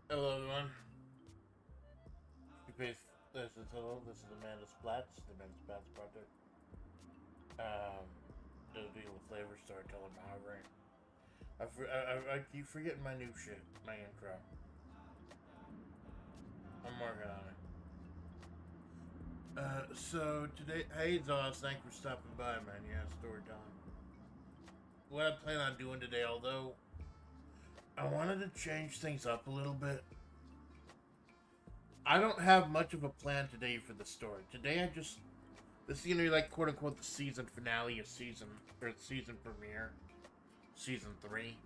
Hello, everyone. This is Amanda Splatts, the Amanda Splatts Project. Um, the deal with flavor storytelling behind. I keep forgetting my new shit, my intro. I'm working on it. So today, hey Zoss, thanks for stopping by, man. Yeah, storytelling. What I plan on doing today, although I wanted to change things up a little bit. I don't have much of a plan today for the story. Today, this is gonna be like quote unquote the season finale of season premiere, season 3.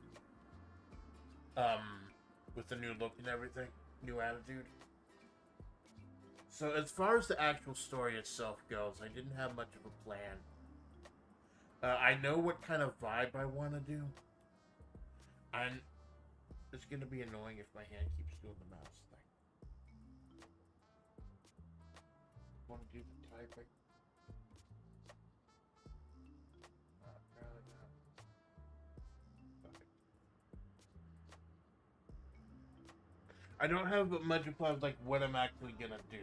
Um, with the new look and everything, new attitude. So as far as the actual story itself goes, I didn't have much of a plan. I know what kind of vibe I want to do. And it's gonna be annoying if my hand keeps doing the mouse thing. Want to do the typing? I don't have much of plans like what I'm actually gonna do,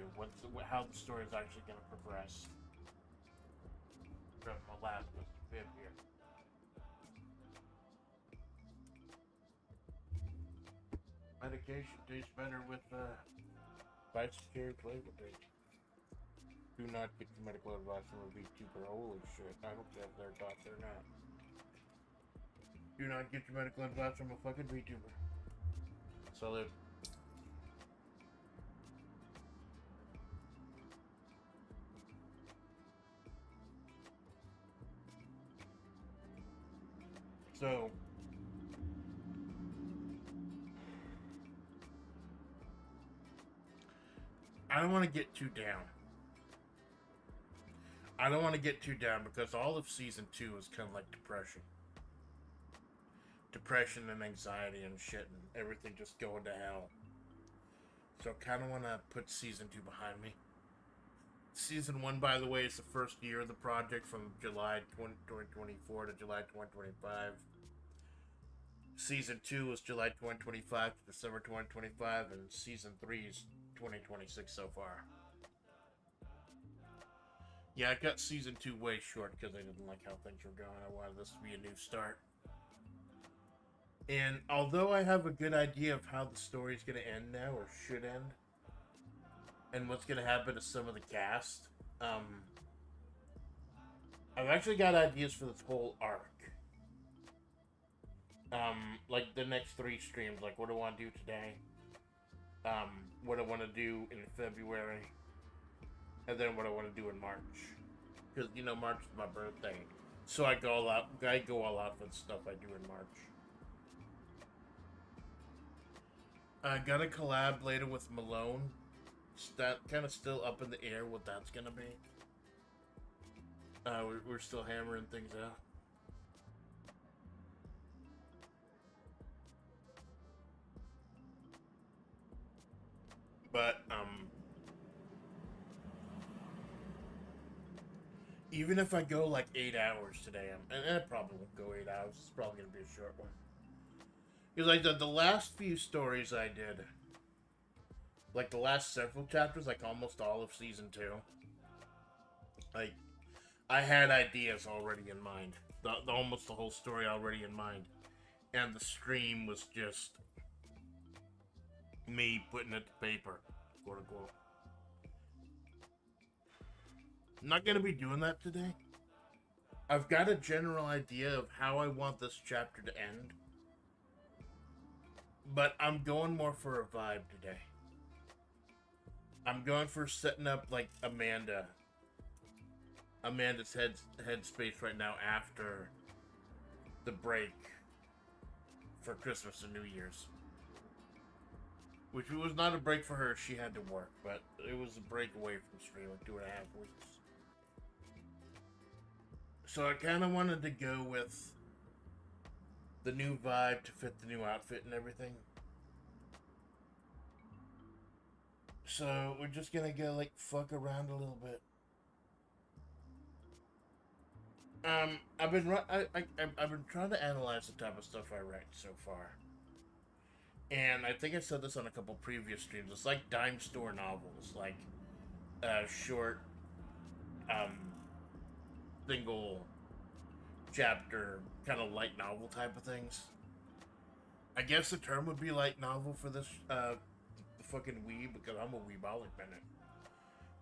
how the story is actually gonna progress. From my last bit here. Medication tastes better with bicycle flavor taste. Do not get your medical advice from a VTuber. Holy shit! I hope that's their thoughts or not. Do not get your medical advice from a fucking VTuber. Salute. So, I don't want to get too down. I don't want to get too down because all of season 2 is kind of like depression. Depression and anxiety and shit and everything just going to hell. So I kind of want to put season 2 behind me. Season 1, by the way, is the first year of the project from July 2024 to July 2025. Season 2 is July 2025 to December 2025, and Season 3 is 2026 so far. Yeah, I cut Season 2 way short because I didn't like how things were going. I wanted this to be a new start. And although I have a good idea of how the story is going to end now, or should end, and what's going to happen to some of the cast, I've actually got ideas for this whole arc. Like the next 3 streams, like what I want to do today, what I want to do in February, and then what I want to do in March. Because, you know, March is my birthday. So I go all out for the stuff I do in March. I got a collab later with Malone. That kind of still up in the air what that's gonna be. We're still hammering things out. But even if I go like 8 hours today, and I probably won't go 8 hours. It's probably gonna be a short one. Because like the last few stories I did, like the last several chapters, like almost all of season 2, like I had ideas already in mind, almost the whole story already in mind, and the stream was just me putting it to paper, quote unquote. I'm not gonna be doing that today. I've got a general idea of how I want this chapter to end, but I'm going more for a vibe today. I'm going for setting up like Amanda's headspace right now after the break for Christmas and New Year's. Which was not a break for her, she had to work, but it was a break away from streaming, 2.5 weeks. So I kind of wanted to go with the new vibe to fit the new outfit and everything. So we're just gonna go like fuck around a little bit. I've been trying to analyze the type of stuff I write so far, And I think I said this on a couple previous streams. It's like dime store novels, like short, um, single chapter, kind of light novel type of things. I guess the term would be light novel for this, the fucking weeb, because I'm a weebolic minute.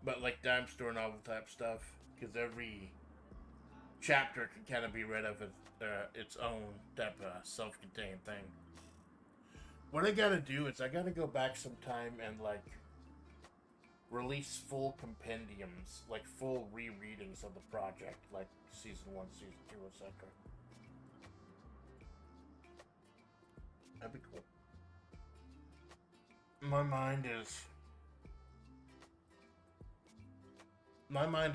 But like dime store novel type stuff, because every chapter can kind of be read of its own type of self-contained thing. What I gotta do is I gotta go back sometime and like release full compendiums, like full rereadings of the project, like season 1, season 2, etc. That'd be cool. My mind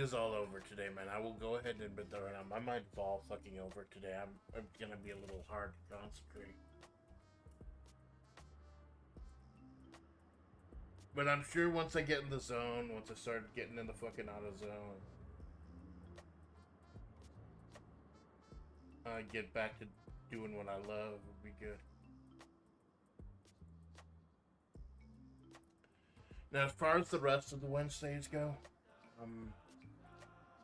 is all over today, man. I will go ahead and admit that right now. My mind is all fucking over today. I'm gonna be a little hard to concentrate. But I'm sure once I get in the zone, once I start getting in the fucking auto zone, get back to doing what I love, would be good. Now, as far as the rest of the Wednesdays go,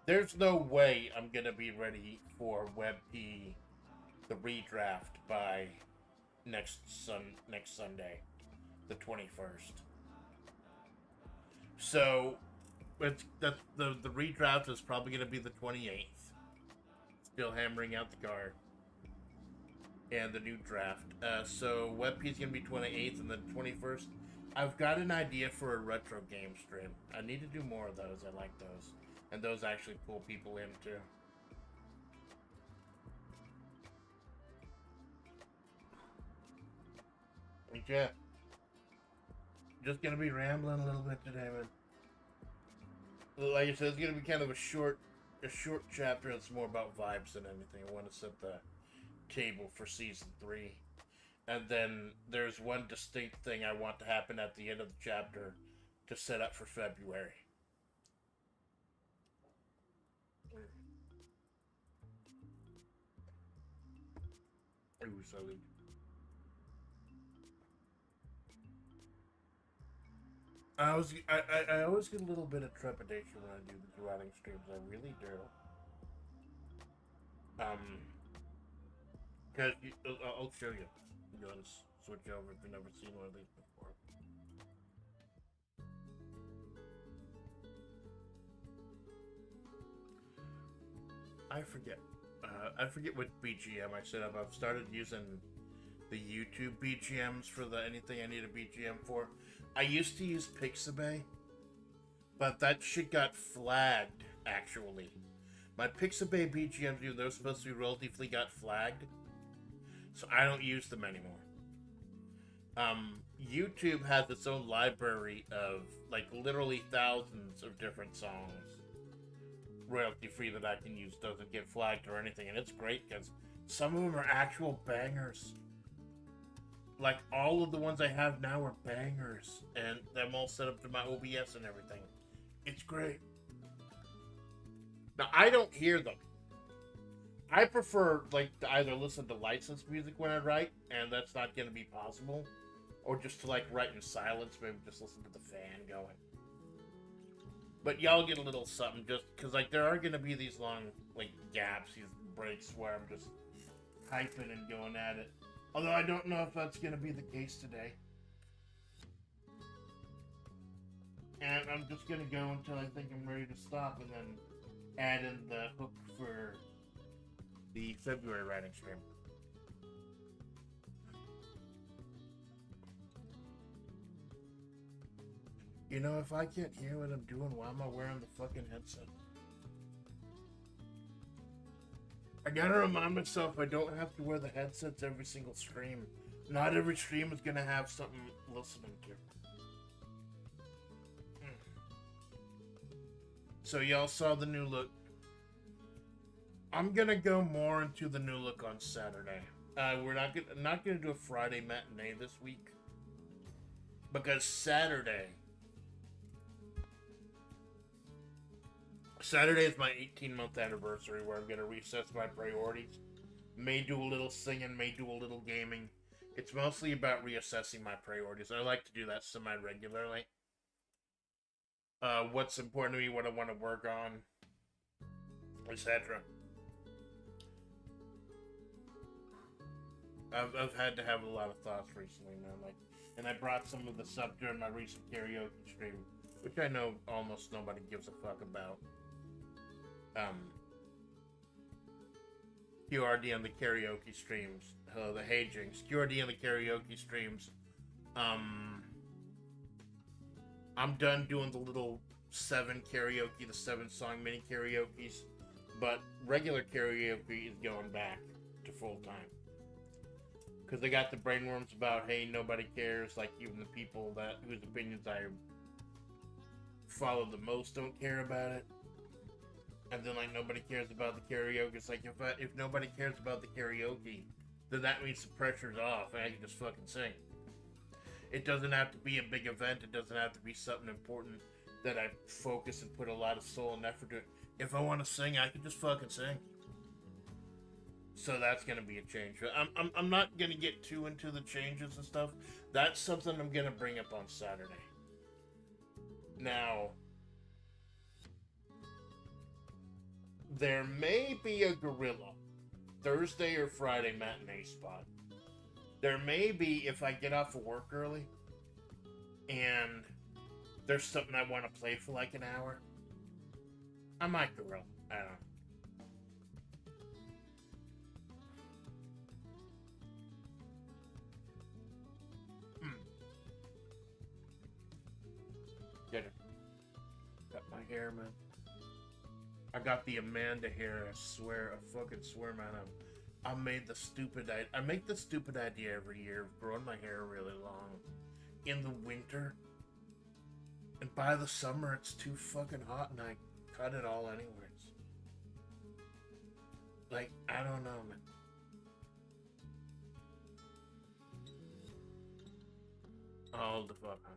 there's no way I'm gonna be ready for WebP, the redraft, by next Sunday, the 21st. So, the redraft is probably gonna be the 28th. Still hammering out the card. And the new draft. So WebP is gonna be 28th and then 21st. I've got an idea for a retro game stream. I need to do more of those. I like those. And those actually pull people in too. Yeah. Just gonna be rambling a little bit today, man. Like I said, it's gonna be kind of a short chapter. It's more about vibes than anything. I want to set the table for season 3. And then there's one distinct thing I want to happen at the end of the chapter to set up for February. Ooh, salute. I always get a little bit of trepidation when I do the writing streams. I really do. Cause I'll show you. You want to switch over if you've never seen one of these before. I forget. I forget what BGM I set up. I've started using the YouTube BGMs for anything I need a BGM for. I used to use Pixabay, but that shit got flagged, actually. My Pixabay BGMs, even though they're supposed to be relatively, got flagged. So I don't use them anymore. YouTube has its own library of, like, literally thousands of different songs. Royalty free that I can use, doesn't get flagged or anything, and it's great because some of them are actual bangers. Like, all of the ones I have now are bangers, and I'm all set up to my OBS and everything. It's great. Now, I don't hear them. I prefer, like, to either listen to licensed music when I write, and that's not going to be possible, or just to, like, write in silence, maybe just listen to the fan going. But y'all get a little something, just because, like, there are going to be these long, like, gaps, these breaks where I'm just hyping and going at it. Although I don't know if that's going to be the case today. And I'm just going to go until I think I'm ready to stop, and then add in the hook for the February writing stream. You know, if I can't hear what I'm doing, why am I wearing the fucking headset? I gotta remind myself I don't have to wear the headsets every single stream. Not every stream is gonna have something listening to. So y'all saw the new look. I'm gonna go more into the new look on Saturday. We're not gonna do a Friday matinee this week because Saturday is my 18-month anniversary where I'm gonna reassess my priorities. May do a little singing, may do a little gaming. It's mostly about reassessing my priorities. I like to do that semi-regularly. What's important to me, what I want to work on, etc. I've had to have a lot of thoughts recently, man. Like, and I brought some of this up during my recent karaoke stream, which I know almost nobody gives a fuck about. QRD on the karaoke streams. The Hey Jinx. QRD on the karaoke streams. I'm done doing the little 7 karaoke, the 7 song mini karaoke's, but regular karaoke is going back to full time. Because they got the brainworms about, hey, nobody cares, like even the people that whose opinions I follow the most don't care about it. And then like nobody cares about the karaoke. It's like if nobody cares about the karaoke, then that means the pressure's off and I can just fucking sing. It doesn't have to be a big event. It doesn't have to be something important that I focus and put a lot of soul and effort to. If I want to sing, I can just fucking sing. So that's gonna be a change. I'm not gonna get too into the changes and stuff. That's something I'm gonna bring up on Saturday. Now, there may be a gorilla Thursday or Friday matinee spot. There may be if I get off of work early and there's something I want to play for like an hour. I might gorilla. I don't know. Get it. Got my hair, man. I got the Amanda hair. I swear, I fucking swear, man. I make the stupid idea every year of growing my hair really long in the winter, and by the summer it's too fucking hot, and I cut it all anyways. Like, I don't know, man. All the fuck, huh?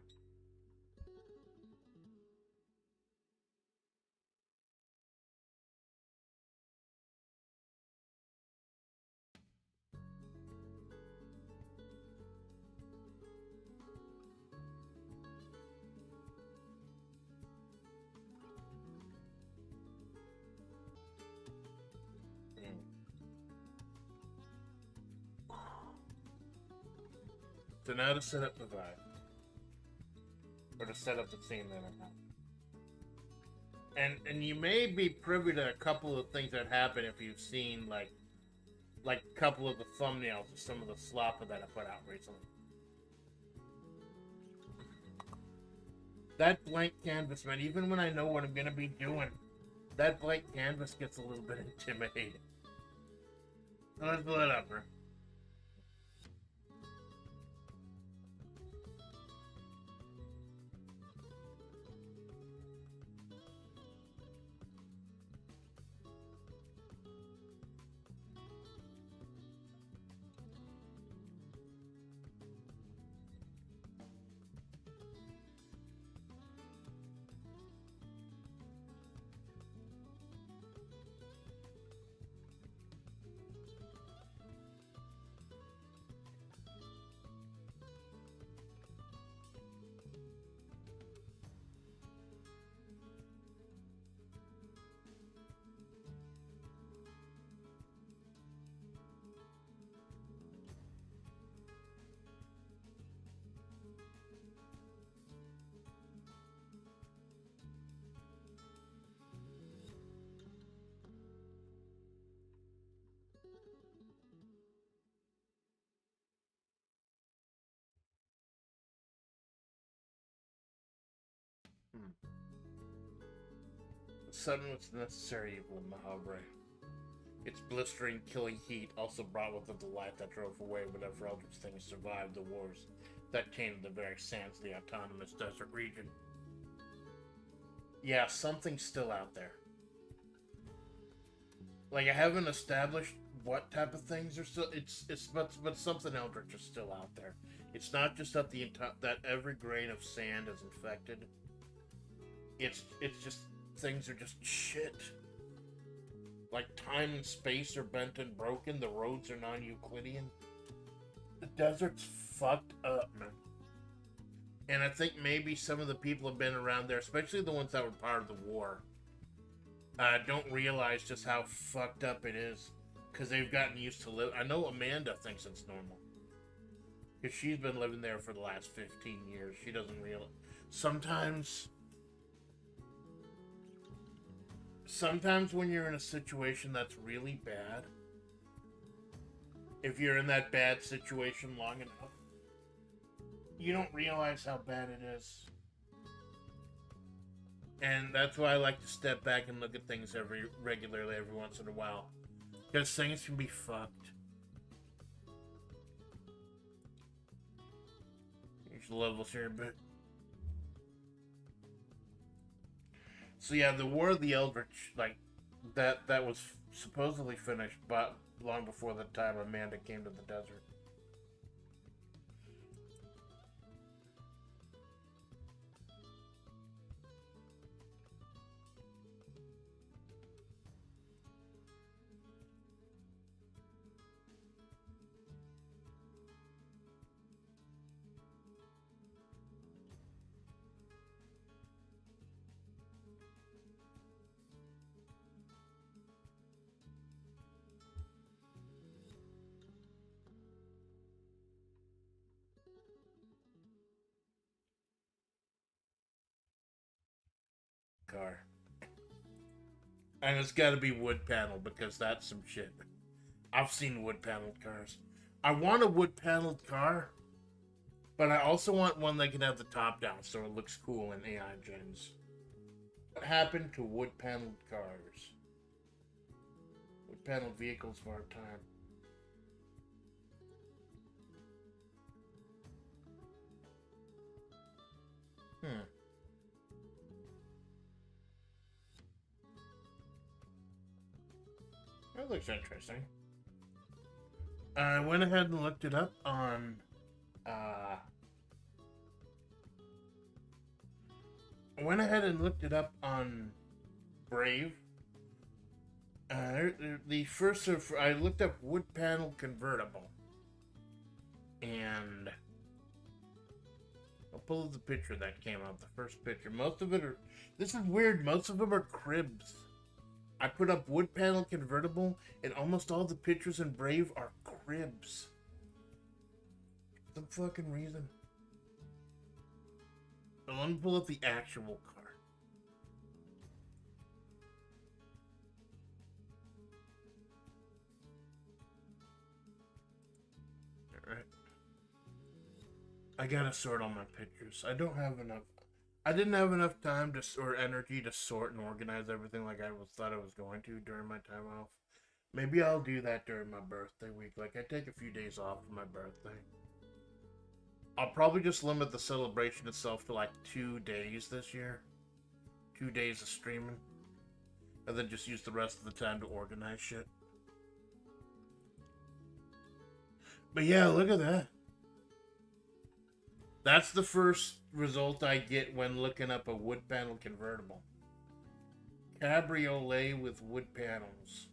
So now to set up the vibe. Or to set up the scene that I'm having. And you may be privy to a couple of things that happen if you've seen like a couple of the thumbnails of some of the slopper that I put out recently. That blank canvas, man, even when I know what I'm gonna be doing, that blank canvas gets a little bit intimidating. So let's blow it up, bro. Sudden what's necessary evil in Mahabre. Its blistering, killing heat also brought with it the light that drove away whatever eldritch things survived the wars that tainted the very sands of the autonomous desert region. Yeah, something's still out there. Like, I haven't established what type of things are still. But something eldritch is still out there. It's not just that that every grain of sand is infected. It's just things are just shit. Like time and space are bent and broken. The roads are non-Euclidean. The desert's fucked up, man. And I think maybe some of the people have been around there, especially the ones that were part of the war, don't realize just how fucked up it is. Because they've gotten used to live. I know Amanda thinks it's normal. Because she's been living there for the last 15 years. She doesn't realize. Sometimes when you're in a situation that's really bad, if you're in that bad situation long enough, you don't realize how bad it is. And that's why I like to step back and look at things regularly every once in a while. Because things can be fucked. There's levels here a bit. So yeah, the War of the Eldritch, like, that was supposedly finished, but long before the time Amanda came to the desert. Car. And it's gotta be wood panel because that's some shit. I've seen wood paneled cars. I want a wood paneled car, but I also want one that can have the top down so it looks cool in AI gens. What happened to wood paneled cars? Wood paneled vehicles of our time. That looks interesting. I went ahead and looked it up on Brave. The first of I looked up wood panel convertible, and I'll pull up the picture that came up. The first picture. Most of it are. This is weird. Most of them are cribs. I put up wood panel convertible, and almost all the pictures in Brave are cribs. For some fucking reason. But let me pull up the actual car. Alright. I gotta sort all my pictures. I don't have enough. I didn't have enough time to or energy to sort and organize everything like I thought I was going to during my time off. Maybe I'll do that during my birthday week. Like, I take a few days off for my birthday. I'll probably just limit the celebration itself to like 2 days this year. 2 days of streaming. And then just use the rest of the time to organize shit. But yeah, look at that. That's the first result I get when looking up a wood panel convertible. Cabriolet with wood panels.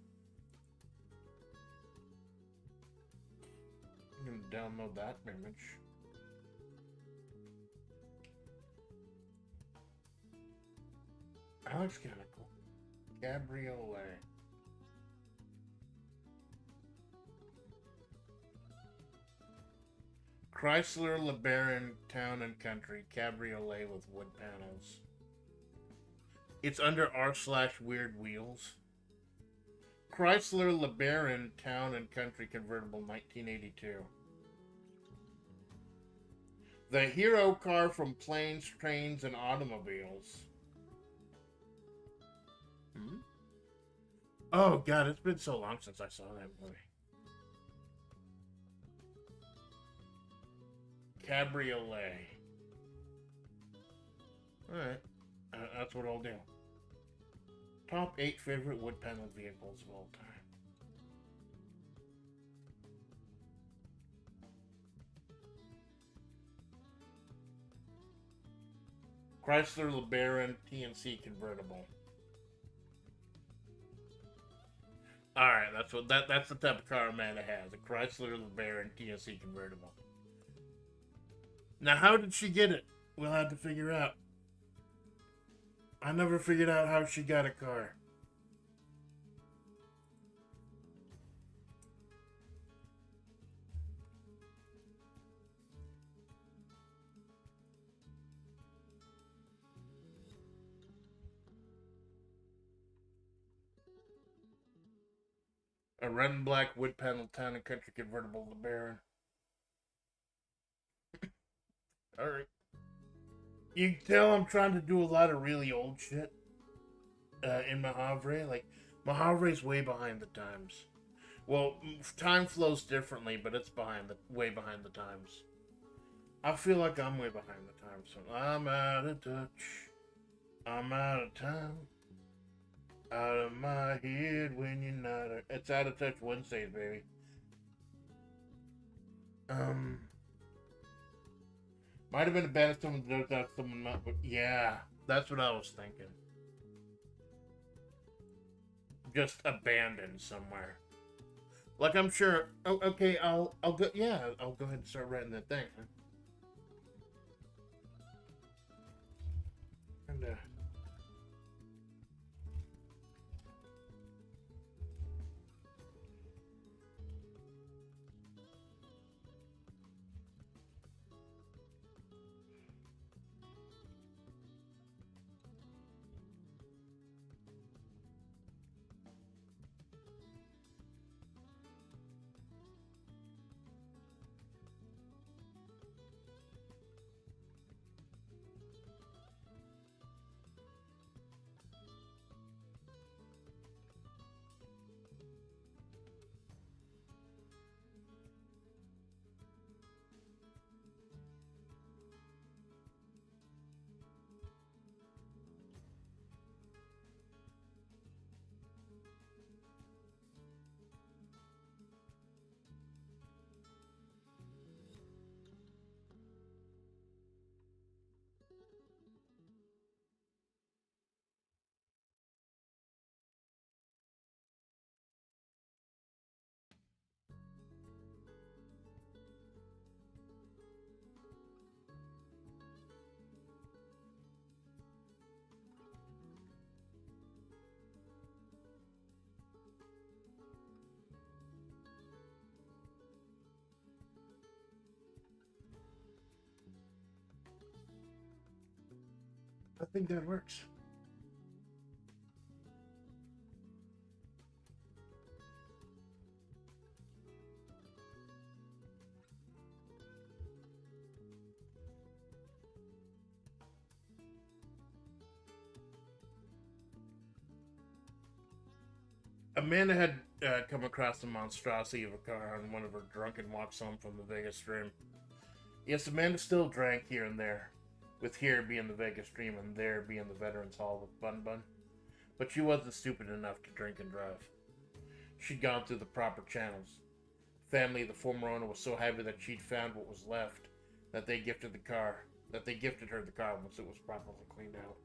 I'm gonna download that image. That looks kind of cool. Cabriolet. Chrysler LeBaron Town and Country Cabriolet with wood panels. It's under r/weird wheels. Chrysler LeBaron Town and Country convertible 1982. The hero car from Planes, Trains, and Automobiles. Oh god, it's been so long since I saw that movie. Cabriolet. Alright. That's what I'll do. Top 8 favorite wood panel vehicles of all time. Chrysler LeBaron TNC convertible. Alright, that's the type of car Amanda has. A Chrysler LeBaron TSE convertible. Now, how did she get it? We'll have to figure out. I never figured out how she got a car. A red and black wood panel town and country convertible LeBaron. Alright. You can tell I'm trying to do a lot of really old shit in Mahavre. Like, Mahavre's way behind the times. Well, time flows differently, but it's way behind the times. I feel like I'm way behind the times. So I'm out of touch. I'm out of time. Out of my head when you're not. It's Out of Touch Wednesdays, baby. Might have been a bad if someone does that, someone not, but yeah, that's what I was thinking. Just abandoned somewhere. Like, I'm sure. Oh, okay, I'll go. Yeah, I'll go ahead and start writing that thing. Huh? And I think that works. Amanda had come across the monstrosity of a car on one of her drunken walks home from the Vegas stream. Yes, Amanda still drank here and there, with here being the Vegas stream and there being the Veterans Hall with Bun Bun. But she wasn't stupid enough to drink and drive. She'd gone through the proper channels. Family of the former owner was so happy that she'd found what was left that they gifted her the car once it was properly cleaned out.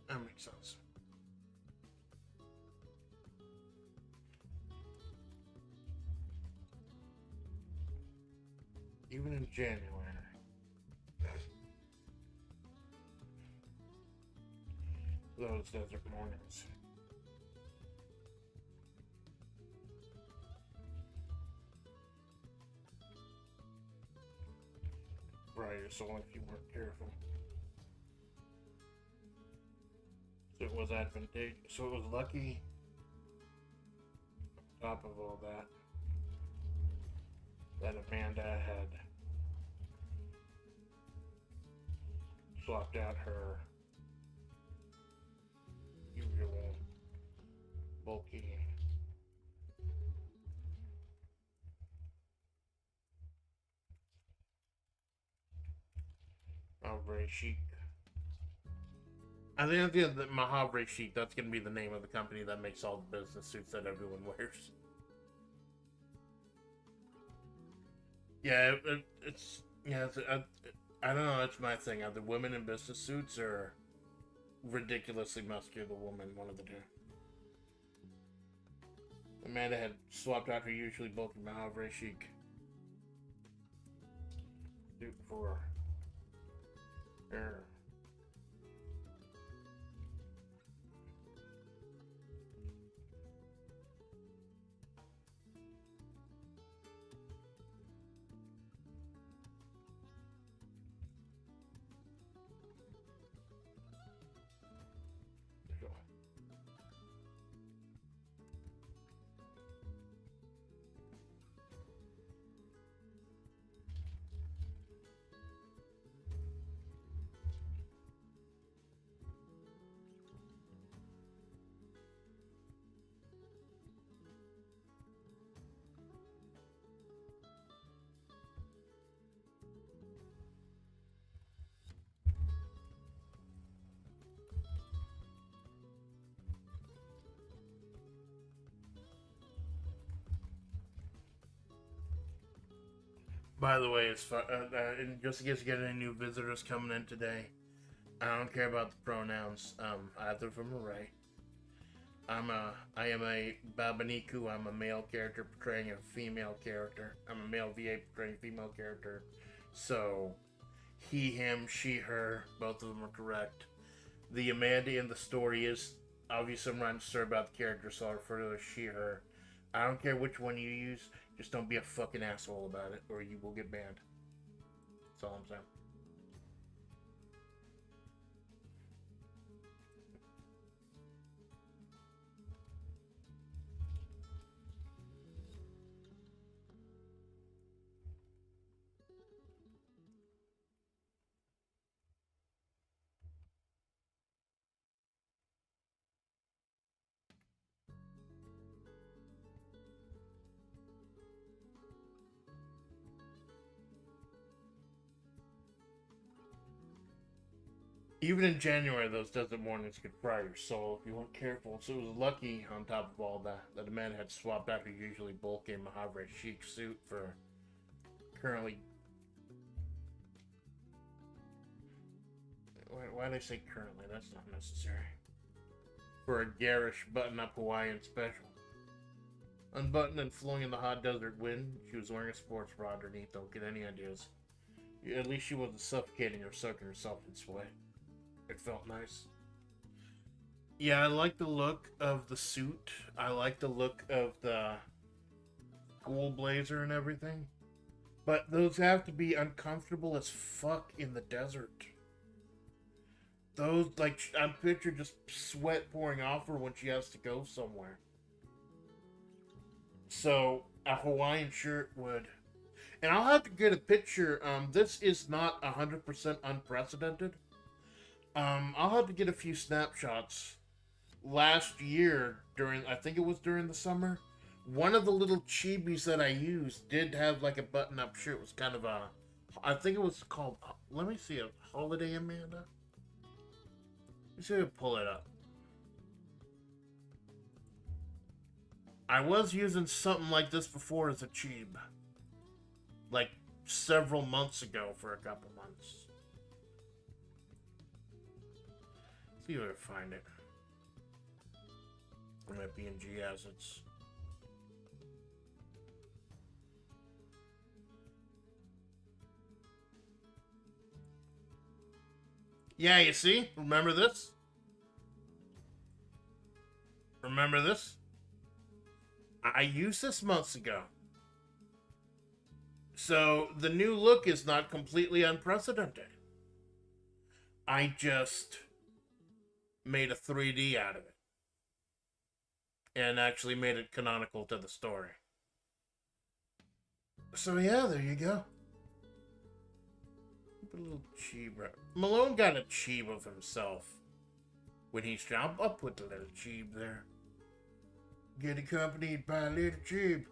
That makes sense. Even in January. Those desert mornings. Right, it's only if you weren't careful. So it was advantageous. So it was lucky, on top of all that, that Amanda had swapped out her usual bulky very chic. I think at the Mahavre Chic, that's going to be the name of the company that makes all the business suits that everyone wears. Yeah, it's yeah. I don't know. It's my thing. Either women in business suits or ridiculously muscular woman. One of the two. Amanda had swapped out her usually bulky Mahavre chic suit for her. By the way, it's just in case you get any new visitors coming in today, I don't care about the pronouns. Either of them are right. I am a Babaniku. I'm a male character portraying a female character. I'm a male VA portraying a female character. So, he, him, she, her, both of them are correct. The Amanda in the story is obviously I'm not sure about the character, so I'll refer to her as she, her. I don't care which one you use, just don't be a fucking asshole about it, or you will get banned. That's all I'm saying. Even in January, those desert mornings could fry your soul if you weren't careful. So it was lucky, on top of all that, that Amanda had swapped out her usually bulky Mahavre chic suit for currently. Why did I say currently? That's not necessary. For a garish button-up Hawaiian special. Unbuttoned and flowing in the hot desert wind, she was wearing a sports bra underneath. Don't get any ideas. At least she wasn't suffocating or soaking herself in sweat. It felt nice. Yeah, I like the look of the suit. I like the look of the school blazer and everything. But those have to be uncomfortable as fuck in the desert. Those, like, I'm picturing just sweat pouring off her when she has to go somewhere. So, a Hawaiian shirt would. And I'll have to get a picture. This is not 100% unprecedented. I'll have to get a few snapshots. Last year, I think it was during the summer, one of the little chibis that I used did have like a button-up shirt. It was kind of I think it was called, let me see, a Holiday Amanda? Let's see if I pull it up. I was using something like this before as a chib. Like, several months ago for a couple months. See if I can find it. It might be in G assets. Yeah, you see? Remember this? Remember this? I used this months ago. So the new look is not completely unprecedented. I just made a 3D out of it. And actually made it canonical to the story. So yeah, there you go. Put a little cheeb. Malone got a cheeb of himself. When he's trying, I'll put the little cheeb there. Get accompanied by a little cheeb.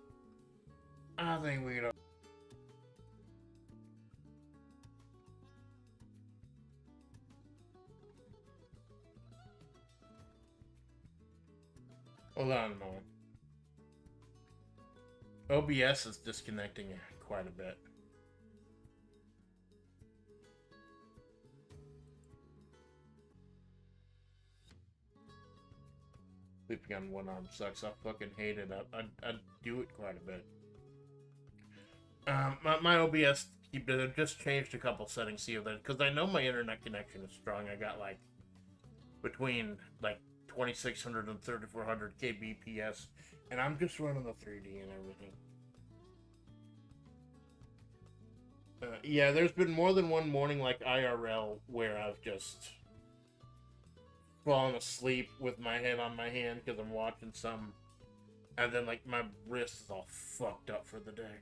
I think we don't. Hold on a moment. OBS is disconnecting quite a bit. Sleeping on one arm sucks. I fucking hate it. I do it quite a bit. My OBS just changed a couple settings here because I know my internet connection is strong. I got like between like 2600 and 3400 kbps, and I'm just running the 3D and everything. Yeah, there's been more than one morning like IRL where I've just fallen asleep with my head on my hand because I'm watching some, and then like my wrist is all fucked up for the day.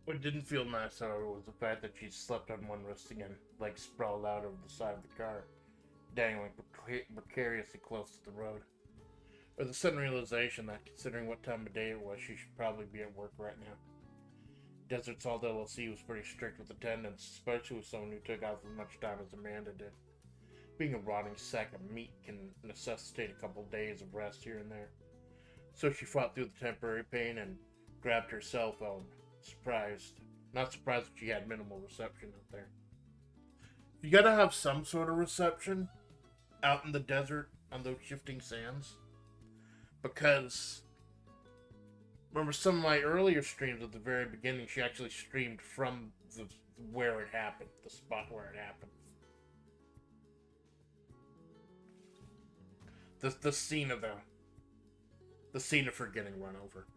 What didn't feel nice, however, was the fact that she slept on one wrist again, like sprawled out over the side of the car, dangling precariously close to the road. Or the sudden realization that, considering what time of day it was, she should probably be at work right now. Desert Salt LLC was pretty strict with attendance, especially with someone who took out as much time as Amanda did. Being a rotting sack of meat can necessitate a couple days of rest here and there. So she fought through the temporary pain and grabbed her cell phone. Not surprised that she had minimal reception out there. You gotta have some sort of reception out in the desert on those shifting sands. Because, remember some of my earlier streams at the very beginning, she actually streamed from where it happened, the spot where it happened. The scene of her getting run over.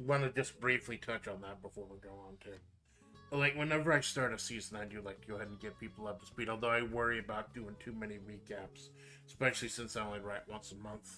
Want to just briefly touch on that before we go on to, like, whenever I start a season, I do like to go ahead and get people up to speed. Although I worry about doing too many recaps, especially since I only write once a month.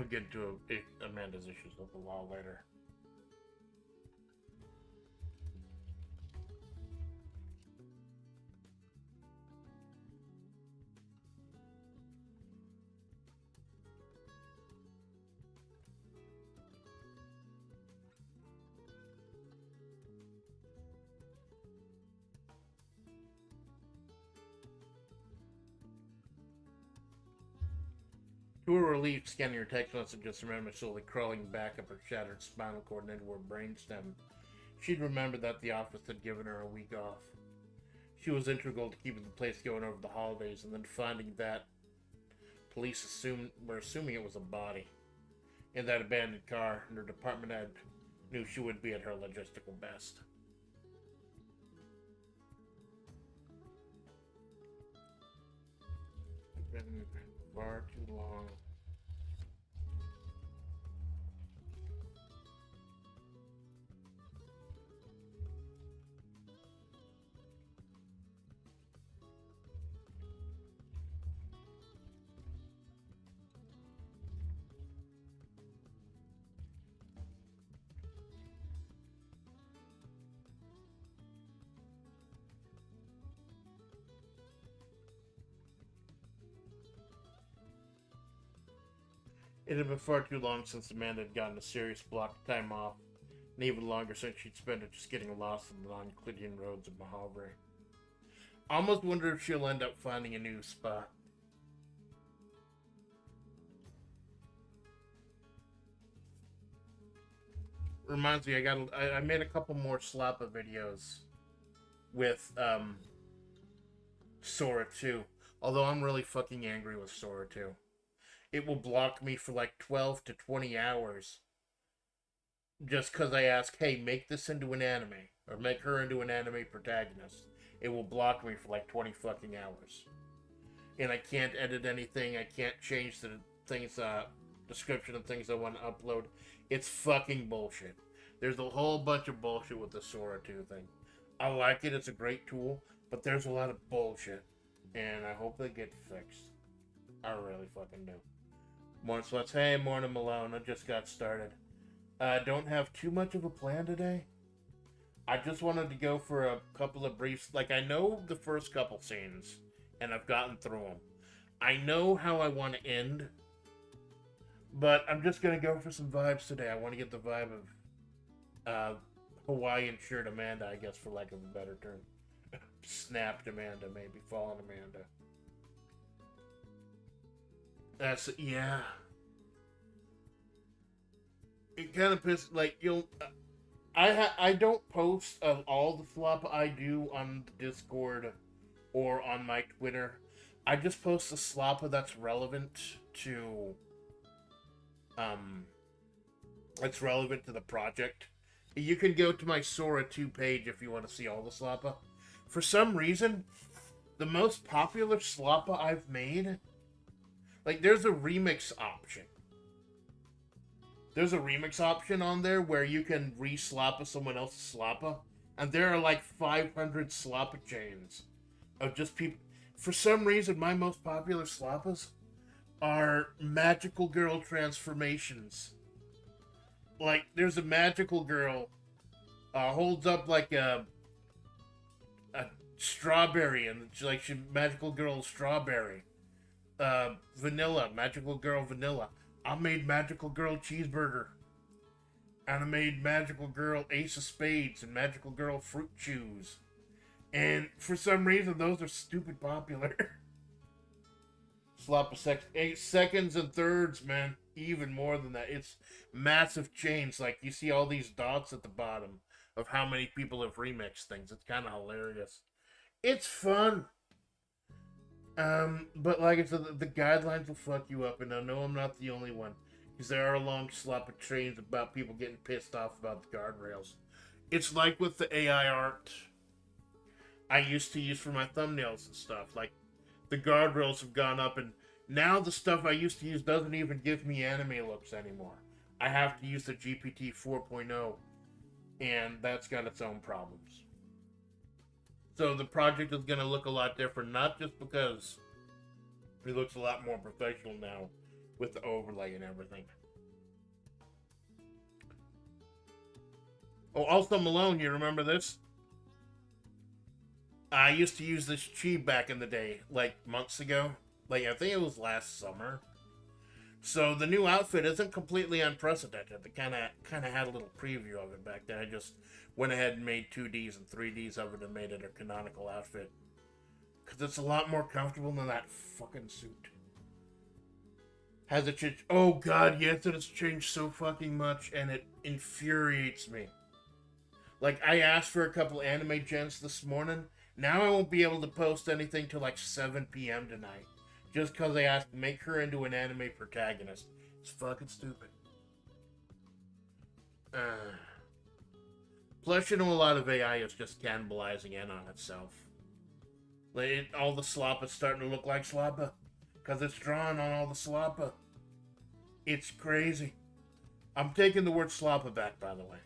We'll get into Amanda's issues with the law later. To her relief, scanning her text messages, remembered slowly crawling back up her shattered spinal cord and into her brainstem. She'd remembered that the office had given her a week off. She was integral to keeping the place going over the holidays, and then finding that police were assuming it was a body in that abandoned car, and her department head knew she would be at her logistical best. It's been far too long. It had been far too long since Amanda had gotten a serious block of time off, and even longer since she'd spent it just getting lost in the non-Euclidean roads of Mahavri. I almost wonder if she'll end up finding a new spot. Reminds me, I made a couple more Slappa videos with Sora 2. Although I'm really fucking angry with Sora 2. It will block me for like 12 to 20 hours. Just because I ask, hey, make this into an anime. Or make her into an anime protagonist. It will block me for like 20 fucking hours. And I can't edit anything. I can't change the things, description of things I want to upload. It's fucking bullshit. There's a whole bunch of bullshit with the Sora 2 thing. I like it. It's a great tool. But there's a lot of bullshit. And I hope they get fixed. I really fucking do. Morning Sweats. Hey, morning Malone. I just got started. Don't have too much of a plan today. I just wanted to go for a couple of briefs. Like, I know the first couple scenes, and I've gotten through them. I know how I want to end, but I'm just going to go for some vibes today. I want to get the vibe of Hawaiian shirt Amanda, I guess, for lack of a better term. Snapped Amanda, maybe. Fallen Amanda. That's, yeah. It kind of pisses, like, I don't post of all the flop I do on the Discord or on my Twitter. I just post the sloppa that's relevant to, the project. You can go to my Sora 2 page if you want to see all the sloppa. For some reason, the most popular sloppa I've made, like, there's a remix option. There's a remix option on there where you can re-sloppa someone else's sloppa. And there are like 500 sloppa chains of just people. For some reason, my most popular sloppas are magical girl transformations. Like, there's a magical girl holds up like a strawberry, and she's magical girl strawberry. Vanilla, magical girl vanilla. I made magical girl cheeseburger. And I made magical girl ace of spades and magical girl fruit chews. And for some reason, those are stupid popular. Slop of 8 seconds and thirds, man. Even more than that. It's massive chains. Like, you see all these dots at the bottom of how many people have remixed things. It's kind of hilarious. It's fun. But like I said, the guidelines will fuck you up, and I know I'm not the only one, because there are long sloppy trains about people getting pissed off about the guardrails. It's like with the AI art I used to use for my thumbnails and stuff. Like, the guardrails have gone up, and now the stuff I used to use doesn't even give me anime looks anymore. I have to use the GPT 4.0, and that's got its own problems. So the project is going to look a lot different, not just because it looks a lot more professional now, with the overlay and everything. Oh, also Malone, you remember this? I used to use this chi back in the day, like months ago. Like, I think it was last summer. So the new outfit isn't completely unprecedented. They kind of had a little preview of it back then. I just went ahead and made 2Ds and 3Ds of it and made it a canonical outfit. Because it's a lot more comfortable than that fucking suit. Has it changed? Oh god, yes, it has changed so fucking much, and it infuriates me. Like, I asked for a couple anime gens this morning. Now I won't be able to post anything till like 7 p.m. tonight. Just because they asked to make her into an anime protagonist. It's fucking stupid. Plus, you know, a lot of AI is just cannibalizing in on itself. Like, all the slop is starting to look like sloppa. Because it's drawn on all the sloppa. It's crazy. I'm taking the word sloppa back, by the way.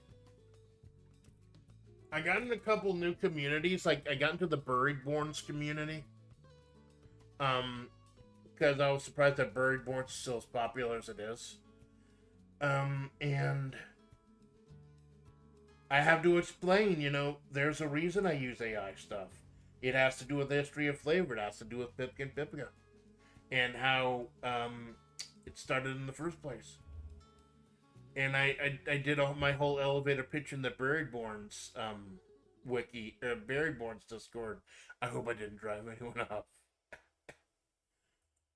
I got in a couple new communities. Like, I got into the Buriedborns community. Because I was surprised that Buriedborns is still as popular as it is. And I have to explain, you know, there's a reason I use AI stuff. It has to do with the history of flavor. It has to do with Pipkin Pipika. And how it started in the first place. And I did my whole elevator pitch in the Buriedborns wiki, Buriedborns Discord. I hope I didn't drive anyone off.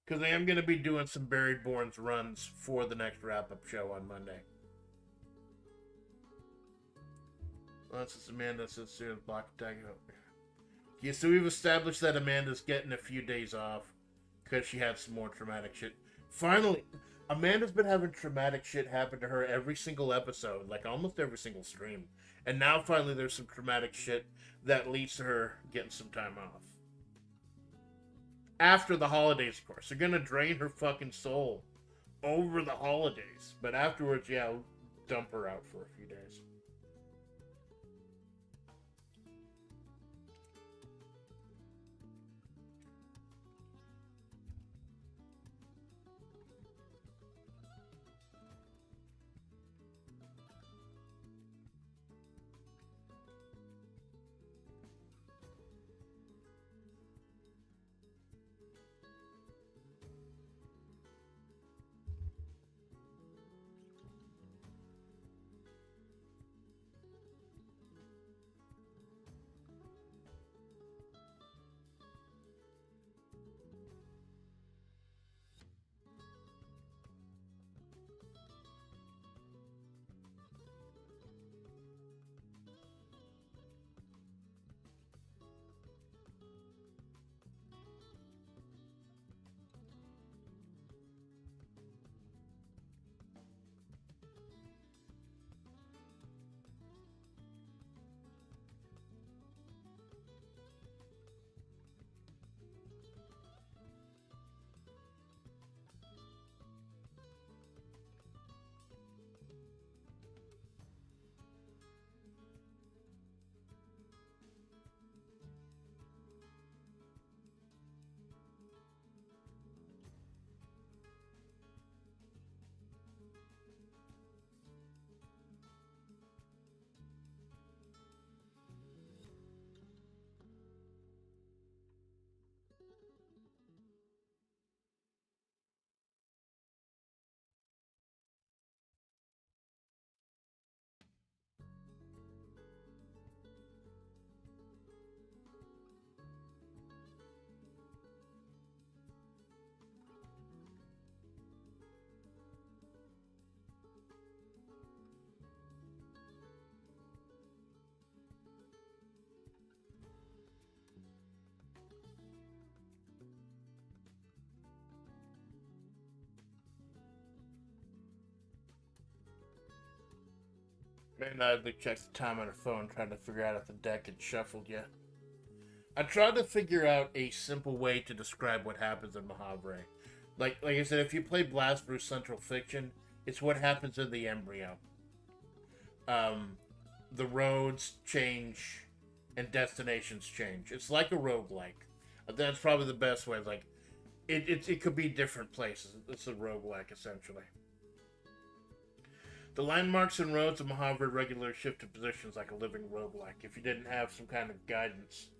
Because I am going to be doing some Buriedborns runs for the next wrap-up show on Monday. Well, this is Amanda sits here and block attack. Yeah, so we've established that Amanda's getting a few days off because she had some more traumatic shit. Finally, Amanda's been having traumatic shit happen to her every single episode, like almost every single stream. And now finally there's some traumatic shit that leads to her getting some time off. After the holidays, of course. They're gonna drain her fucking soul over the holidays. But afterwards, yeah, I'll dump her out for a few days. Man, I checked the time on her phone trying to figure out if the deck had shuffled yet. I tried to figure out a simple way to describe what happens in Mahavre. Like I said, if you play Blast Brew Central Fiction, it's what happens in the embryo. The roads change and destinations change. It's like a roguelike. That's probably the best way. Like, It could be different places. It's a roguelike, essentially. The landmarks and roads of Mahavir regularly shifted positions like a living roguelike. If you didn't have some kind of guidance,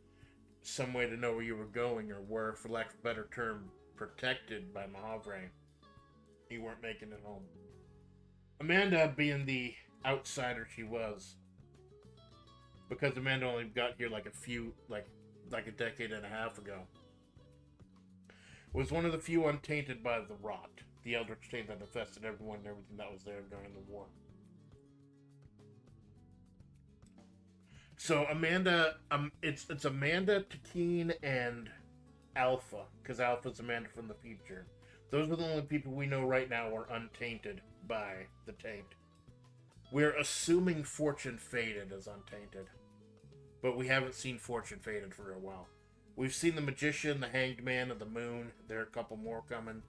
some way to know where you were going, or were, for lack of a better term, protected by Mahavir, you weren't making it home. Amanda, being the outsider she was, because Amanda only got here like a decade and a half ago, was one of the few untainted by the rot, the eldritch taint that infested everyone and everything that was there during the war. So Amanda, it's Amanda, Takeen, and Alpha, because Alpha's Amanda from the future. Those are the only people we know right now are untainted by the taint. We're assuming Fortune Faded is untainted, but we haven't seen Fortune Faded for a while. We've seen the Magician, the Hanged Man, and the Moon. There are a couple more coming,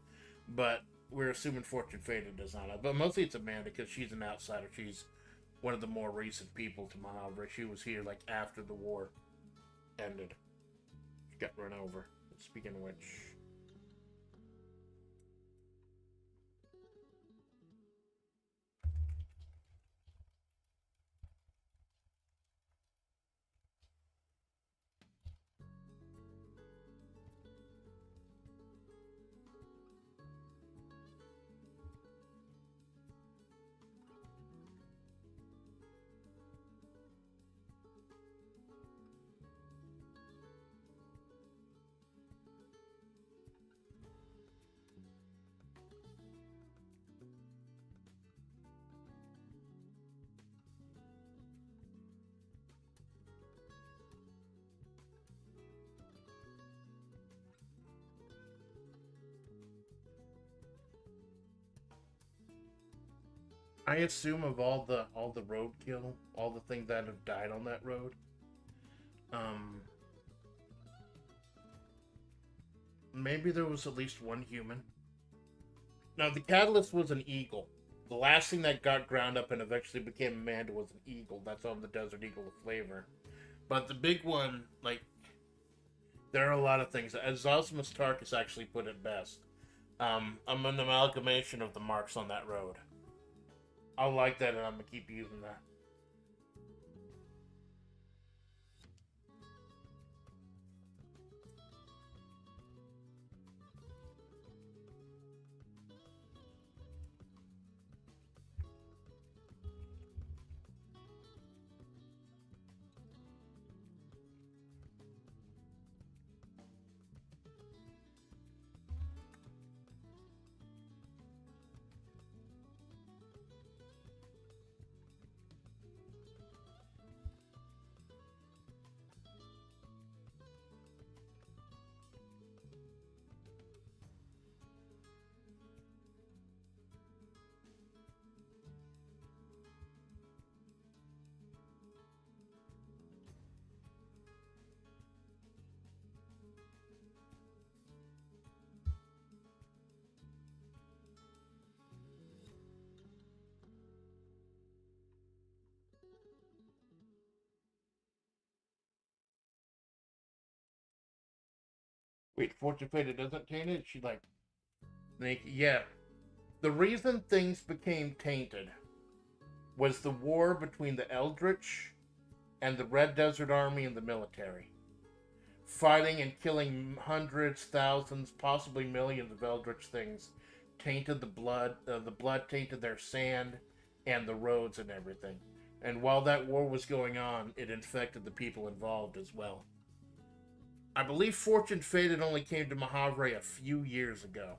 but we're assuming Fortune Faded is not. But mostly it's Amanda, because she's an outsider. She's one of the more recent people to Mahavir. She was here like after the war ended. She got run over. Speaking of which, I assume of all the roadkill, all the things that have died on that road, maybe there was at least one human. Now the catalyst was an eagle. The last thing that got ground up and eventually became Amanda was an eagle. That's on the Desert Eagle of Flavor. But the big one, like, there are a lot of things. As Zosimus Tarkus actually put it best, I'm an amalgamation of the marks on that road. I like that, and I'm gonna keep using that. Wait, Fortune Faded doesn't taint it? She like, yeah. The reason things became tainted was the war between the Eldritch and the Red Desert Army and the military. Fighting and killing hundreds, thousands, possibly millions of Eldritch things tainted the blood. The blood tainted their sand and the roads and everything. And while that war was going on, it infected the people involved as well. I believe Fortune Faded only came to Mahavir a few years ago.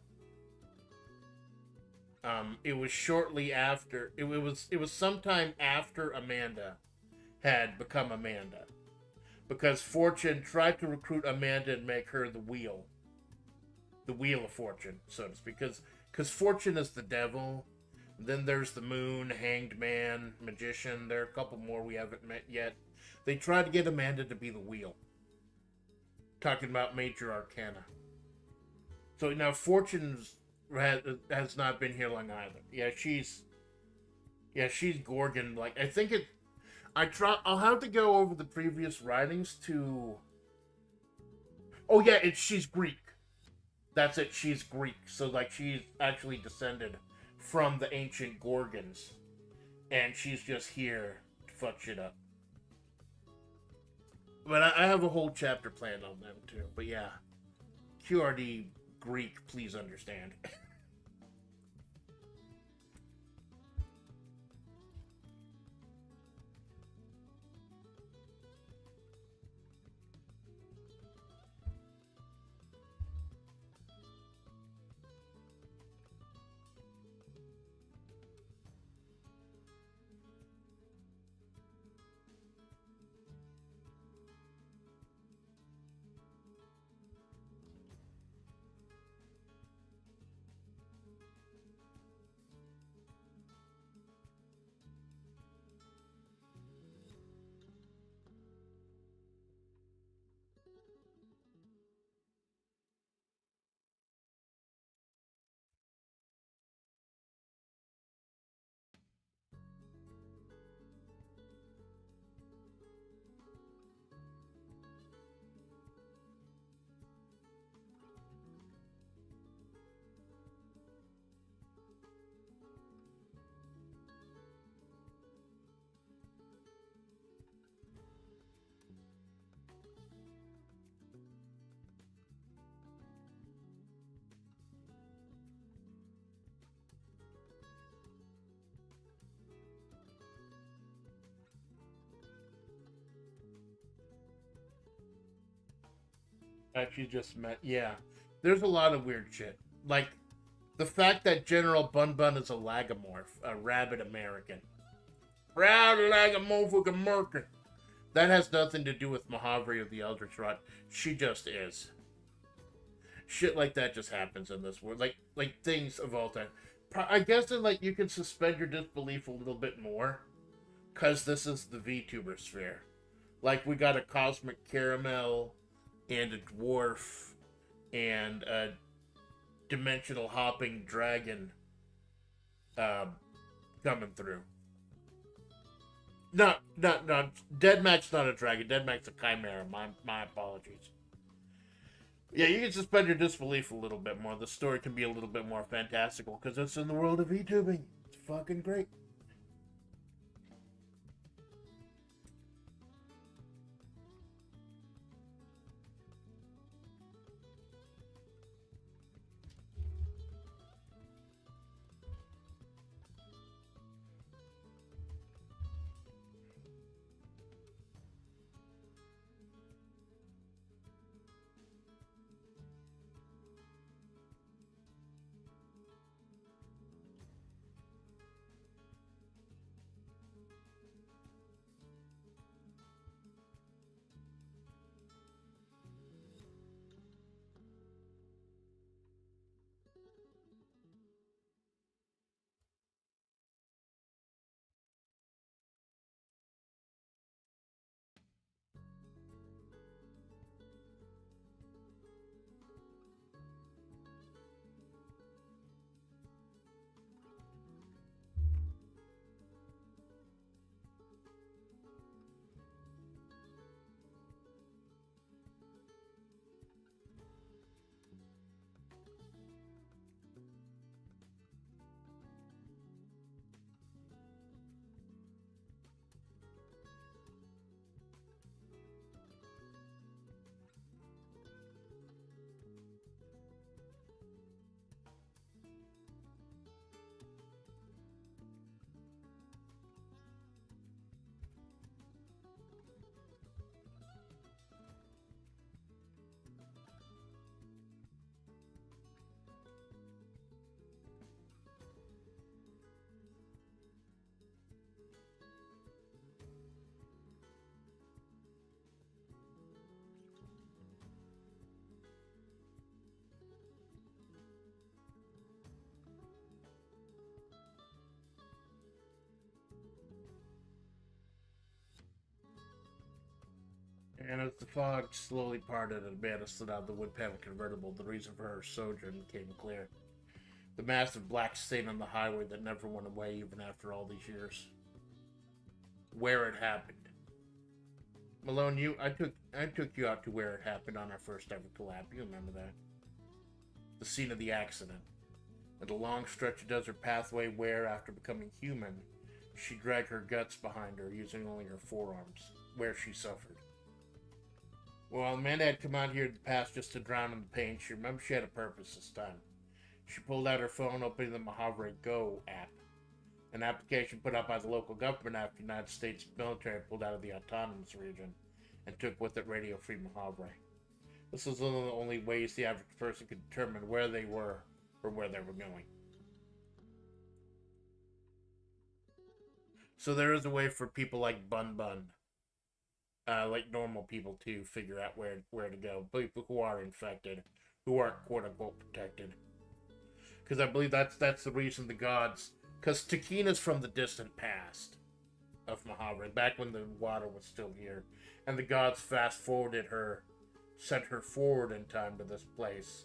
It was shortly after. It was sometime after Amanda had become Amanda, because Fortune tried to recruit Amanda and make her the wheel of Fortune, so to speak. Because Fortune is the devil. Then there's the Moon, Hanged Man, Magician. There are a couple more we haven't met yet. They tried to get Amanda to be the wheel. Talking about major arcana. So now Fortune's has not been here long either. Yeah, she's Gorgon. Like, I think it. I'll have to go over the previous writings to. Oh yeah, she's Greek. That's it. She's Greek, so like she's actually descended from the ancient Gorgons, and she's just here to fuck shit up. But I have a whole chapter planned on them too. But yeah, QRD Greek, please understand. Actually, just met. Yeah, there's a lot of weird shit. Like the fact that General Bun Bun is a lagomorph, a rabid American. Proud lagomorphic American. That has nothing to do with Mahavri of the Eldritch Rod. She just is. Shit like that just happens in this world. Like things of all time. I guess that like you can suspend your disbelief a little bit more, cause this is the VTuber sphere. Like we got a cosmic caramel, and a dwarf, and a dimensional hopping dragon, coming through. No. Dead Mac's not a dragon. Dead Mac's a chimera. My apologies. Yeah, you can suspend your disbelief a little bit more. The story can be a little bit more fantastical because it's in the world of VTubing. It's fucking great. And as the fog slowly parted and Amanda slid out of the wood panel convertible, the reason for her sojourn became clear. The massive black stain on the highway that never went away even after all these years. Where it happened. Malone, I took you out to where it happened on our first ever collab. You remember that? the scene of the accident, and a long stretch of desert pathway where, after becoming human, she dragged her guts behind her using only her forearms, where she suffered. Well, Amanda had come out here in the past just to drown in the pain. She remembered she had a purpose this time. She pulled out her phone, opening the Mojave Go app, an application put out by the local government after the United States military pulled out of the autonomous region and took with it Radio Free Mojave. This was one of the only ways the average person could determine where they were or where they were going. So there is a way for people like Bun Bun, like normal people, to figure out where to go. People who are infected, who aren't quote unquote protected. Because I believe that's the reason the gods. Because Takina's from the distant past of Mojave, back when the water was still here, and the gods fast forwarded her, sent her forward in time to this place,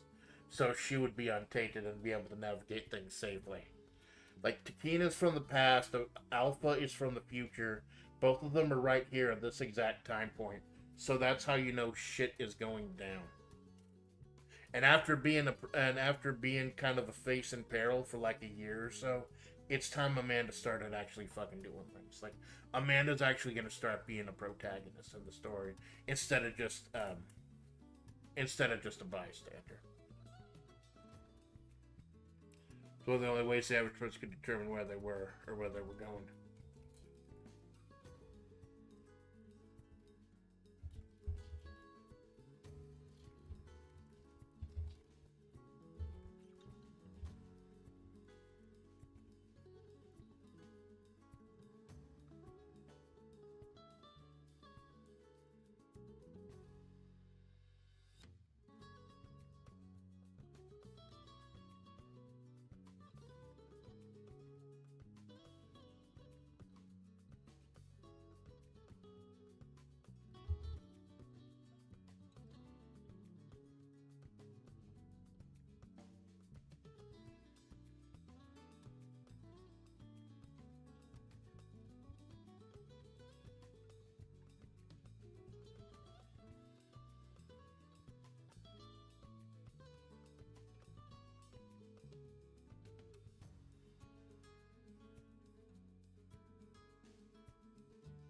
so she would be untainted and be able to navigate things safely. Like, Takina's from the past, Alpha is from the future. Both of them are right here at this exact time point. So that's how you know shit is going down. And after being kind of a face in peril for like a year or so, it's time Amanda started actually fucking doing things. Like, Amanda's actually going to start being a protagonist in the story instead of just a bystander. So the only ways the average person could determine where they were or where they were going.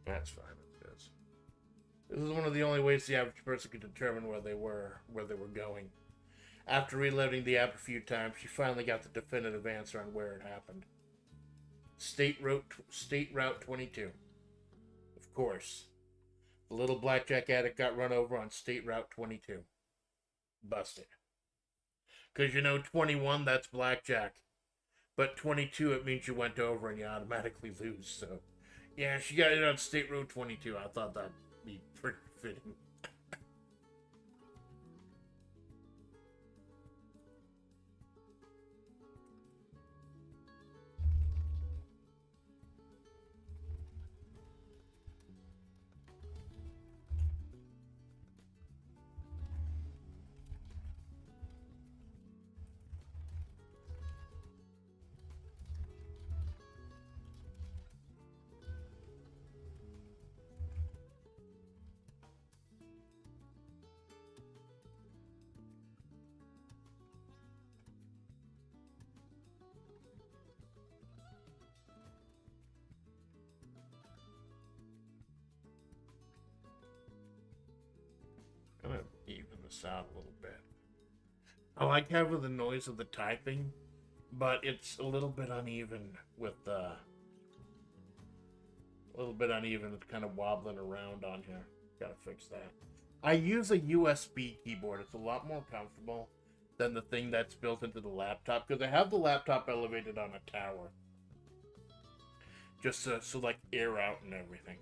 That's fine. This is one of the only ways the average person could determine where they were going. After reloading the app a few times, she finally got the definitive answer on where it happened. State Route 22. Of course. The little blackjack addict got run over on State Route 22. Busted. Because 21, that's blackjack. But 22, it means you went over and you automatically lose, so... Yeah, she got it on State Road 22. I thought that'd be pretty fitting. I'm gonna even this out a little bit. I like having the noise of the typing, but it's a little bit uneven with It's kind of wobbling around on here. Gotta fix that. I use a USB keyboard. It's a lot more comfortable than the thing that's built into the laptop, because I have the laptop elevated on a tower, just so like air out and everything.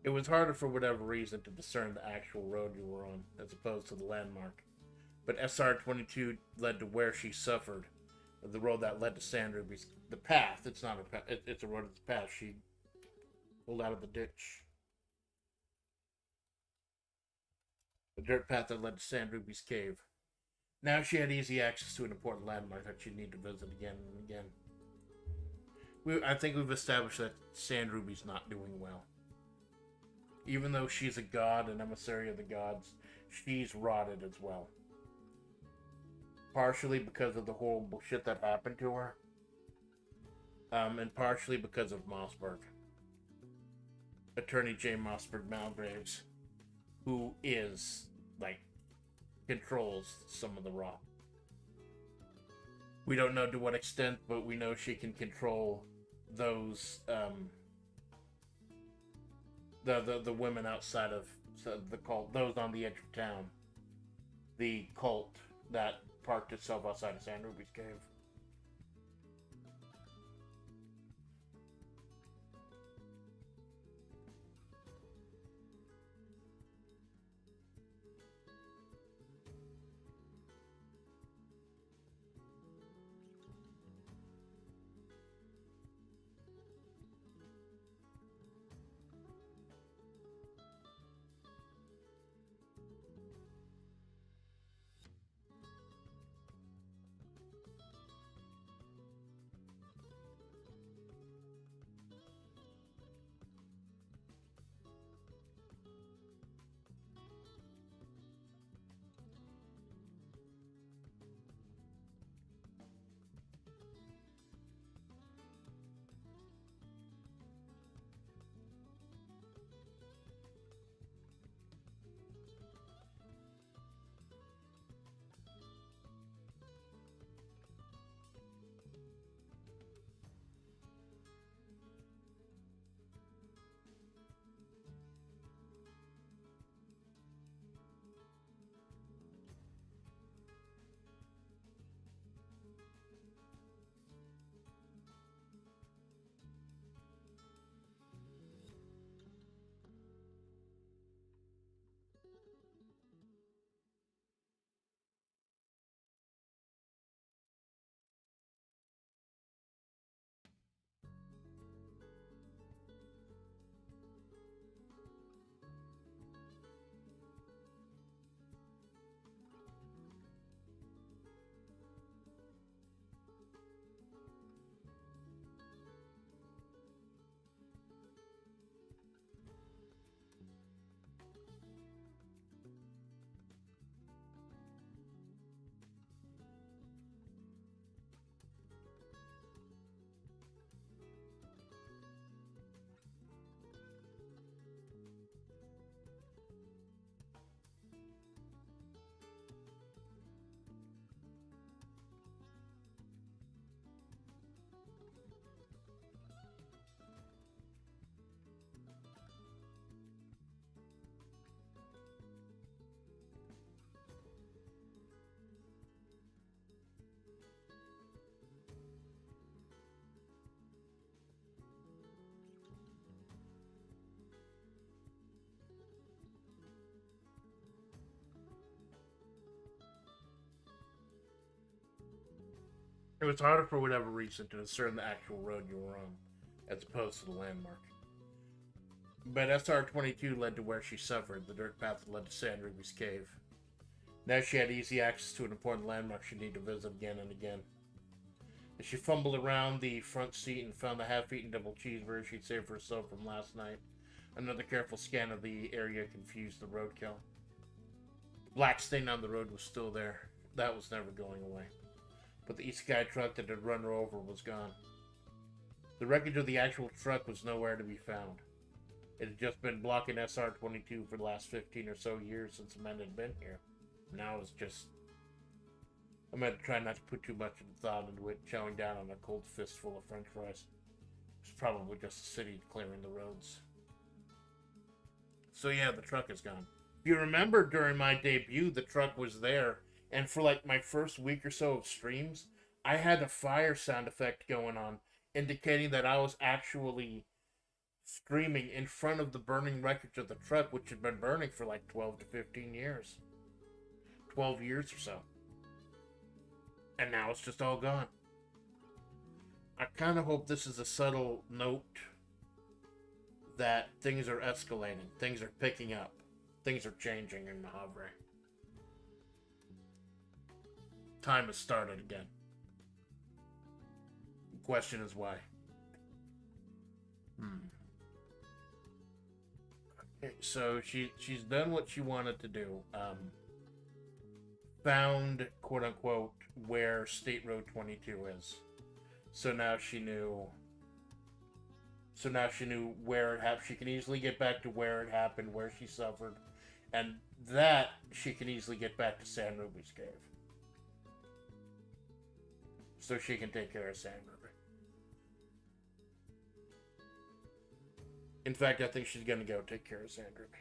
It was harder for whatever reason to discern the actual road you were on, as opposed to the landmark. But SR-22 led to where she suffered, the road that led to Sand Ruby's. The path, it's not a path, it's a road, it's a path. She pulled out of the ditch. The dirt path that led to Sand Ruby's cave. Now she had easy access to an important landmark that she'd need to visit again and again. I think we've established that Sand Ruby's not doing well. Even though she's a god, an emissary of the gods, she's rotted as well. Partially because of the horrible shit that happened to her. And partially because of Mossberg. Attorney J. Mossberg Malgraves. Who is, controls some of the Raw. We don't know to what extent, but we know she can control those, the women outside of the cult, those on the edge of town. The cult that parked itself outside of Sand Ruby's cave. It was harder for whatever reason to discern the actual road you were on, as opposed to the landmark. But SR-22 led to where she suffered, the dirt path that led to Sand Ruby's cave. Now she had easy access to an important landmark she'd need to visit again and again. As she fumbled around the front seat and found the half-eaten double cheeseburger she'd saved for herself from last night, another careful scan of the area confused the roadkill. The black stain on the road was still there. That was never going away. But the Isekai truck that had run her over was gone. The wreckage of the actual truck was nowhere to be found. It had just been blocking SR-22 for the last 15 or so years since Amanda had been here. Now it's just... Amanda tried not to put too much of thought into it, chowing down on a cold fistful of french fries. It was probably just the city clearing the roads. So yeah, the truck is gone. If you remember, during my debut, the truck was there. And for my first week or so of streams, I had a fire sound effect going on, indicating that I was actually screaming in front of the burning wreckage of the truck, which had been burning for like 12 to 15 years. 12 years or so. And now it's just all gone. I kind of hope this is a subtle note that things are escalating, things are picking up, things are changing in the Havre. Time has started again. The question is why. Okay, so she's done what she wanted to do. Found, quote unquote, where State Road 22 is. So now she knew where it happened. She can easily get back to where it happened, where she suffered, and that she can easily get back to San Ruby's cave. So she can take care of San Ruby. In fact, I think she's gonna go take care of San Ruby.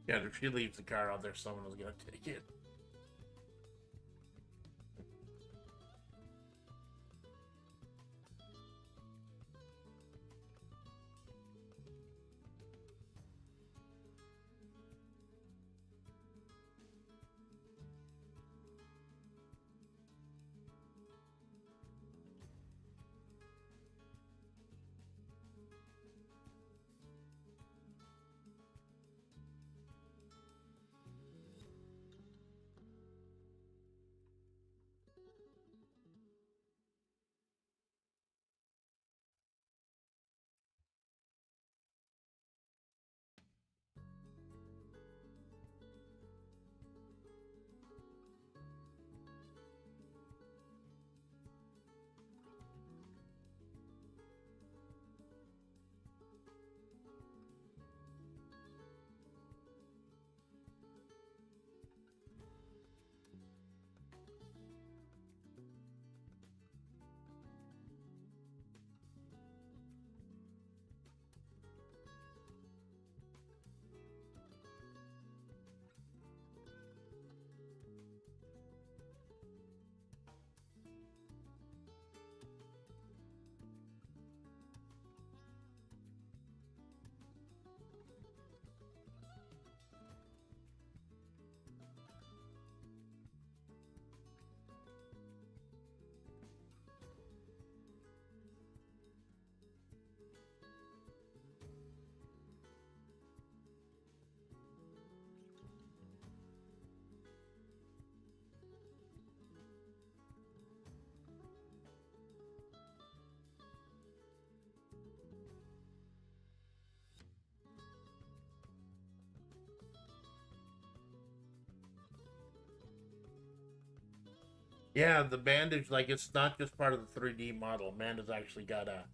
Yeah, if she leaves the car out there, someone is gonna take it. Yeah, the bandage, like, it's not just part of the 3D model. Amanda's actually got a...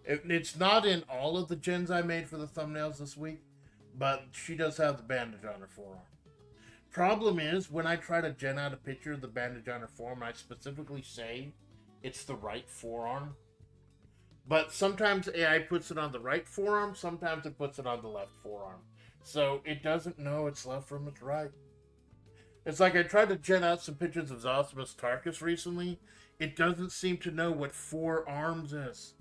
It's not in all of the gens I made for the thumbnails this week, but she does have the bandage on her forearm. Problem is, when I try to gen out a picture of the bandage on her forearm, I specifically say it's the right forearm. But sometimes AI puts it on the right forearm, sometimes it puts it on the left forearm. So it doesn't know it's left from its right. It's like I tried to gen out some pictures of Zosimus Tarkus recently. It doesn't seem to know what 4 arms is.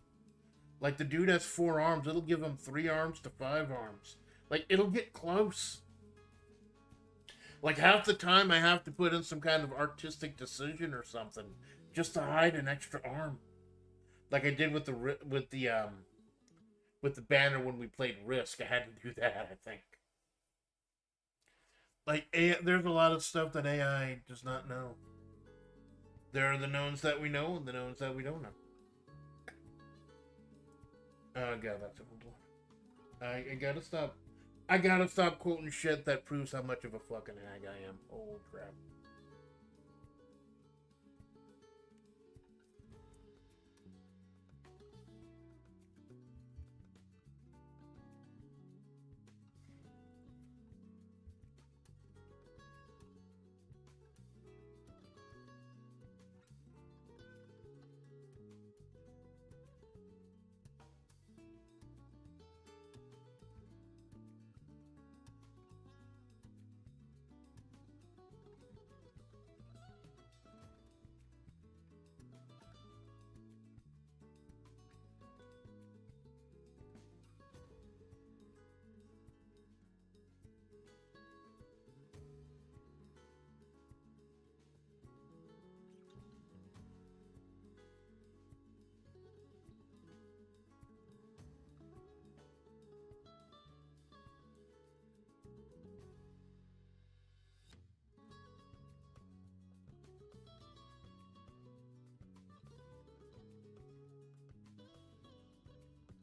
Like, the dude has 4 arms. It'll give him 3 arms to 5 arms. Like, it'll get close. Like, half the time I have to put in some kind of artistic decision or something just to hide an extra arm. Like I did with the banner when we played Risk. I had to do that, I think. Like, there's a lot of stuff that AI does not know. There are the knowns that we know and the knowns that we don't know. Oh god, that's an old one. I gotta stop. I gotta stop quoting shit that proves how much of a fucking hag I am. Holy crap.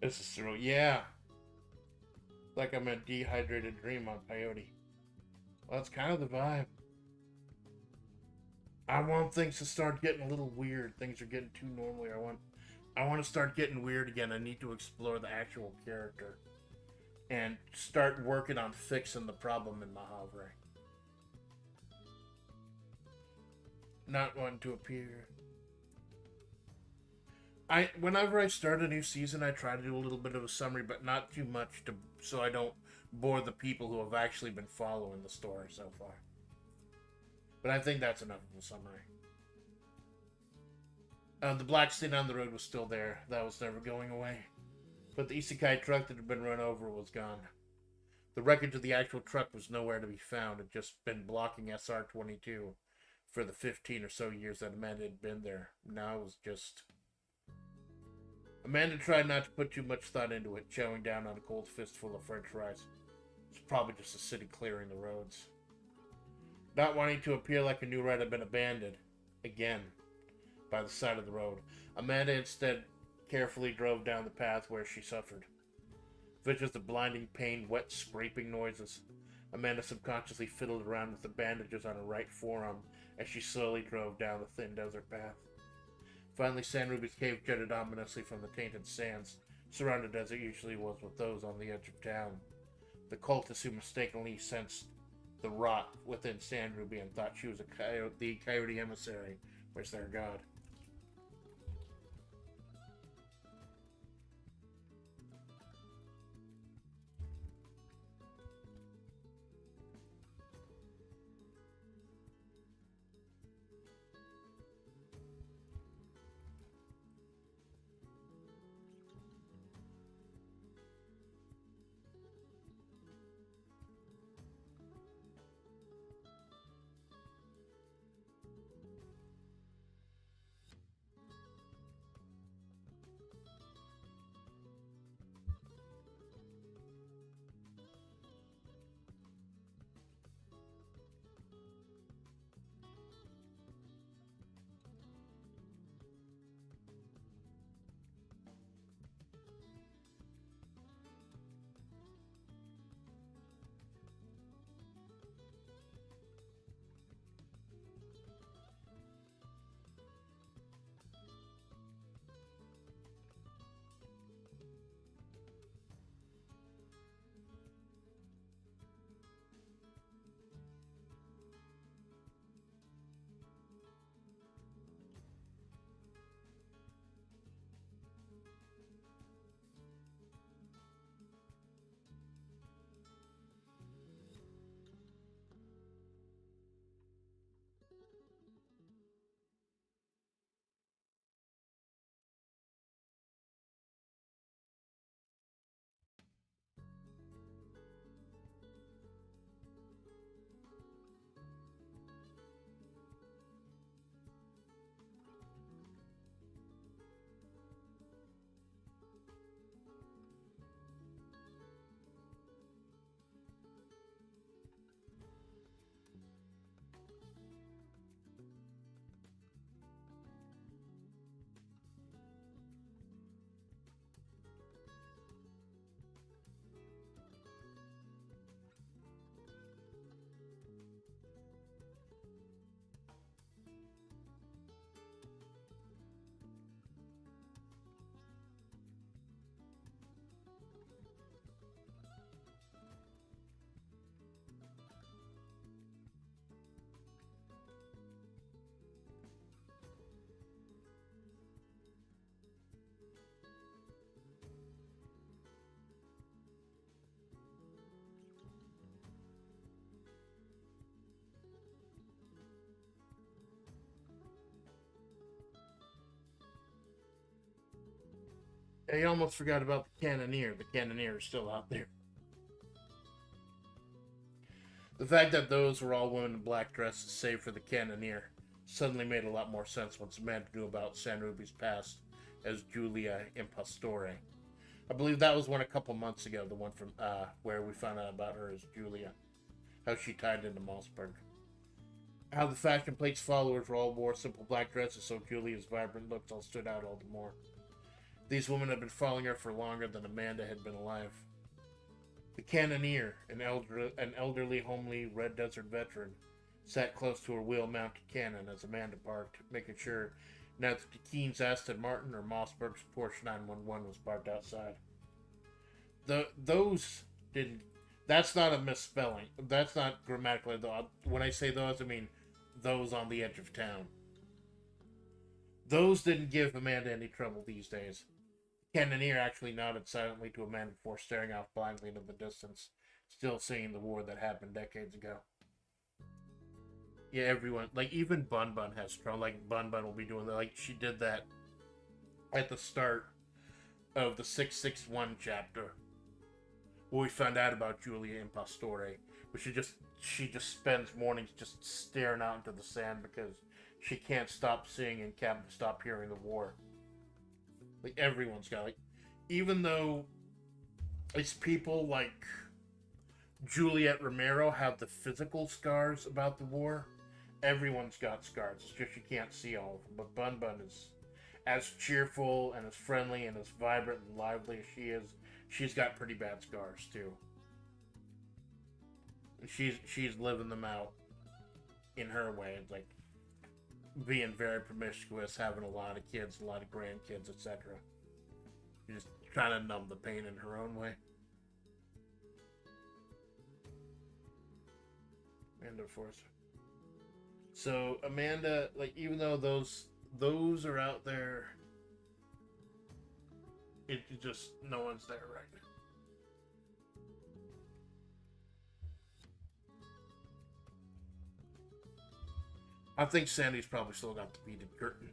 This is true. Yeah. Like I'm a dehydrated dream on peyote. Well, that's kind of the vibe. I want things to start getting a little weird. Things are getting too normal. I want to start getting weird again. I need to explore the actual character and start working on fixing the problem in my Havre. Not wanting to appear. Whenever I start a new season, I try to do a little bit of a summary, but not too much so I don't bore the people who have actually been following the story so far. But I think that's enough of a summary. The black stain on the road was still there. That was never going away. But the isekai truck that had been run over was gone. The wreckage of the actual truck was nowhere to be found. It had just been blocking SR-22 for the 15 or so years that Amanda had been there. Now it was just... Amanda tried not to put too much thought into it, chowing down on a cold fistful of french fries. It's probably just the city clearing the roads. Not wanting to appear like a new ride had been abandoned, again, by the side of the road, Amanda instead carefully drove down the path where she suffered. Visions of blinding pain, wet scraping noises. Amanda subconsciously fiddled around with the bandages on her right forearm as she slowly drove down the thin desert path. Finally, San Ruby's cave jutted ominously from the tainted sands, surrounded as it usually was with those on the edge of town. The cultists who mistakenly sensed the rot within San Ruby and thought she was the coyote emissary was their god. I almost forgot about the Cannoneer. The Cannoneer is still out there. The fact that those were all women in black dresses, save for the Cannoneer, suddenly made a lot more sense once Amanda knew about San Ruby's past as Julia Impastore. I believe that was one a couple months ago, the one from where we found out about her as Julia. How she tied into Mossberg. How the fashion plate's followers all wore simple black dresses so Julia's vibrant looks all stood out all the more. These women had been following her for longer than Amanda had been alive. The cannoneer, an elderly, homely Red Desert veteran, sat close to her wheel-mounted cannon as Amanda parked, making sure neither Keen's Aston Martin or Mossberg's Porsche 911 was parked outside. Those didn't. That's not a misspelling. That's not grammatically. When I say those, I mean those on the edge of town. Those didn't give Amanda any trouble these days. Cannoneer actually nodded silently to Amanda before staring off blindly into the distance, still seeing the war that happened decades ago. Yeah, everyone, like even Bun Bun has trouble. Like Bun Bun will be doing that. Like she did that at the start of the 661 chapter, where we found out about Julia Impastore. But she just spends mornings just staring out into the sand because she can't stop seeing and can't stop hearing the war. Like everyone's got even though it's people like Juliet Romero have the physical scars about the war, everyone's got scars. It's just you can't see all of them. But Bun Bun is as cheerful and as friendly and as vibrant and lively as she is. She's got pretty bad scars too. And she's living them out in her way. It's like being very promiscuous, having a lot of kids, a lot of grandkids, etc. She's just trying to numb the pain in her own way. And of course. So Amanda, like even though those are out there, it just no one's there right now. I think Sandy's probably still got the beaded curtain.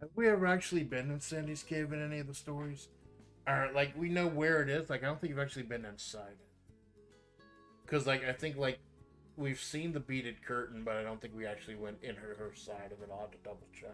Have we ever actually been in Sandy's cave in any of the stories? Or like we know where it is. Like I don't think we've actually been inside it. Because like I think like we've seen the beaded curtain, but I don't think we actually went in her side of it. I'll have to double check.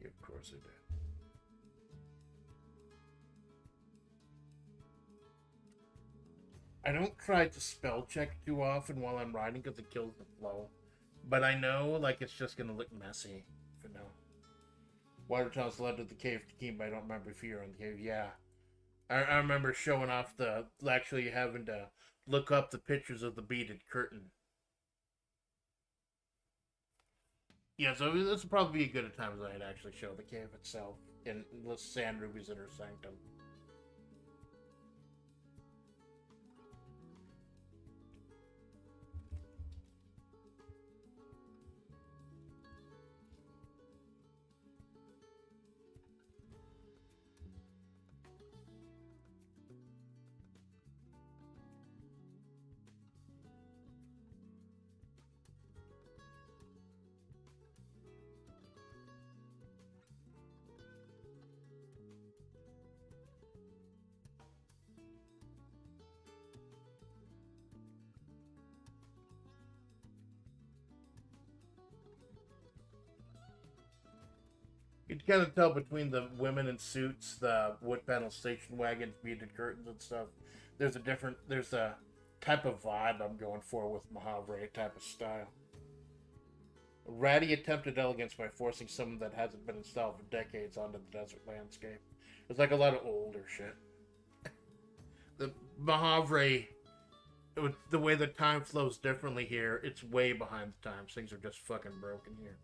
Of course I did. I don't try to spell check too often while I'm writing because it kills the flow. But I know, like, it's just gonna look messy for now. Water tunnels led to the cave to keep. I don't remember if you're in the cave. Yeah. I remember showing off the, actually having to look up the pictures of the beaded curtain. Yeah, so this would probably be a good a time as I'd actually show the cave itself in the Sand Ruby's Inner Sanctum. You can kind of tell between the women in suits, the wood panel station wagons, beaded curtains and stuff. There's a type of vibe I'm going for with Mahavre type of style. Ratty attempted elegance by forcing something that hasn't been installed for decades onto the desert landscape. It's like a lot of older shit. The Mahavre, the way the time flows differently here, it's way behind the times. Things are just fucking broken here.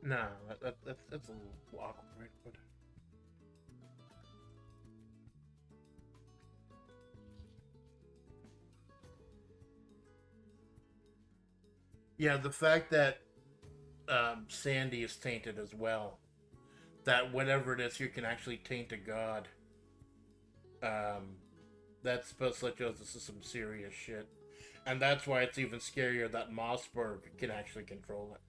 No, that's a little awkward, but yeah, the fact that Sandy is tainted as well, that whatever it is, you can actually taint a god. Um, that's supposed to let you know this is some serious shit, and that's why it's even scarier that Mossberg can actually control it.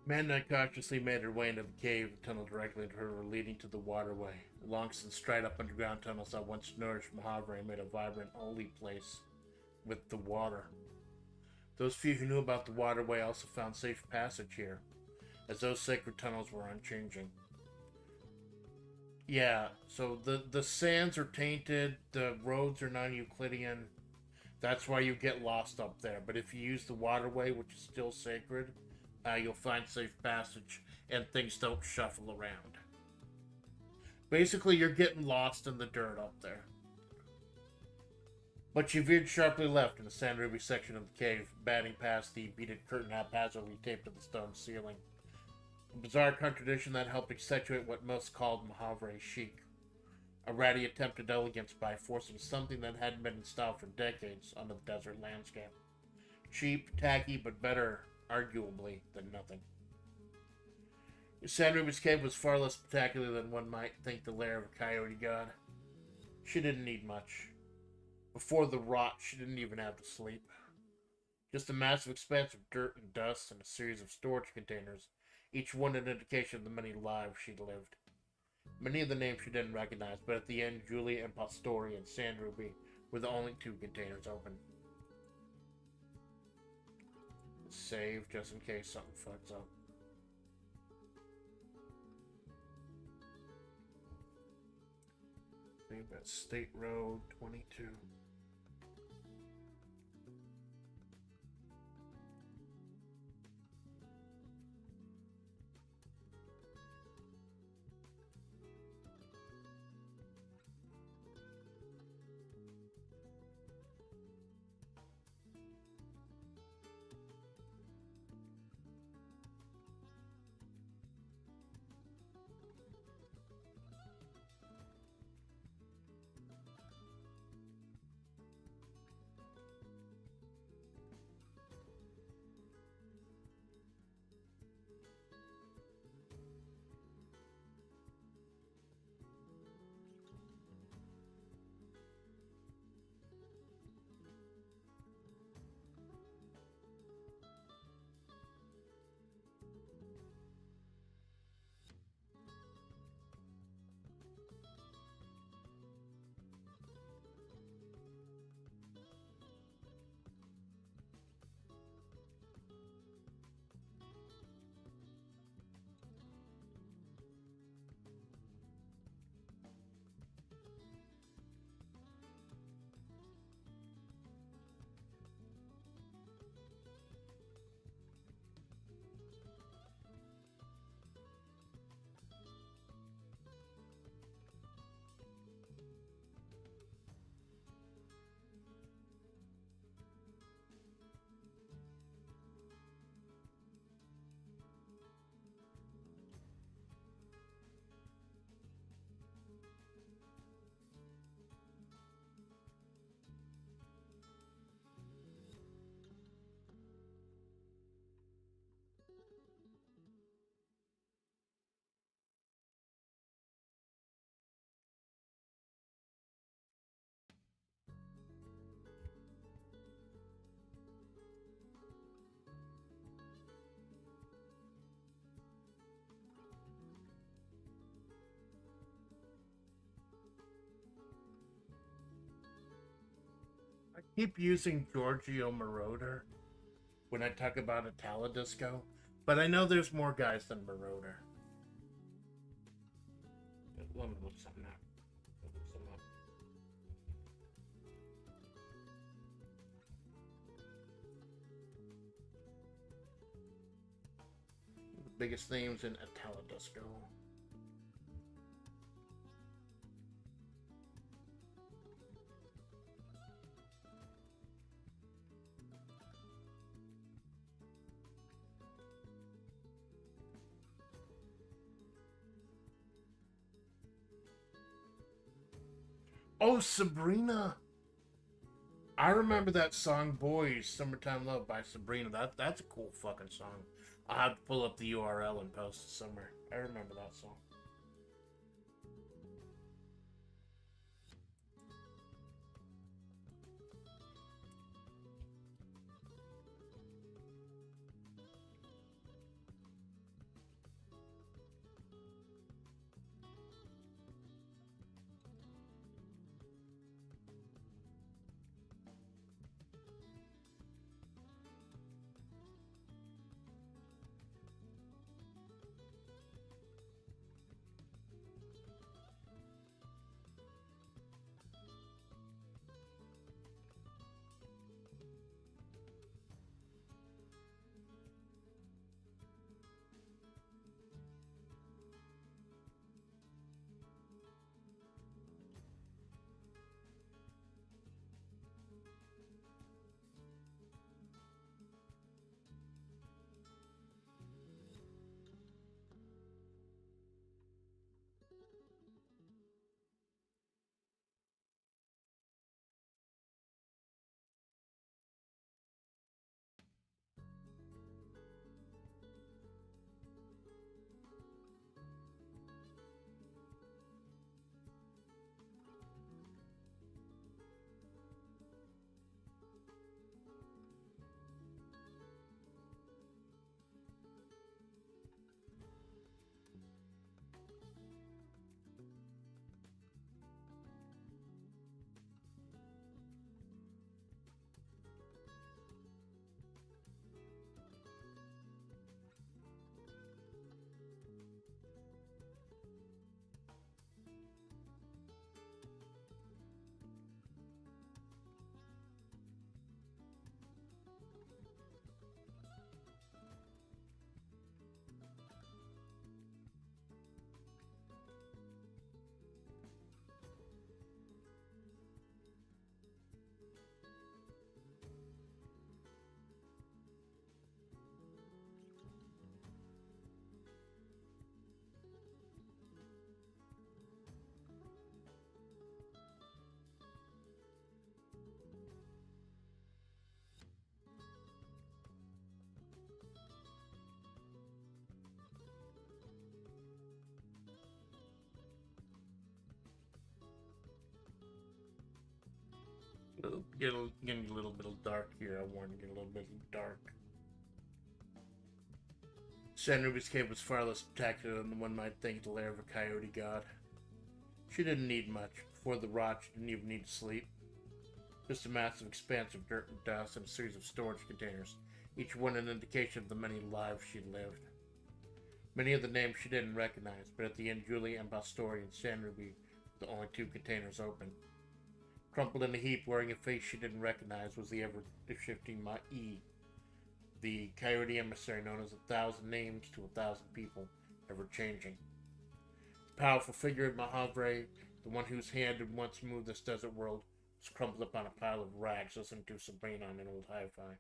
Amanda cautiously made her way into the cave, the tunnel directly into her leading to the waterway. The long since dried up underground tunnels that once nourished Mojave made a vibrant, holy place with the water. Those few who knew about the waterway also found safe passage here, as those sacred tunnels were unchanging. Yeah, so the sands are tainted, the roads are non-Euclidean. That's why you get lost up there. But if you use the waterway, which is still sacred, you'll find safe passage and things don't shuffle around. Basically, you're getting lost in the dirt up there. But you veered sharply left in the sand ruby section of the cave, batting past the beaded curtain haphazardly taped to the stone ceiling. A bizarre contradiction that helped accentuate what most called Mojave chic. A ratty attempt at elegance by forcing something that hadn't been in style for decades onto the desert landscape. Cheap, tacky, but better, arguably, than nothing. San Ruby's cave was far less spectacular than one might think the lair of a coyote god. She didn't need much. Before the rot, she didn't even have to sleep. Just a massive expanse of dirt and dust and a series of storage containers, each one an indication of the many lives she'd lived. Many of the names she didn't recognize, but at the end, Julia and Pastori and San Ruby were the only two containers open. Save just in case something fucks up. Save at State Road 22. I keep using Giorgio Moroder when I talk about Italo Disco, but I know there's more guys than Moroder. Let me look something up. The biggest names in Italo Disco. Oh, Sabrina! I remember that song "Boys Summertime Love" by Sabrina. That's a cool fucking song. I'll have to pull up the URL and post it somewhere. I remember that song. Getting a little bit dark here. I warned you, a little bit dark. San Ruby's cave was far less spectacular than one might think the lair of a coyote god. She didn't need much. Before the rot, she didn't even need to sleep. Just a massive expanse of dirt and dust and a series of storage containers, each one an indication of the many lives she'd lived. Many of the names she didn't recognize, but at the end, Julie and Pastori and San Ruby were the only two containers open. Crumpled in a heap, wearing a face she didn't recognize, was the ever-shifting Ma-E, the coyote emissary known as 1,000 names to 1,000 people, ever-changing. The powerful figure of Mahavre, the one whose hand had once moved this desert world, was crumpled up on a pile of rags, listening to Sabrina on an old hi-fi.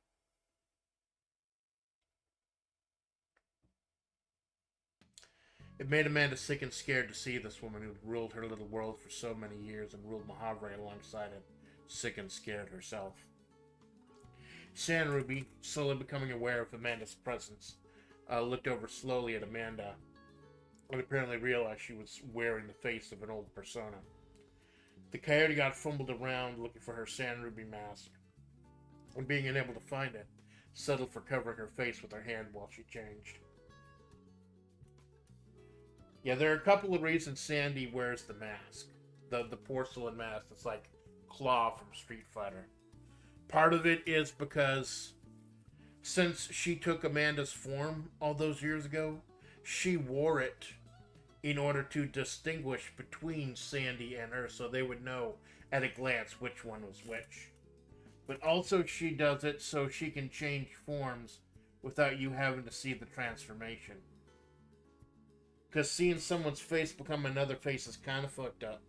It made Amanda sick and scared to see this woman who had ruled her little world for so many years and ruled Mahavre alongside it, sick and scared herself. San Ruby, slowly becoming aware of Amanda's presence, looked over slowly at Amanda and apparently realized she was wearing the face of an old persona. The coyote god fumbled around looking for her San Ruby mask, and being unable to find it, settled for covering her face with her hand while she changed. Yeah, there are a couple of reasons Sandy wears the mask. The porcelain mask that's like Claw from Street Fighter. Part of it is because since she took Amanda's form all those years ago, she wore it in order to distinguish between Sandy and her, so they would know at a glance which one was which. But also she does it so she can change forms without you having to see the transformation. Because seeing someone's face become another face is kind of fucked up.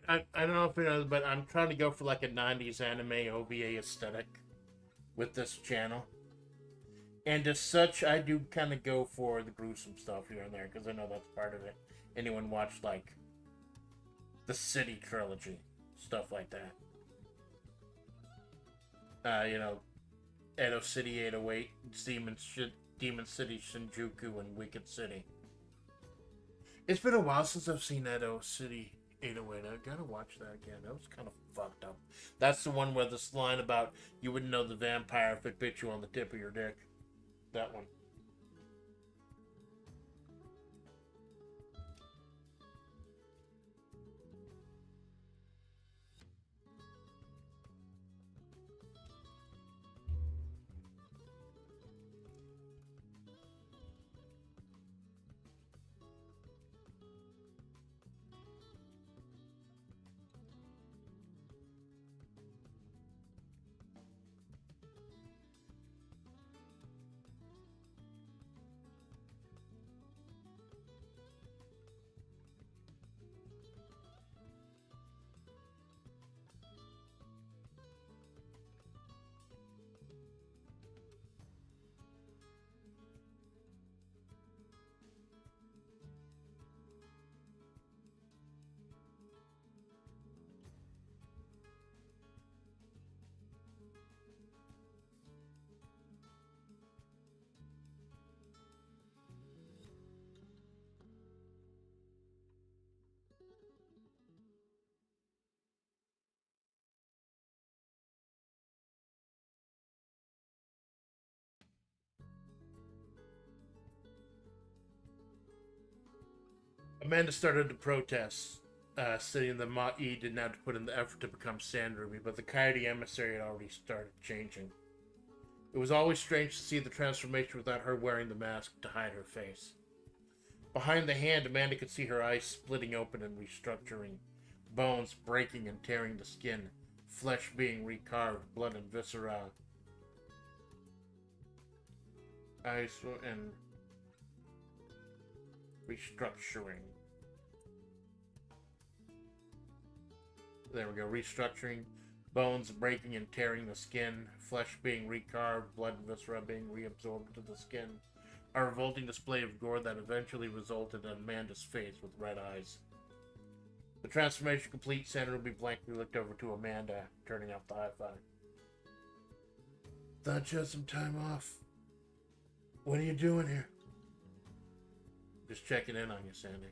I don't know if you know, but I'm trying to go for like a 90s anime OVA aesthetic with this channel. And as such, I do kind of go for the gruesome stuff here and there, because I know that's part of it. Anyone watch, like, the City trilogy, stuff like that. You know, Edo City 808, Demon City Shinjuku, and Wicked City. It's been a while since I've seen Edo City 808. I gotta watch that again. That was kind of fucked up. That's the one where this line about you wouldn't know the vampire if it bit you on the tip of your dick. That one. Amanda started to protest, saying that Ma-E didn't have to put in the effort to become Sand Ruby, but the Coyote emissary had already started changing. It was always strange to see the transformation without her wearing the mask to hide her face. Behind the hand, Amanda could see her eyes splitting open and restructuring, bones breaking and tearing the skin, flesh being recarved, blood and viscera. Eyes and restructuring. There we go. Restructuring, bones breaking and tearing the skin, flesh being recarved, blood and viscera being reabsorbed into the skin. A revolting display of gore that eventually resulted in Amanda's face with red eyes. The transformation complete, Sand Ruby blankly looked over to Amanda, turning off the hi-fi. Thought you had some time off. What are you doing here? Just checking in on you, Sandy.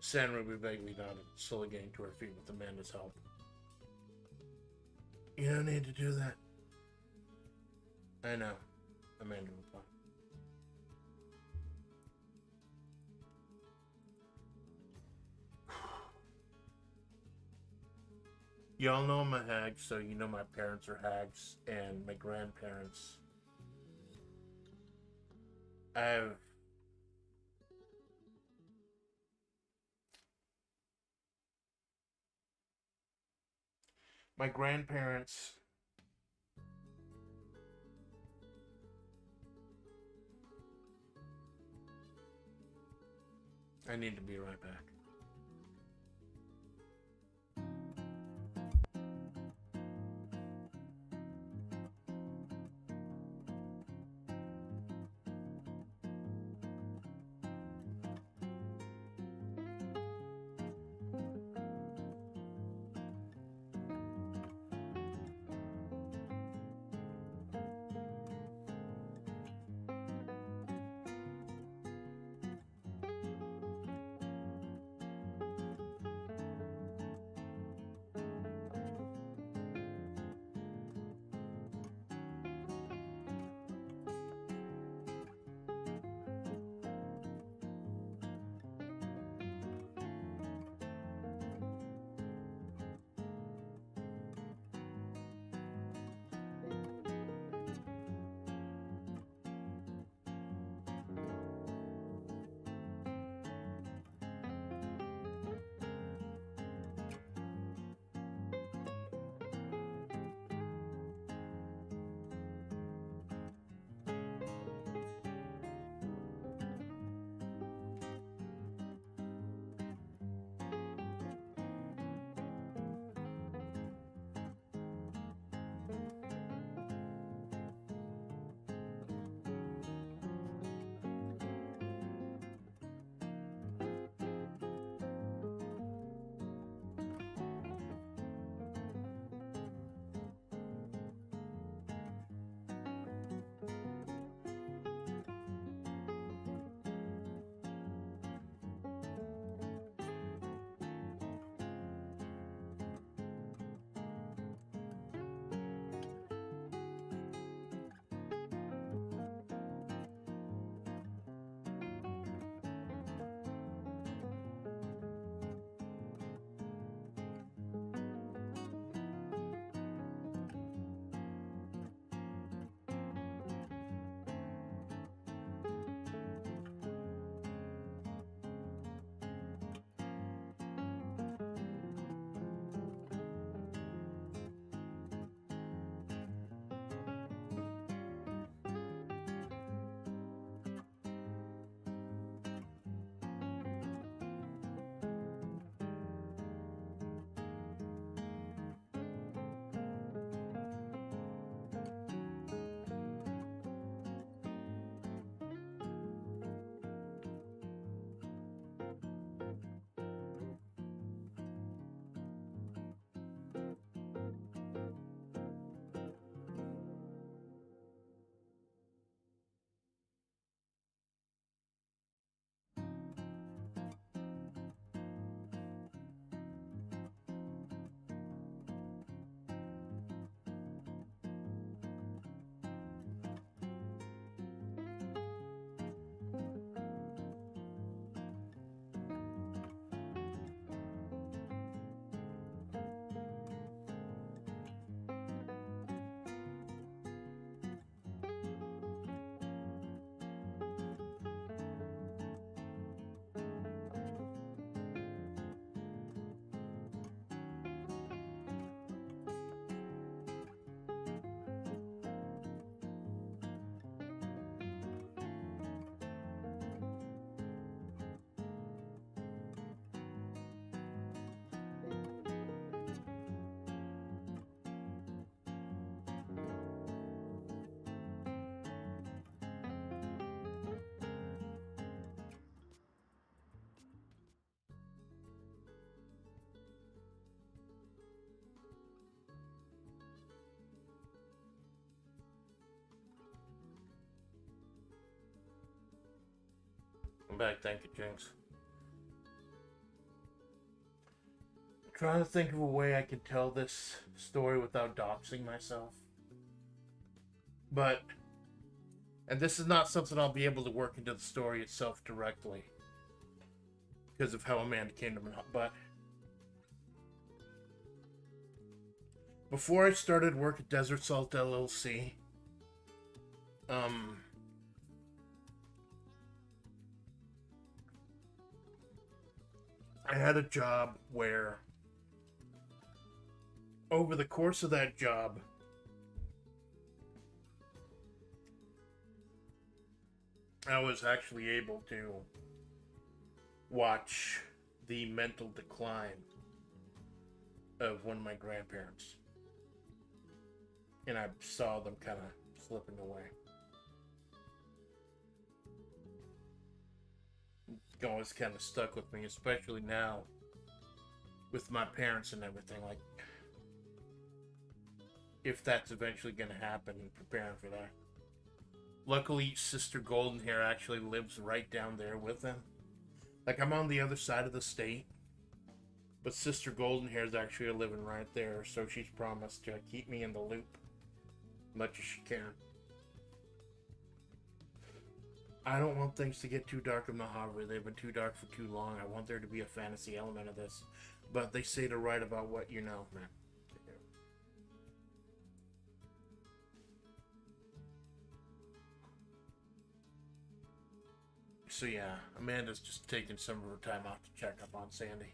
Sand Ruby vaguely nodded, slowly getting to her feet with Amanda's help. You don't need to do that. I know, Amanda replied. Y'all know I'm a hag, so you know my parents are hags, and my grandparents. My grandparents. I need to be right back. I'm back, thank you, Jinx. I'm trying to think of a way I can tell this story without doxing myself. But, and this is not something I'll be able to work into the story itself directly, because of how Amanda came to me, but before I started work at Desert Salt LLC, I had a job where, over the course of that job, I was actually able to watch the mental decline of one of my grandparents. And I saw them kind of slipping away. It always kind of stuck with me, especially now with my parents and everything. Like, if that's eventually going to happen, and preparing for that. Luckily, Sister Goldenhair actually lives right down there with them. Like, I'm on the other side of the state, but Sister Goldenhair is actually living right there, so she's promised to keep me in the loop as much as she can. I don't want things to get too dark in Mojave. They've been too dark for too long. I want there to be a fantasy element of this. But they say to write about what you know, man. So yeah, Amanda's just taking some of her time out to check up on Sandy.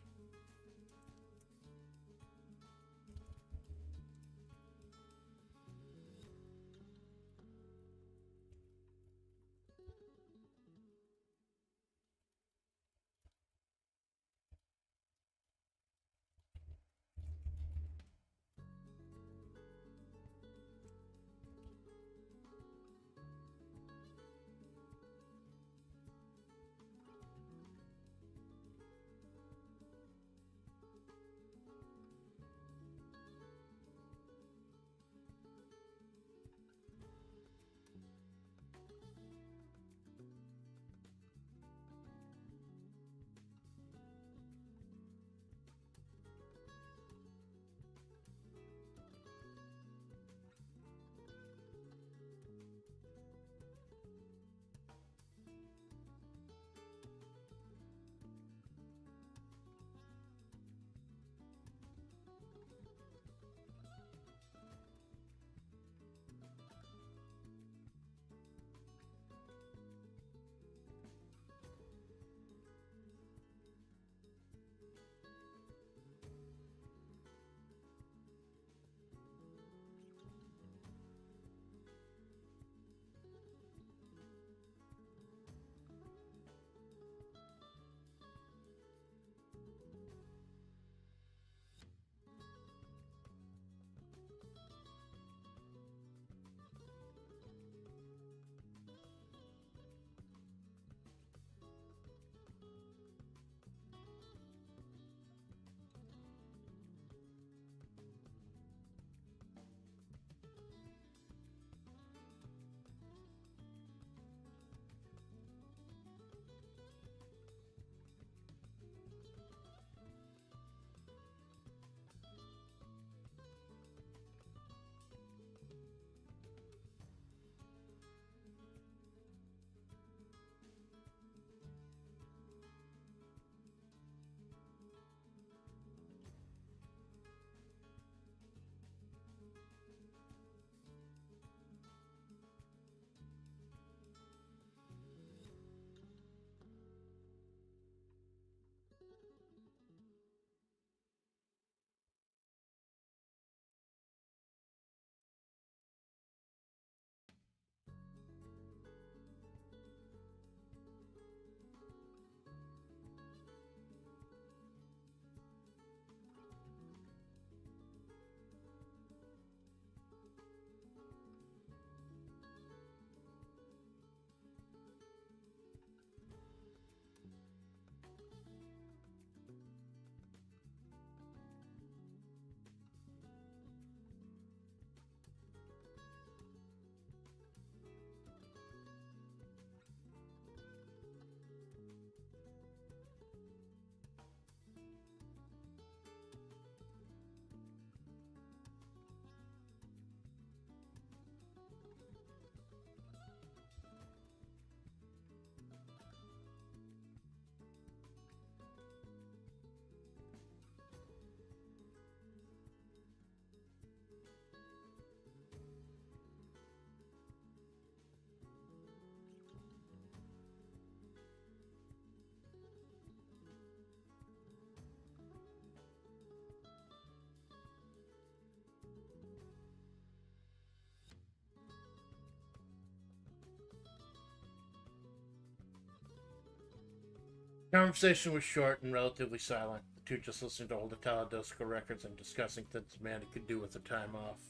Conversation was short and relatively silent. The two just listened to old Taladosco records and discussing things Amanda could do with the time off.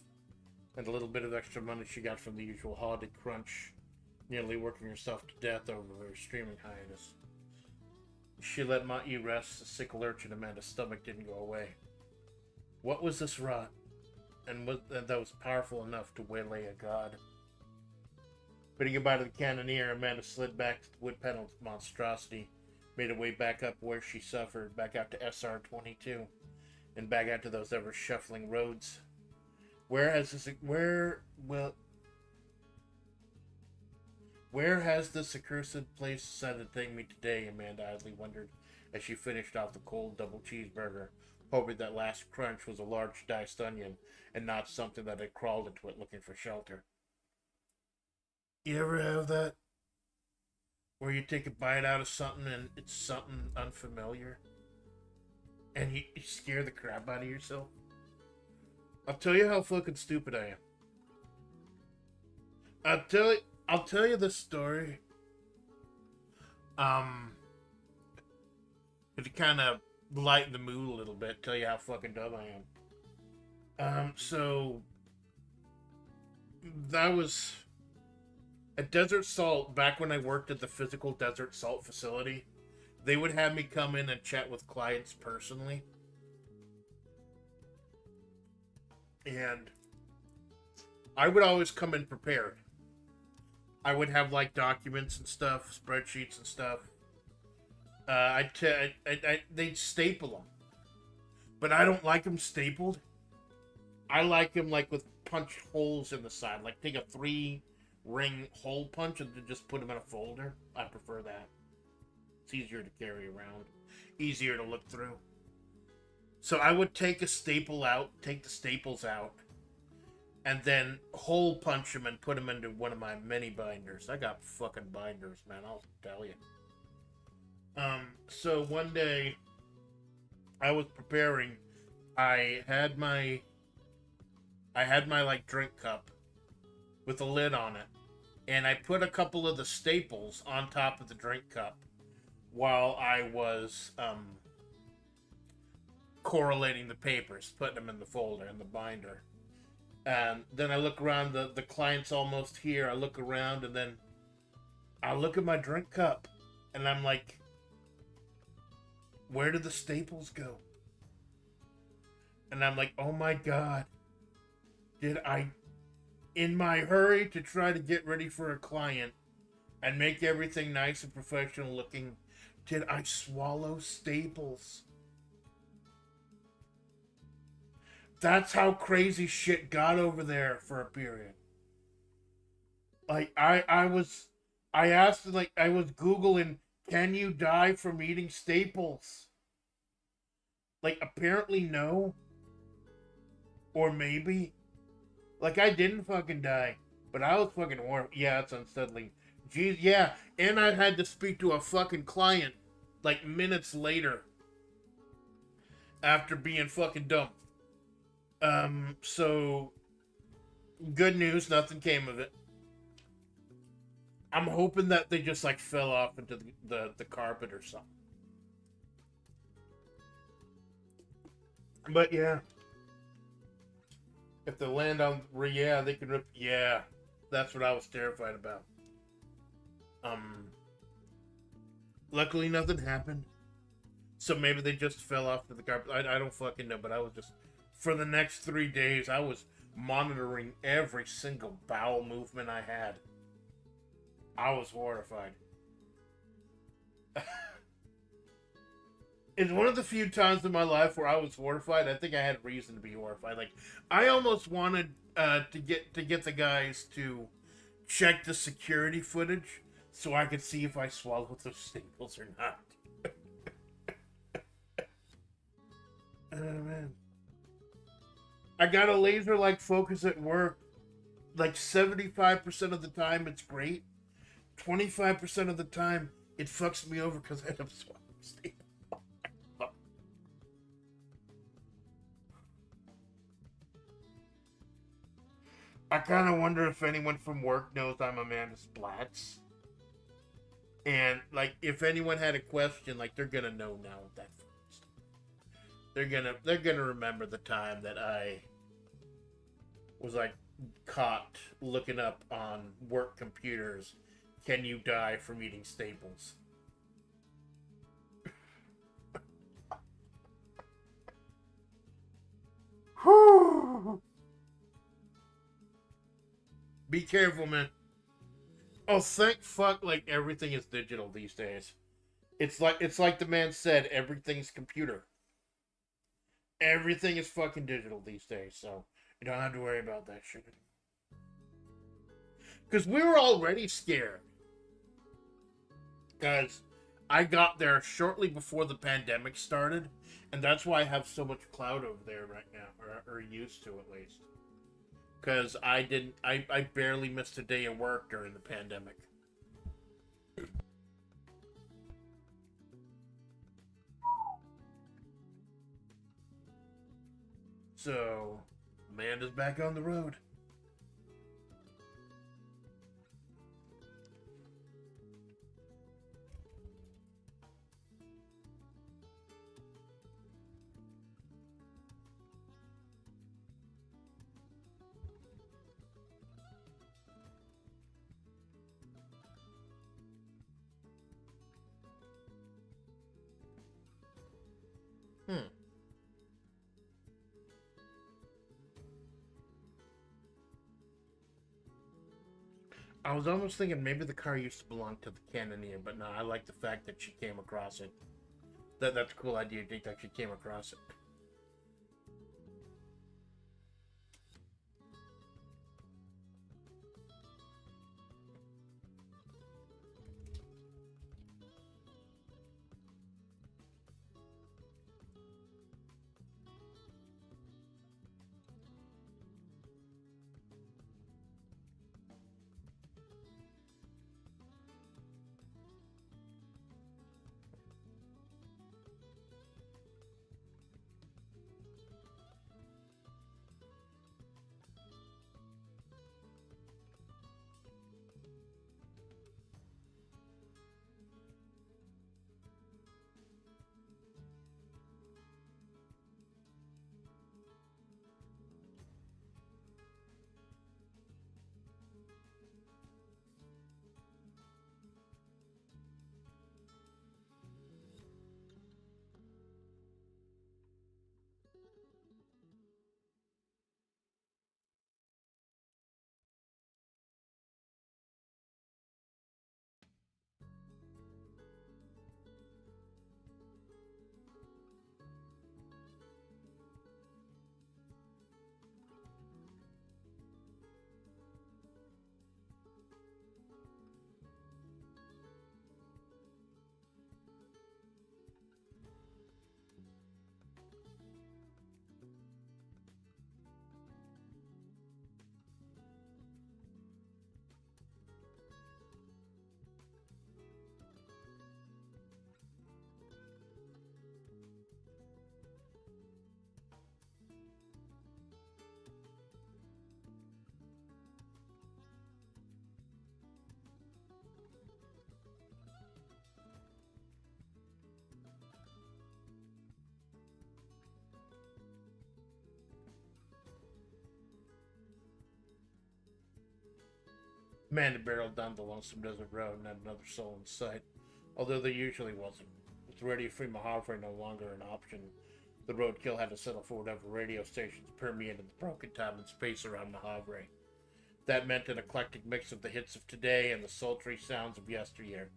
And a little bit of extra money she got from the usual holiday crunch, nearly working herself to death over her streaming hiatus. She let Ma-E rest. The sick lurch in Amanda's stomach didn't go away. What was this rot? And that was powerful enough to waylay a god? Bidding goodbye to the cannoneer, Amanda slid back to the wood paneled monstrosity, made her way back up where she suffered, back out to SR-22, and back out to those ever-shuffling roads. Where has this accursed place decided to take me today? Amanda idly wondered as she finished off the cold double cheeseburger, hoping that last crunch was a large diced onion and not something that had crawled into it looking for shelter. You ever have that? Where you take a bite out of something and it's something unfamiliar? And you scare the crap out of yourself? I'll tell you how fucking stupid I am. I'll tell you this story. To kind of lighten the mood a little bit, tell you how fucking dumb I am. So that was at Desert Salt, back when I worked at the physical Desert Salt facility. They would have me come in and chat with clients personally. And I would always come in prepared. I would have like documents and stuff, spreadsheets and stuff. They'd staple them, but I don't like them stapled. I like them like with punch holes in the side, like take a 3-ring hole punch and then just put them in a folder. I prefer that. It's easier to carry around, easier to look through. So I would take a staple out, take the staples out, and then hole punch them and put them into one of my mini binders. I got fucking binders, man, I'll tell you. So one day, I was preparing. I had my like drink cup with a lid on it, and I put a couple of the staples on top of the drink cup while I was correlating the papers, putting them in the folder, in the binder. And then I look around, the client's almost here. I look around, and then I look at my drink cup, and I'm like, where did the staples go? And I'm like, oh my God. Did I, in my hurry to try to get ready for a client and make everything nice and professional looking, did I swallow staples? That's how crazy shit got over there for a period. Like, I asked, like, I was Googling, can you die from eating staples? Like, apparently no. Or maybe. Like, I didn't fucking die. But I was fucking warm. Yeah, it's unsettling. Jeez, yeah. And I had to speak to a fucking client, like, minutes later. After being fucking dumb. So, good news, nothing came of it. I'm hoping that they just, like, fell off into the carpet or something. But, yeah. If they land on, yeah, they can rip, yeah. That's what I was terrified about. Luckily, nothing happened. So maybe they just fell off to the carpet. I don't fucking know, but I was just... For the next 3 days, I was monitoring every single bowel movement I had. I was horrified. It's one of the few times in my life where I was horrified. I think I had reason to be horrified. Like, I almost wanted to get the guys to check the security footage so I could see if I swallowed those staples or not. Oh, man. I got a laser like focus at work. Like 75% of the time it's great. 25% of the time it fucks me over because I end up swallowing staples. I kind of wonder if anyone from work knows I'm Amanda Splatts. And like, if anyone had a question, like, they're gonna know now at that point. They're gonna remember the time that I was like caught looking up on work computers, can you die from eating staples? Be careful, man. Oh, thank fuck! Like, everything is digital these days. It's like the man said, everything's computer. Everything is fucking digital these days, so you don't have to worry about that shit. Because we were already scared. Because I got there shortly before the pandemic started, and that's why I have so much cloud over there right now, or used to at least. Because I barely missed a day of work during the pandemic. So, Amanda's back on the road. Hmm. I was almost thinking maybe the car used to belong to the Cannoneer, but no, I like the fact that she came across it. That's a cool idea. I think that she came across it. Man, the barreled down the lonesome desert road and had another soul in sight, although there usually wasn't. With radio-free Mojave no longer an option, the roadkill had to settle for whatever radio stations permeated the broken time and space around Mojave. That meant an eclectic mix of the hits of today and the sultry sounds of yesteryear.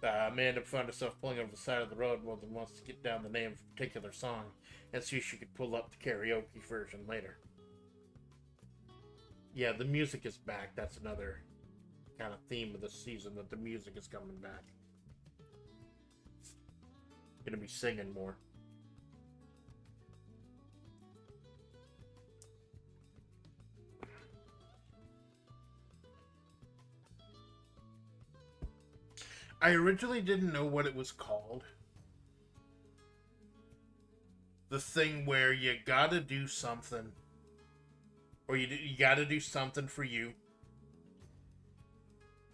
Amanda found herself pulling over the side of the road more than once to get down the name of a particular song and see if she could pull up the karaoke version later. Yeah, the music is back. That's another kind of theme of this season, that the music is coming back. Gonna be singing more. I originally didn't know what it was called. The thing where you gotta do something, or you gotta do something for you.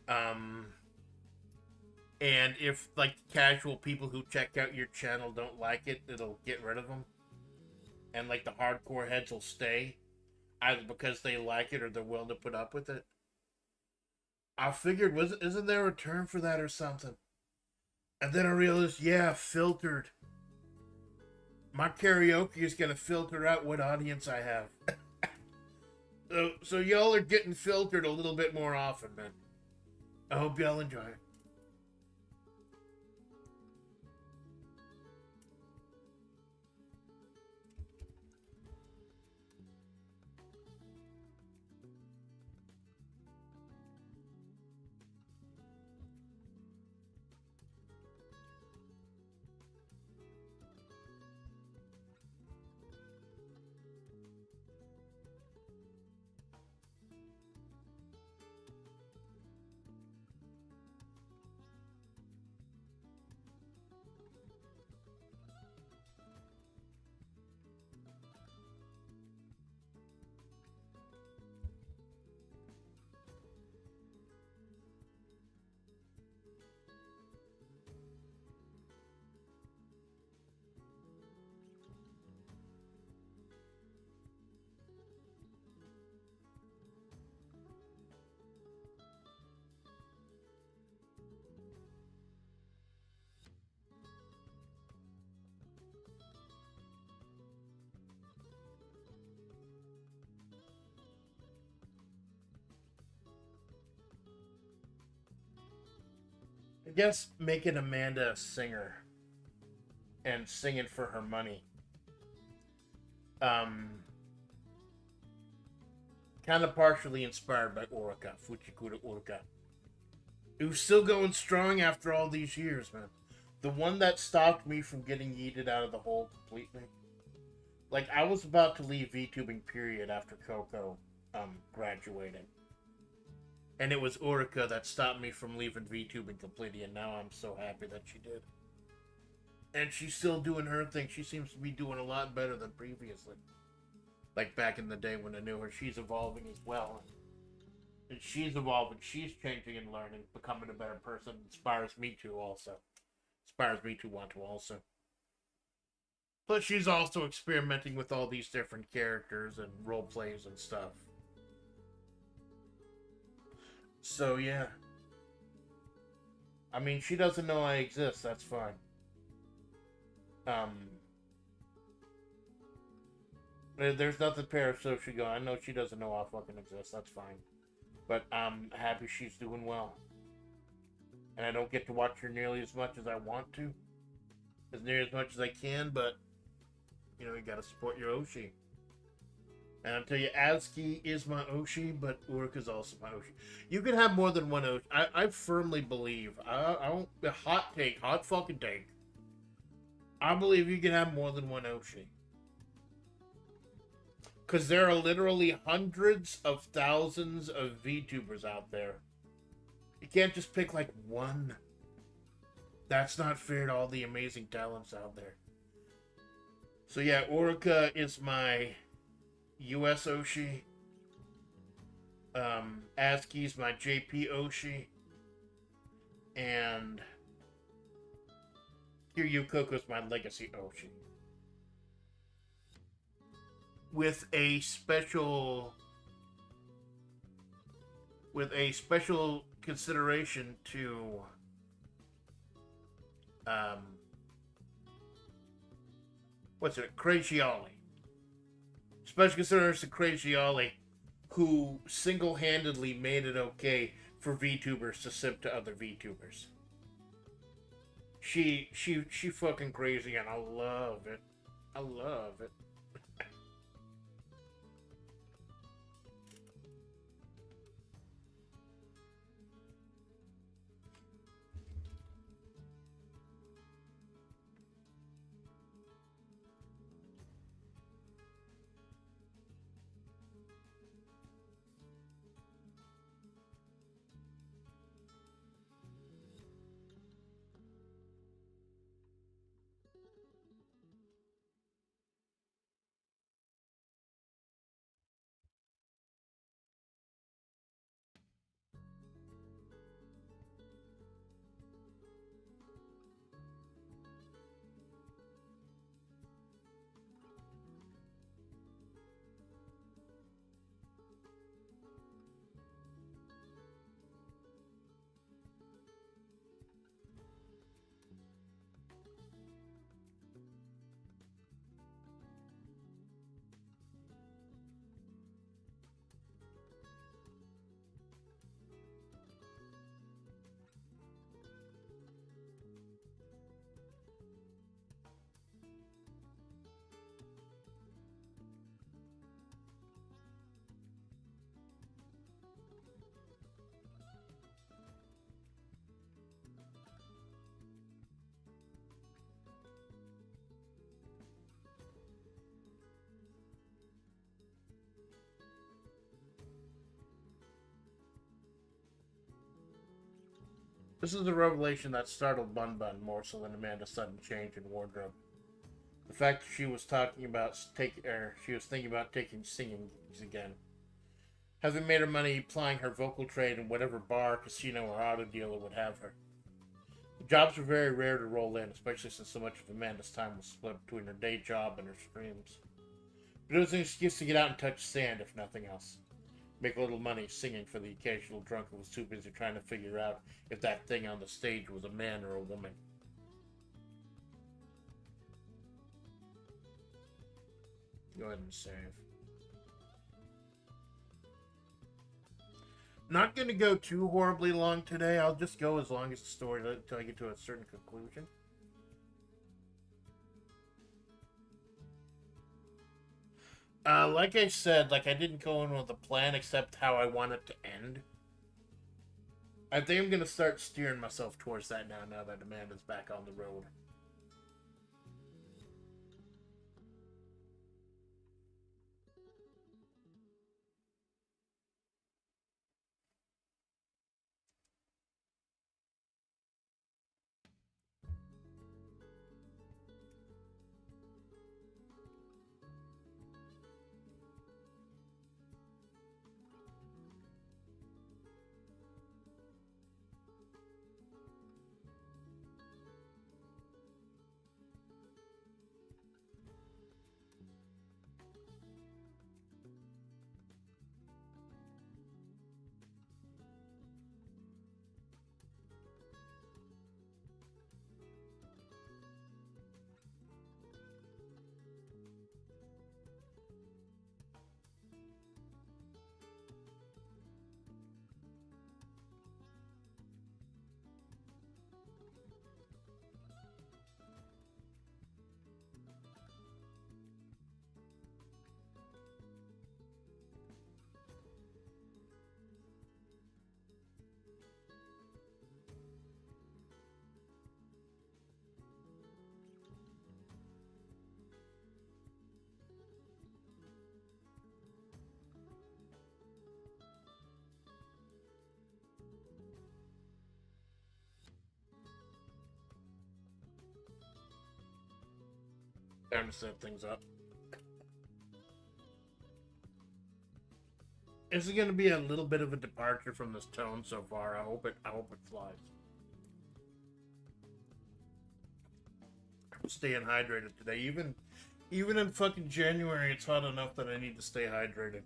Um, And if like casual people who check out your channel don't like it, it'll get rid of them. And like the hardcore heads will stay, either because they like it or they're willing to put up with it. I figured, isn't there a term for that or something? And then I realized, yeah, filtered. My karaoke is gonna filter out what audience I have. So y'all are getting filtered a little bit more often, man. I hope y'all enjoy it. I guess making Amanda a singer and singing for her money. Um, Kind of partially inspired by Orca, Fuchikura Orca. Who's still going strong after all these years, man. The one that stopped me from getting yeeted out of the hole completely. Like, I was about to leave VTubing, period, after Coco graduated. And it was Orica that stopped me from leaving VTubing completely, and now I'm so happy that she did. And she's still doing her thing. She seems to be doing a lot better than previously. Like back in the day when I knew her, she's evolving as well. And she's evolving, she's changing and learning, becoming a better person. Inspires me to also. Inspires me to want to also. Plus, she's also experimenting with all these different characters and role plays and stuff. So, yeah. I mean, she doesn't know I exist, that's fine. There's nothing parasocial going. I know she doesn't know I fucking exist, that's fine. But I'm happy she's doing well. And I don't get to watch her nearly as much as I want to. As near as much as I can, but you know, you gotta support your Oshi. And I'll tell you, Azuki is my Oshi, but Uruk is also my Oshi. You can have more than one Oshi. I firmly believe, I don't, hot take, hot fucking take. I believe you can have more than one Oshi. Because there are literally hundreds of thousands of VTubers out there. You can't just pick like one. That's not fair to all the amazing talents out there. So yeah, Orica is my US Oshi. Azuki's my JP Oshi. And Kiryu Koko's my Legacy Oshi. With a special consideration to what's it, Crazy Ollie. Special consideration to Crazy Ollie, who single-handedly made it okay for VTubers to simp to other VTubers. She fucking crazy, and I love it. I love it. This is a revelation that startled Bun Bun more so than Amanda's sudden change in wardrobe. The fact that she was thinking about taking singing gigs again. Having made her money plying her vocal trade in whatever bar, casino, or auto dealer would have her. The jobs were very rare to roll in, especially since so much of Amanda's time was split between her day job and her streams. But it was an excuse to get out and touch sand, if nothing else. Make a little money singing for the occasional drunk who was too busy trying to figure out if that thing on the stage was a man or a woman. Go ahead and save. Not going to go too horribly long today. I'll just go as long as the story until I get to a certain conclusion. Like I said, I didn't go in with a plan except how I want it to end. I think I'm going to start steering myself towards that now that Amanda's back on the road. Time to set things up. This is going to be a little bit of a departure from this tone so far. I hope it flies. I'm staying hydrated today. Even in fucking January, it's hot enough that I need to stay hydrated.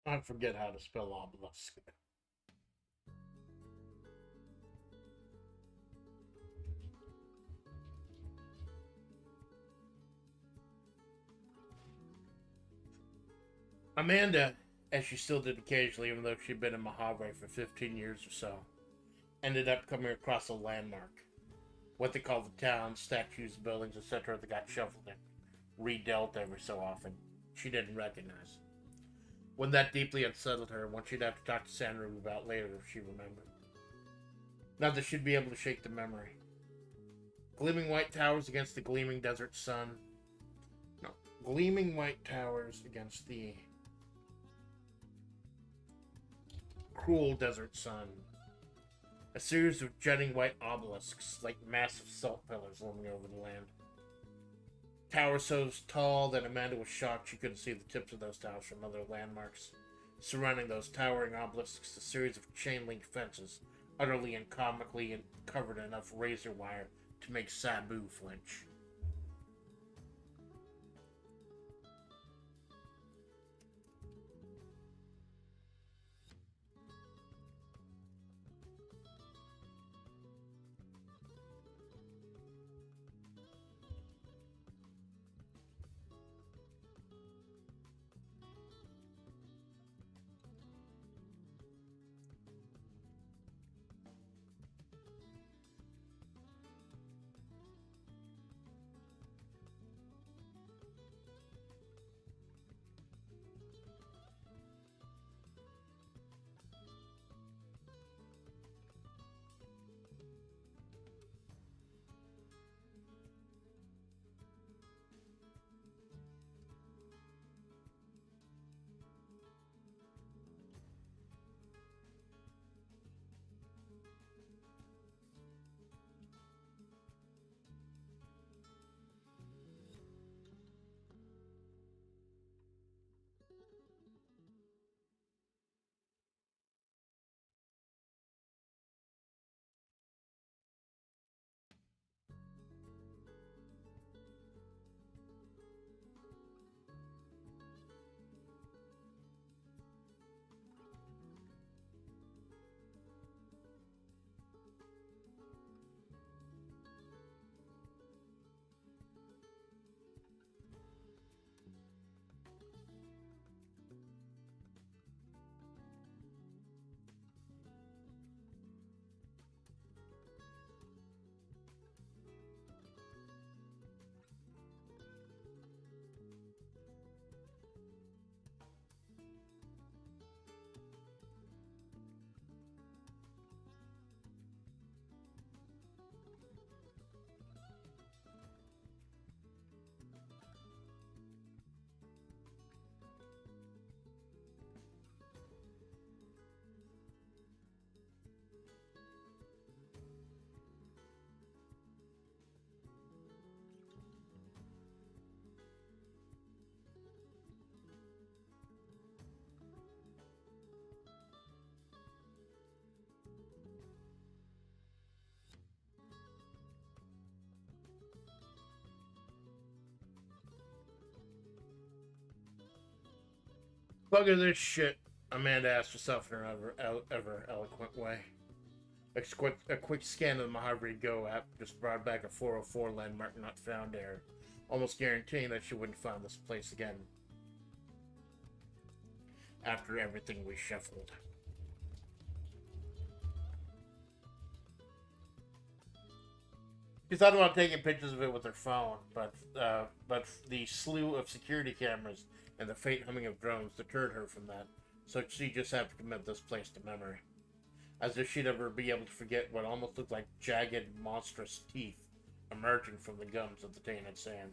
I forget how to spell obelisk. Amanda, as she still did occasionally, even though she'd been in Mojave for 15 years or so, ended up coming across a landmark. What they call the town, statues, buildings, etc., that got shuffled and redealt every so often. She didn't recognize. One that deeply unsettled her, one she'd have to talk to Sandra about later if she remembered. Not that she'd be able to shake the memory. Gleaming white towers against the gleaming desert sun. No, gleaming white towers against the cruel desert sun. A series of jutting white obelisks, like massive salt pillars looming over the land. Towers so tall that Amanda was shocked she couldn't see the tips of those towers from other landmarks. Surrounding those towering obelisks, a series of chain-link fences, utterly and comically covered in enough razor wire to make Sabu flinch. Bugger this shit, Amanda asked herself in her ever eloquent way. A quick scan of the Mojave Go app just brought back a 404 landmark not found there, almost guaranteeing that she wouldn't find this place again after everything we shuffled. She thought about taking pictures of it with her phone, but the slew of security cameras and the faint humming of drones deterred her from that, so she just had to commit this place to memory. As if she'd ever be able to forget what almost looked like jagged, monstrous teeth emerging from the gums of the tainted sand.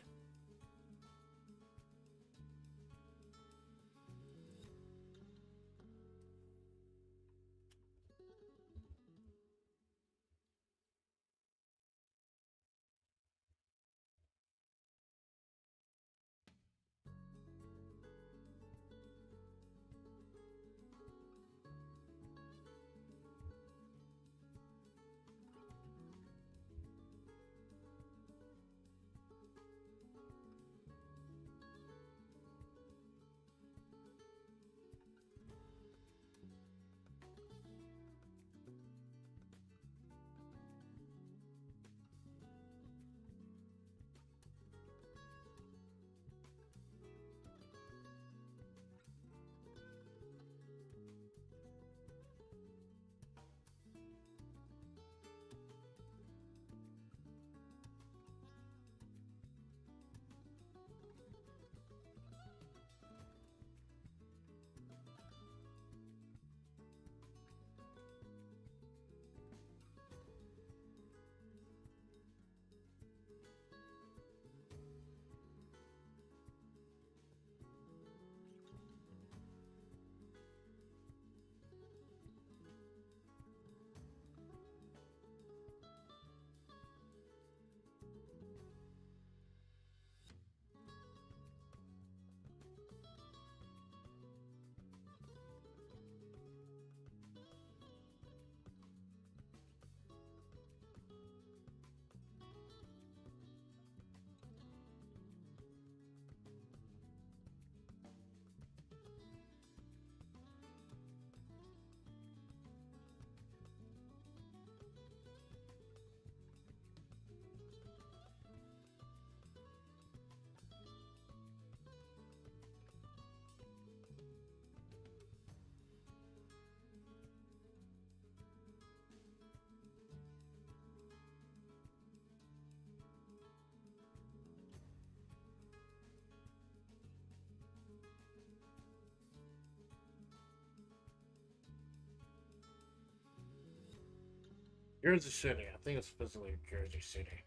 Jersey City. I think it's specifically Jersey City.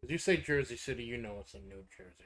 If you say Jersey City, you know it's in New Jersey.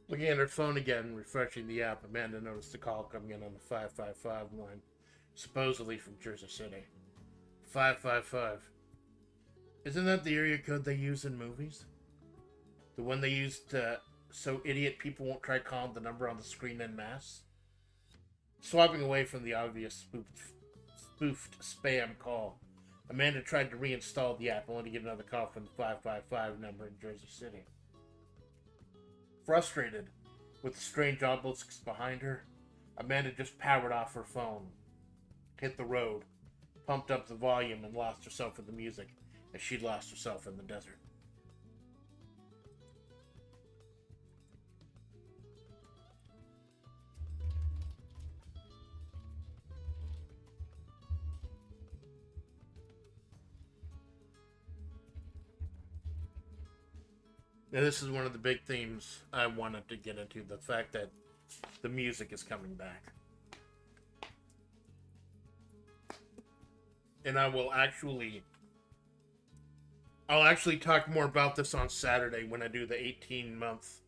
Looking at her phone again, refreshing the app, Amanda noticed a call coming in on the 555 line, supposedly from Jersey City. 555. Isn't that the area code they use in movies? The one they use to so idiot people won't try calling the number on the screen en masse? Swapping away from the obvious spoofed spam call, Amanda tried to reinstall the app only to get another call from the 555 number in Jersey City. Frustrated with the strange obelisks behind her, Amanda just powered off her phone, hit the road, pumped up the volume, and lost herself in the music as she lost herself in the desert. Now, this is one of the big themes I wanted to get into, the fact that the music is coming back. And I'll actually talk more about this on Saturday when I do the 18-month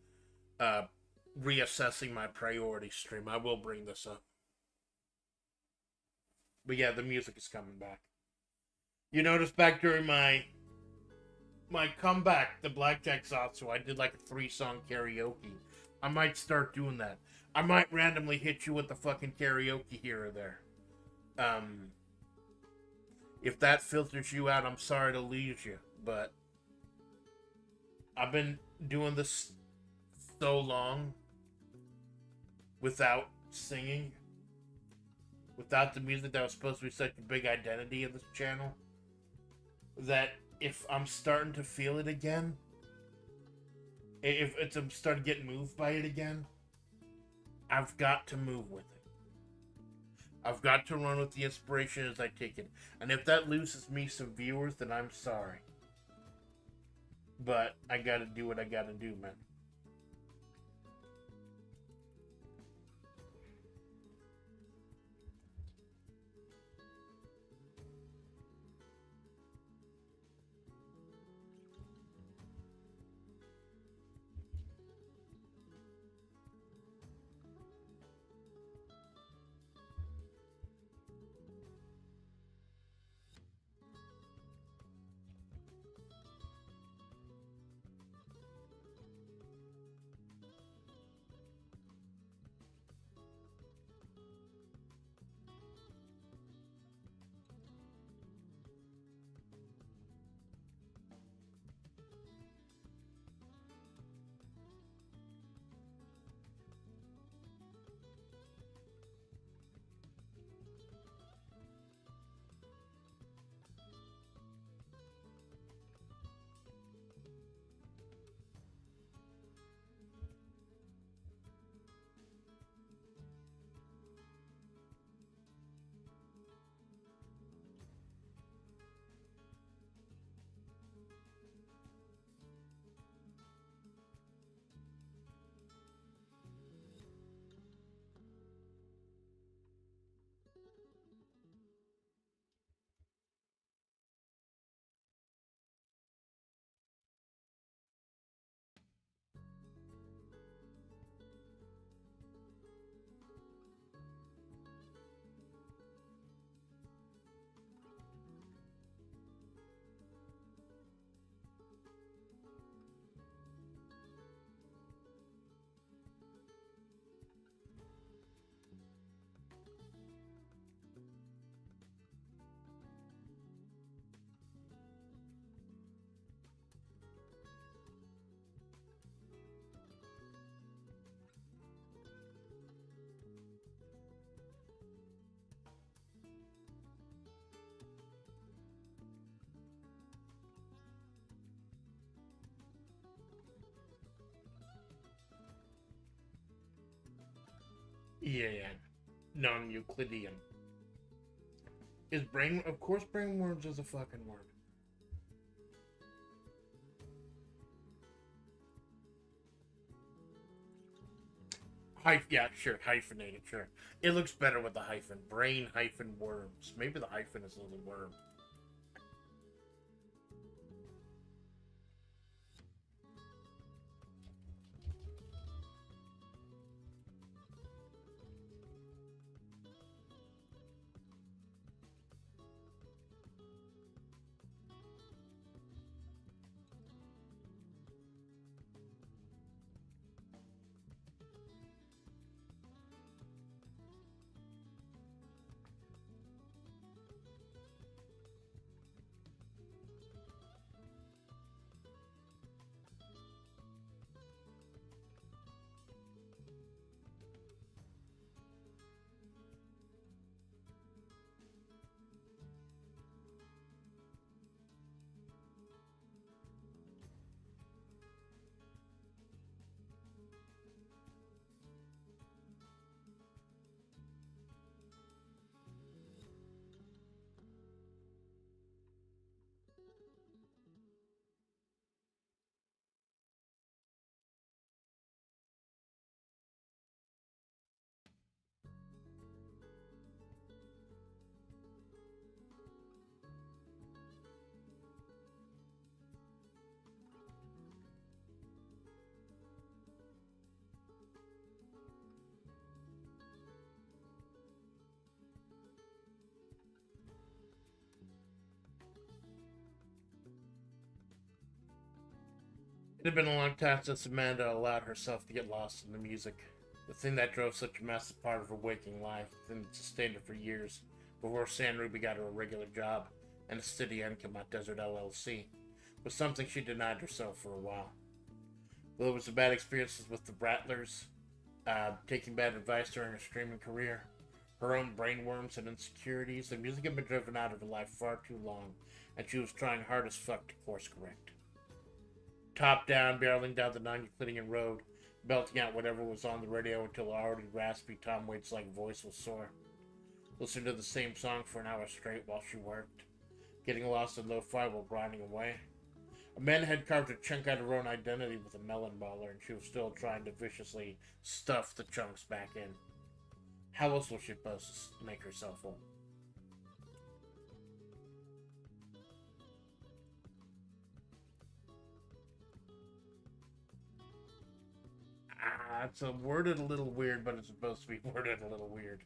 reassessing my priority stream. I will bring this up. But yeah, the music is coming back. You notice back during my comeback, the Blackjack Zatsu, I did like a 3-song karaoke. I might start doing that. I might randomly hit you with the fucking karaoke here or there. If that filters you out, I'm sorry to lose you, but I've been doing this so long without singing, without the music that was supposed to be such a big identity of this channel, that if I'm starting to feel it again, if I'm starting to get moved by it again, I've got to move with it. I've got to run with the inspiration as I take it. And if that loses me some viewers, then I'm sorry. But I gotta do what I gotta do, man. Yeah, non-Euclidean. Is brain? Of course, brainworms is a fucking word. Yeah, sure, hyphenated, sure. It looks better with the hyphen. Brain hyphen worms. Maybe the hyphen is a little worm. It had been a long time since Amanda allowed herself to get lost in the music. The thing that drove such a massive part of her waking life, the thing that sustained her for years, before San Ruby got her a regular job and a steady income at Desert LLC, was something she denied herself for a while. Though it was the bad experiences with the Brattlers, taking bad advice during her streaming career, her own brainworms and insecurities, the music had been driven out of her life far too long, and she was trying hard as fuck to course correct. Top down, barreling down the non-Euclidean road, belting out whatever was on the radio until her already raspy Tom Waits-like voice was sore. Listening to the same song for an hour straight while she worked, getting lost in lo-fi while grinding away. Amanda had carved a chunk out of her own identity with a melon baller, and she was still trying to viciously stuff the chunks back in. How else was she supposed to make herself whole? It's worded a little weird, but it's supposed to be worded a little weird.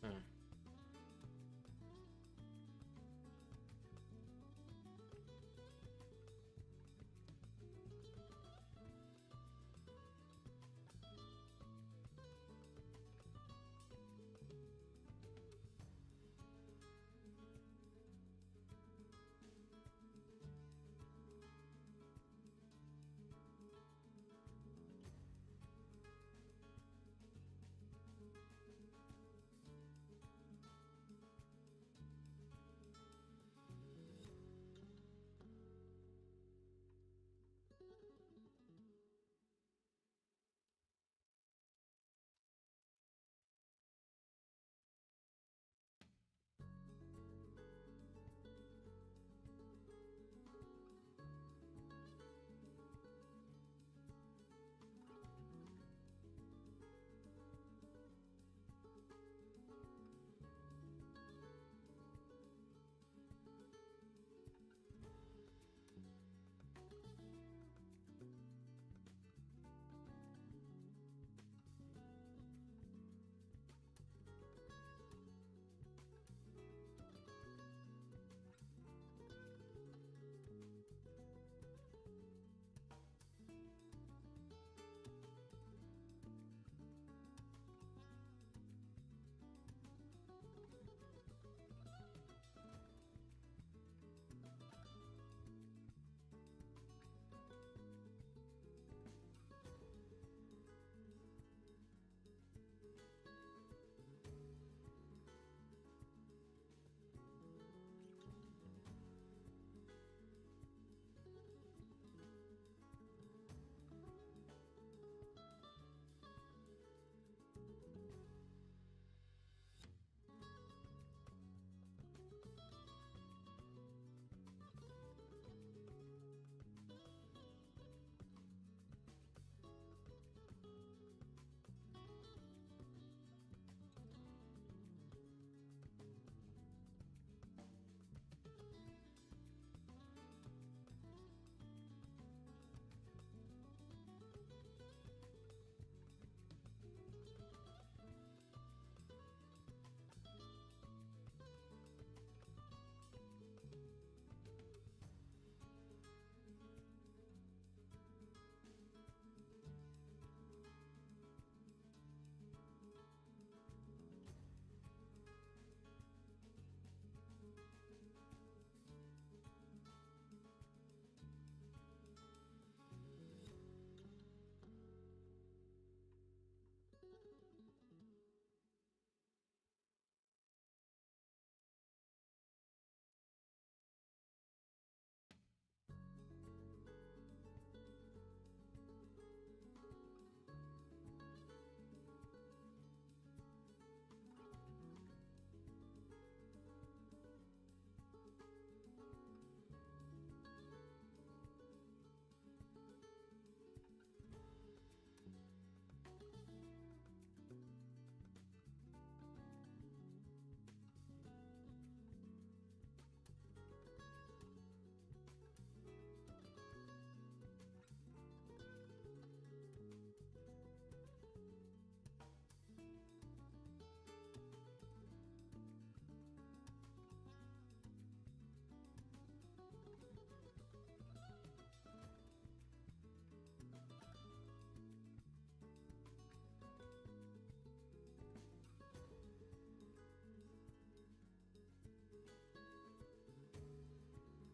Hmm.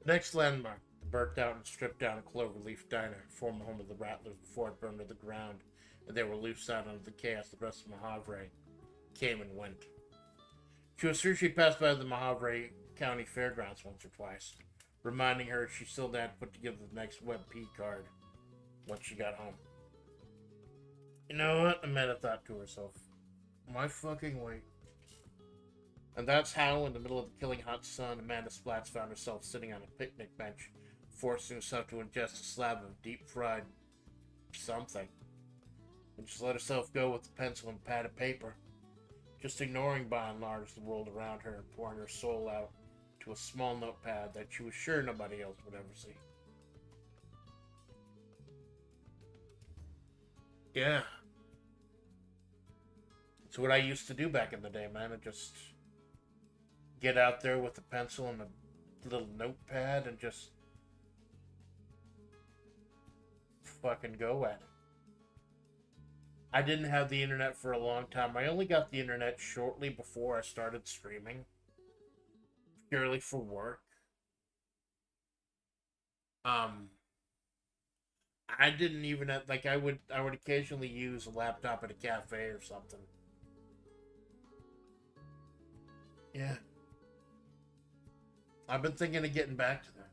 Next landmark, the burnt out and stripped down Cloverleaf Diner, former home of the Rattlers before it burned to the ground, and they were loosed out into the chaos the rest of Mojave came and went. She was sure she'd passed by the Mojave County Fairgrounds once or twice, reminding her she still had to put together the next WebP card once she got home. You know what? Amanda thought to herself. My fucking wait. And that's how, in the middle of the killing hot sun, Amanda Splatts found herself sitting on a picnic bench, forcing herself to ingest a slab of deep-fried something. And just let herself go with the pencil and pad of paper, just ignoring by and large the world around her and pouring her soul out to a small notepad that she was sure nobody else would ever see. Yeah. It's what I used to do back in the day, man. I just get out there with a pencil and a little notepad and just fucking go at it. I didn't have the internet for a long time. I only got the internet shortly before I started streaming, purely for work. I didn't even have, like, I would occasionally use a laptop at a cafe or something. Yeah. I've been thinking of getting back to that.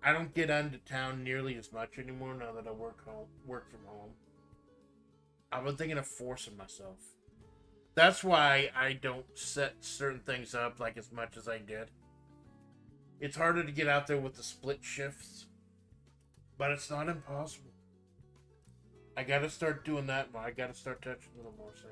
I don't get into town nearly as much anymore now that I work from home. I've been thinking of forcing myself. That's why I don't set certain things up like as much as I did. It's harder to get out there with the split shifts, but it's not impossible. I gotta start doing that more. I gotta start touching a little more sand.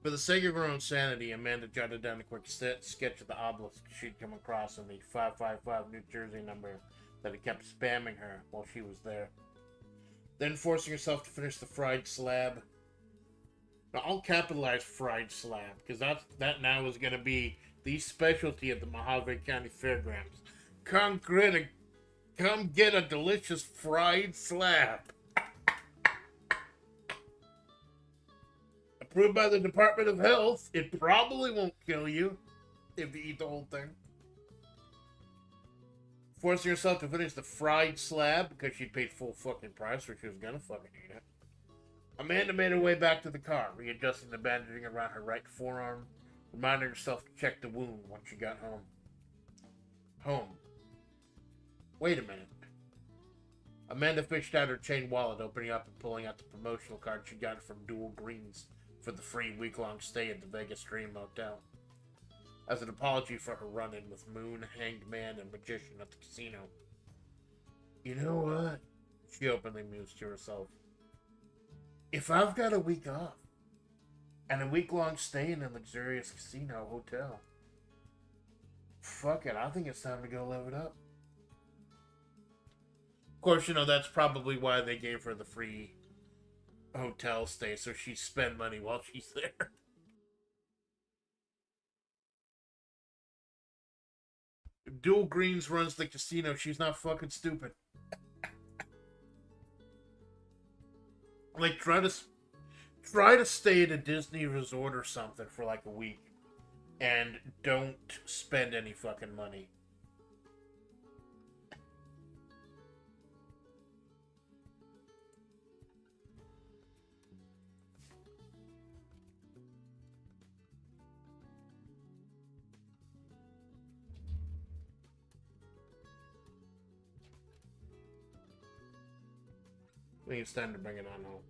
For the sake of her own sanity, Amanda jotted down a quick sketch of the obelisk she'd come across in the 555 New Jersey number that had kept spamming her while she was there. Then forcing herself to finish the fried slab. Now, I'll capitalize fried slab, because that now is going to be the specialty at the Mojave County Fairgrounds. Come get a delicious fried slab. Approved by the Department of Health, it probably won't kill you if you eat the whole thing. Forcing herself to finish the fried slab because she'd paid full fucking price or she was gonna fucking eat it. Amanda made her way back to the car, readjusting the bandaging around her right forearm, reminding herself to check the wound once she got home. Home. Wait a minute. Amanda fished out her chain wallet, opening up and pulling out the promotional card she got from Dual Greens for the free week-long stay at the Vegas Dream Motel. As an apology for her run-in with Moon, Hanged Man, and Magician at the casino. You know what? She openly mused to herself. If I've got a week off, and a week-long stay in a luxurious casino hotel, fuck it, I think it's time to go live it up. Of course, you know, that's probably why they gave her the free hotel stay, so she spend money while she's there. If Dual Greens runs the casino, she's not fucking stupid. Like, try to stay at a Disney resort or something for like a week and don't spend any fucking money. I think it's time to bring it on home.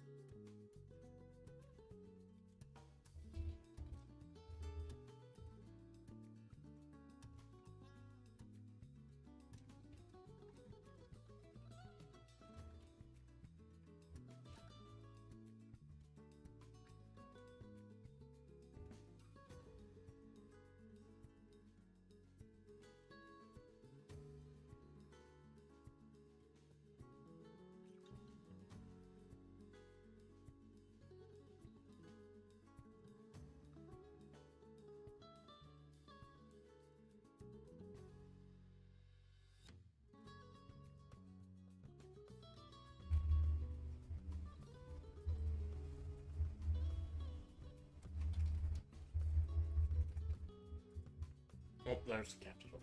Oh, there's the capsule.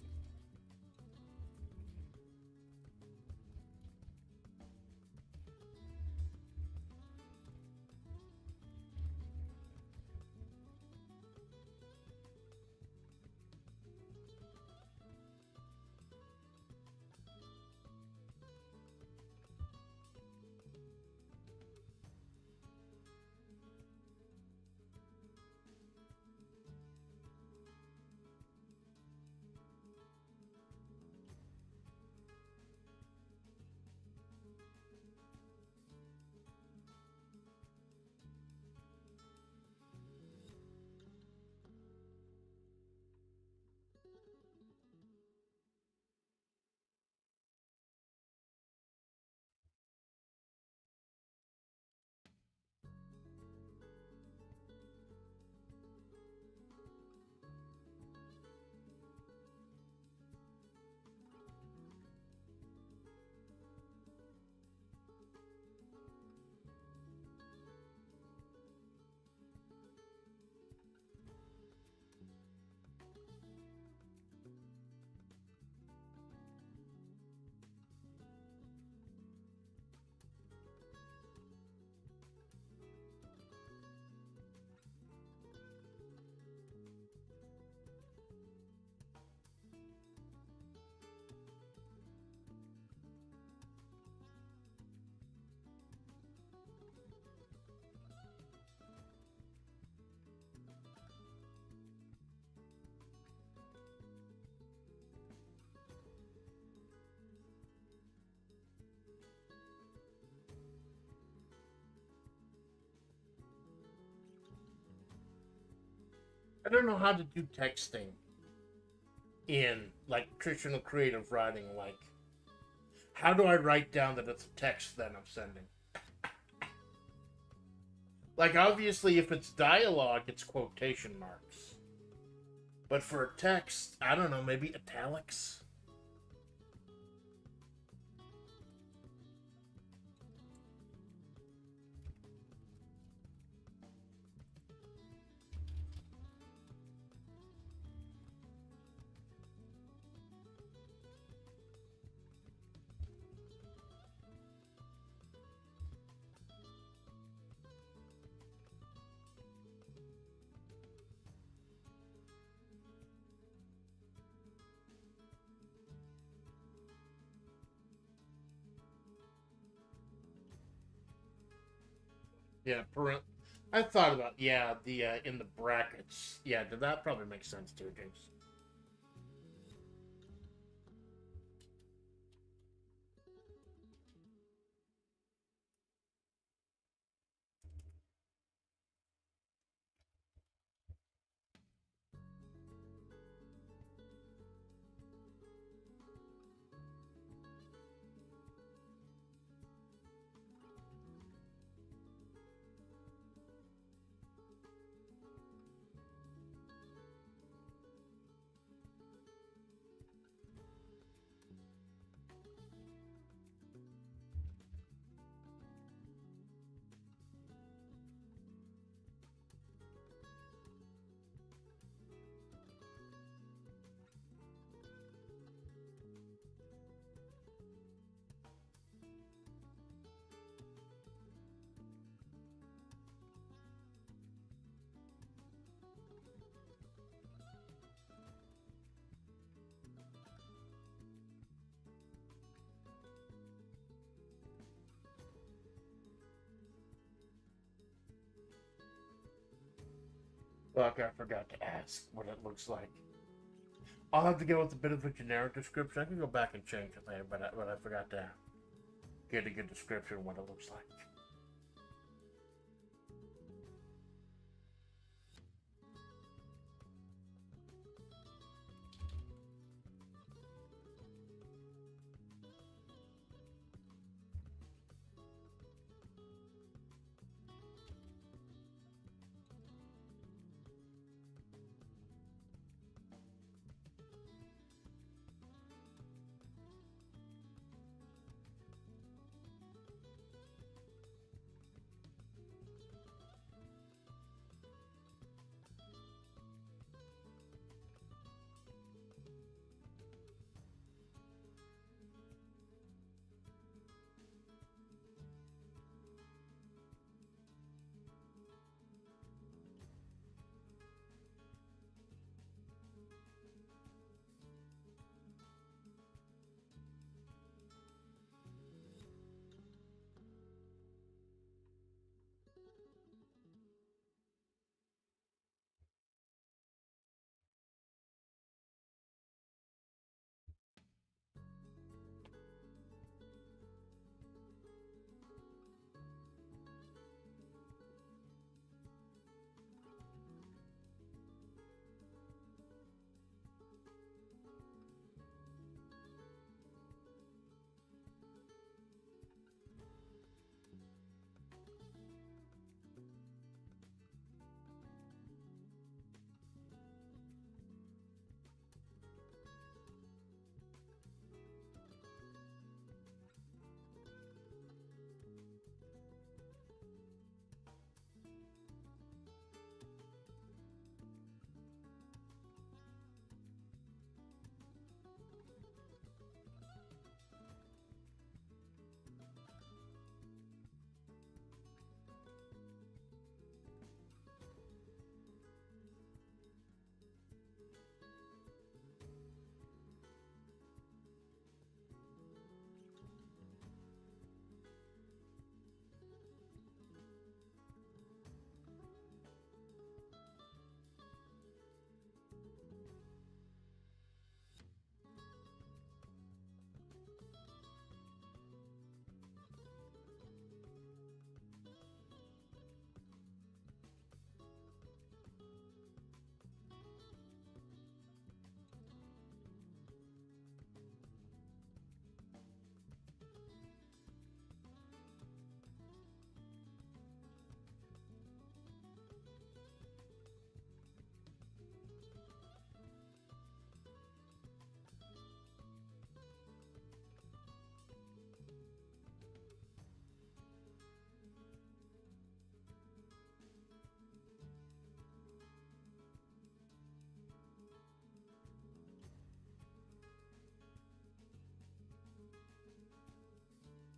I don't know how to do texting in like traditional creative writing. Like, how do I write down that it's a text that I'm sending? Like, obviously, if it's dialogue, it's quotation marks. But for a text, I don't know, maybe italics? Yeah, I thought about, yeah, the in the brackets. Yeah, that probably makes sense too, James. Fuck, I forgot to ask what it looks like. I'll have to go with a bit of a generic description. I can go back and change it later, but I forgot to get a good description of what it looks like.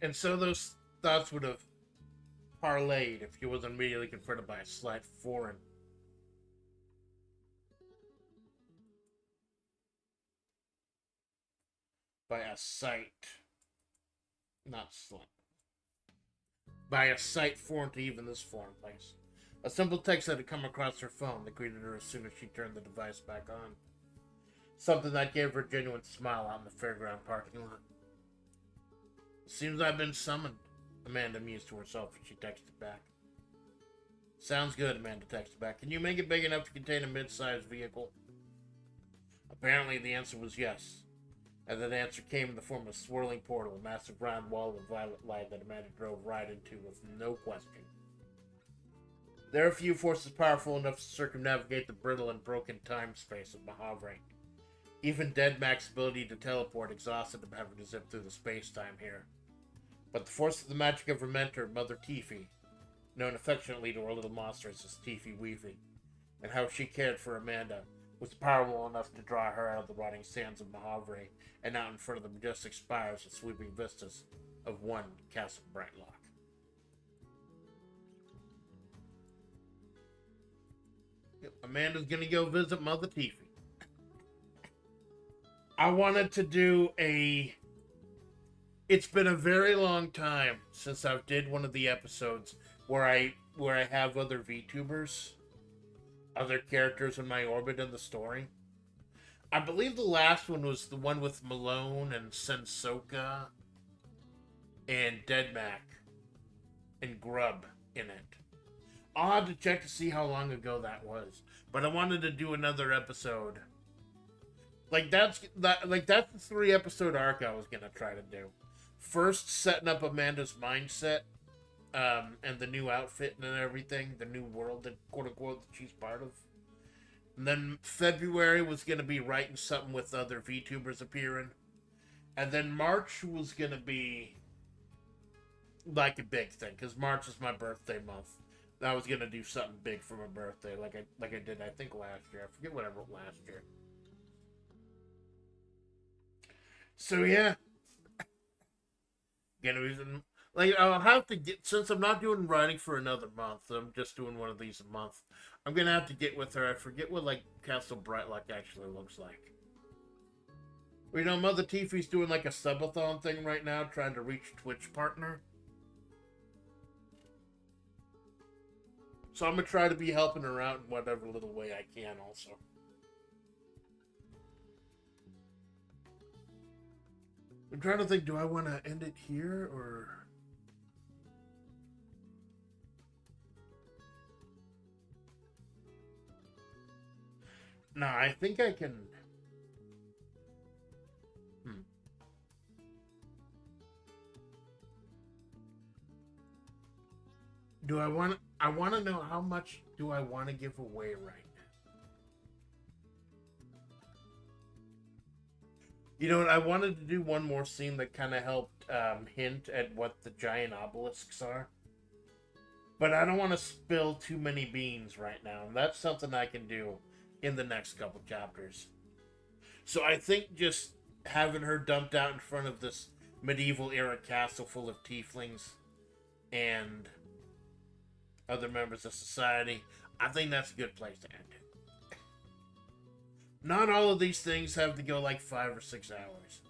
And so those thoughts would have parlayed if he was immediately confronted by a slight foreign. By a sight. Not slight. By a sight foreign to even this foreign place. A simple text that had come across her phone that greeted her as soon as she turned the device back on. Something that gave her a genuine smile out in the fairground parking lot. Seems I've been summoned, Amanda mused to herself as she texted back. Sounds good, Amanda texted back. Can you make it big enough to contain a mid-sized vehicle? Apparently the answer was yes. And that answer came in the form of a swirling portal, a massive round wall of violet light that Amanda drove right into with no question. There are few forces powerful enough to circumnavigate the brittle and broken time-space of Mahavre. Even Dead Mac's ability to teleport exhausted him having to zip through the space-time here. But the force of the magic of her mentor, Mother Tifi, known affectionately to her little monsters as Tifi Weavy, and how she cared for Amanda, was powerful enough to draw her out of the rotting sands of Mahavre and out in front of the majestic spires and sweeping vistas of one Castle Brightlock. Amanda's gonna go visit Mother Tifi. I wanted to do a... It's been a very long time since I did one of the episodes where I have other VTubers, other characters in my orbit in the story. I believe the last one was the one with Malone and Sensoka and Deadmac and Grub in it. I'll have to check to see how long ago that was, but I wanted to do another episode. That's the 3-episode arc I was gonna try to do. First, setting up Amanda's mindset, and the new outfit and everything, the new world that quote unquote that she's part of. And then February was gonna be writing something with other VTubers appearing, and then March was gonna be like a big thing because March is my birthday month. I was gonna do something big for my birthday, like I did I think last year. I forget what I wrote last year. So yeah, gonna be I'll have to get, since I'm not doing writing for another month. I'm just doing one of these a month. I'm gonna have to get with her. I forget what Castle Brightlock actually looks like. Well, you know, Mother Tifi's doing like a subathon thing right now, trying to reach Twitch partner. So I'm gonna try to be helping her out in whatever little way I can also. I'm trying to think, do I want to end it here or... No, I think I can... Do I want to know how much do I want to give away right now? You know what, I wanted to do one more scene that kind of helped hint at what the giant obelisks are. But I don't want to spill too many beans right now. And that's something I can do in the next couple chapters. So I think just having her dumped out in front of this medieval era castle full of tieflings and other members of society, I think that's a good place to end it. Not all of these things have to go like 5 or 6 hours.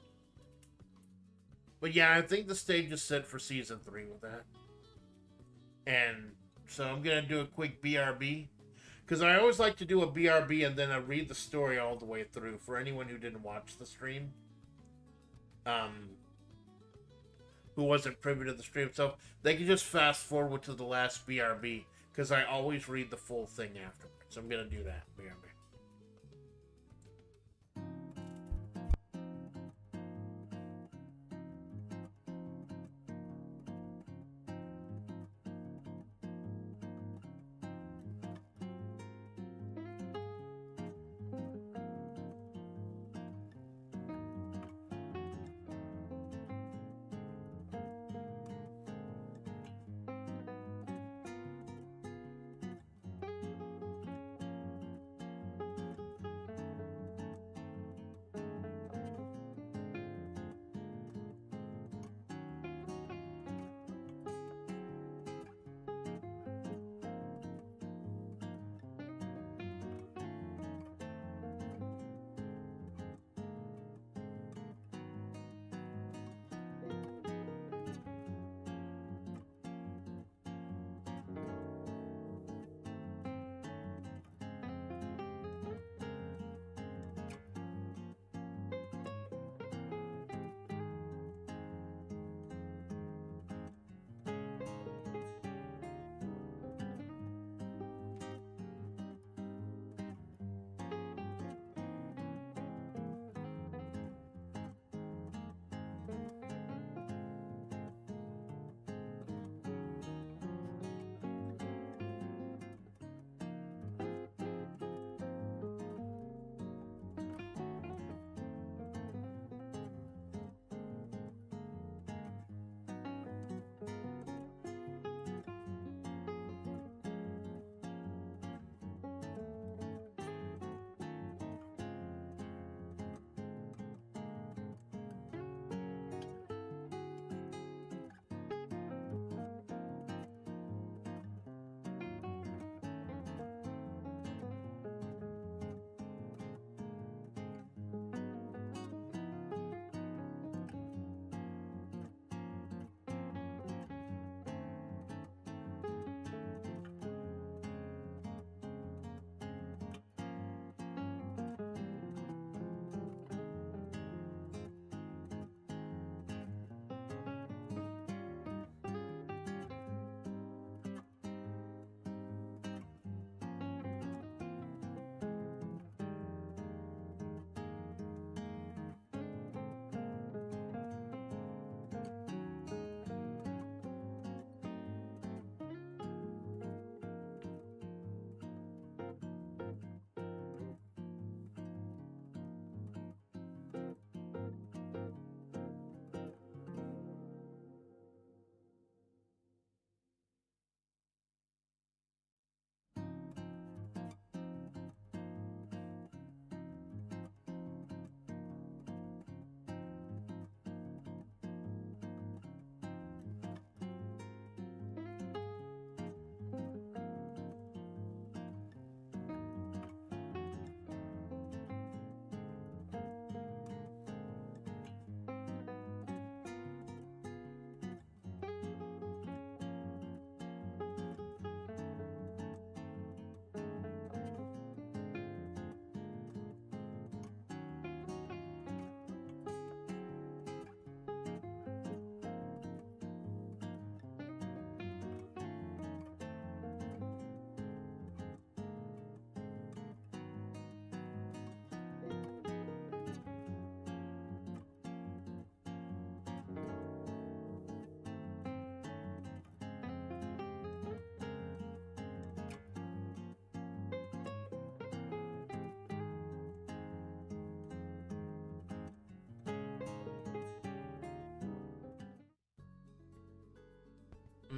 But yeah, I think the stage is set for season 3 with that. And so I'm going to do a quick BRB. Because I always like to do a BRB and then I read the story all the way through. For anyone who didn't watch the stream. Who wasn't privy to the stream. So they can just fast forward to the last BRB. Because I always read the full thing afterwards. So I'm going to do that. BRB.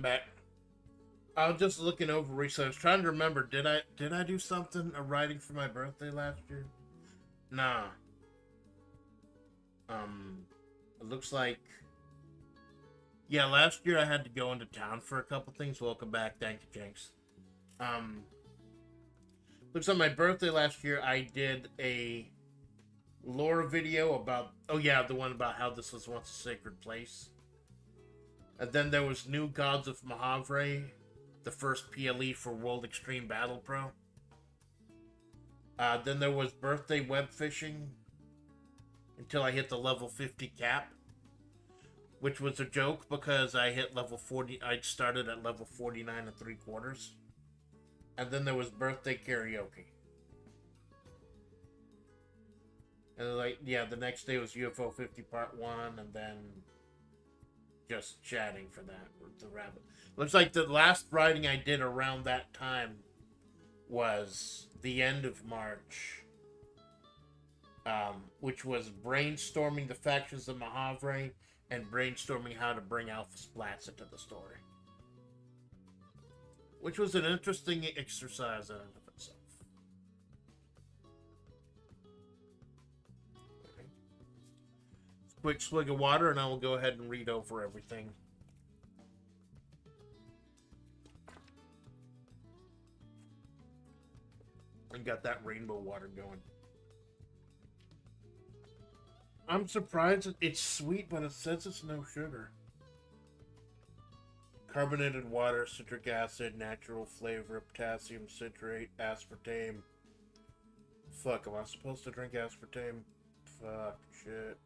I'm back. I was just looking over recently. I was trying to remember. Did I do something a writing for my birthday last year? Nah. It looks like. Yeah, last year I had to go into town for a couple things. Welcome back, thank you, Jinx. Looks like my birthday last year I did a lore video about. Oh yeah, the one about how this was once a sacred place. And then there was New Gods of Mahavre, the first PLE for World Extreme Battle Pro. Then there was birthday web fishing until I hit the level 50 cap, which was a joke because I hit level 40. I started at level 49 and 3/4. And then there was birthday karaoke. And like, yeah, the next day was UFO 50 Part 1, and then just chatting for that with the rabbit. Looks like the last writing I did around that time was the end of March, which was brainstorming the factions of Mahavre and brainstorming how to bring Alpha Splatts into the story. Which was an interesting exercise in and of itself. Okay. Quick swig of water, and I will go ahead and read over everything. And got that rainbow water going. I'm surprised it's sweet, but it says it's no sugar. Carbonated water, citric acid, natural flavor, potassium citrate, aspartame. Fuck, am I supposed to drink aspartame? Fuck, shit.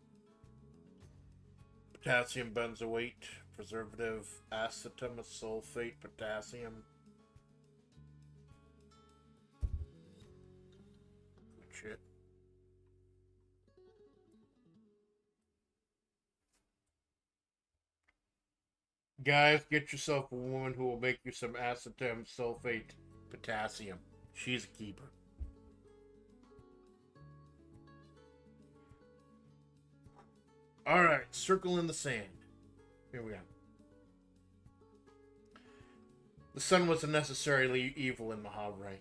Potassium benzoate, preservative, acetous sulfate, potassium. Shit. Guys, get yourself a woman who will make you some acetous sulfate potassium. She's a keeper. Alright, circle in the sand. Here we go. The sun wasn't necessarily evil in Mahavre.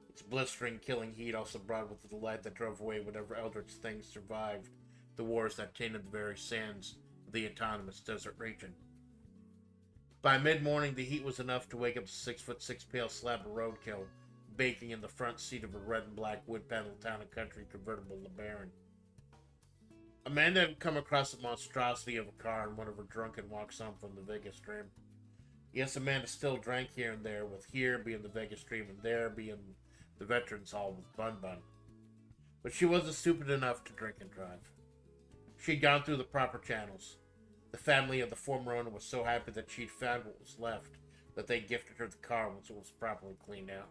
Its blistering, killing heat also brought with it the light that drove away whatever eldritch things survived the wars that tainted the very sands of the autonomous desert region. By mid-morning, the heat was enough to wake up the 6'6" pale slab of roadkill, baking in the front seat of a red and black wood-panel town and country convertible LeBaron. Amanda had come across the monstrosity of a car in one of her drunken walks home from the Vegas Stream. Yes, Amanda still drank here and there, with here being the Vegas Stream and there being the Veterans Hall with Bun Bun. But she wasn't stupid enough to drink and drive. She'd gone through the proper channels. The family of the former owner was so happy that she'd found what was left that they gifted her the car once it was properly cleaned out.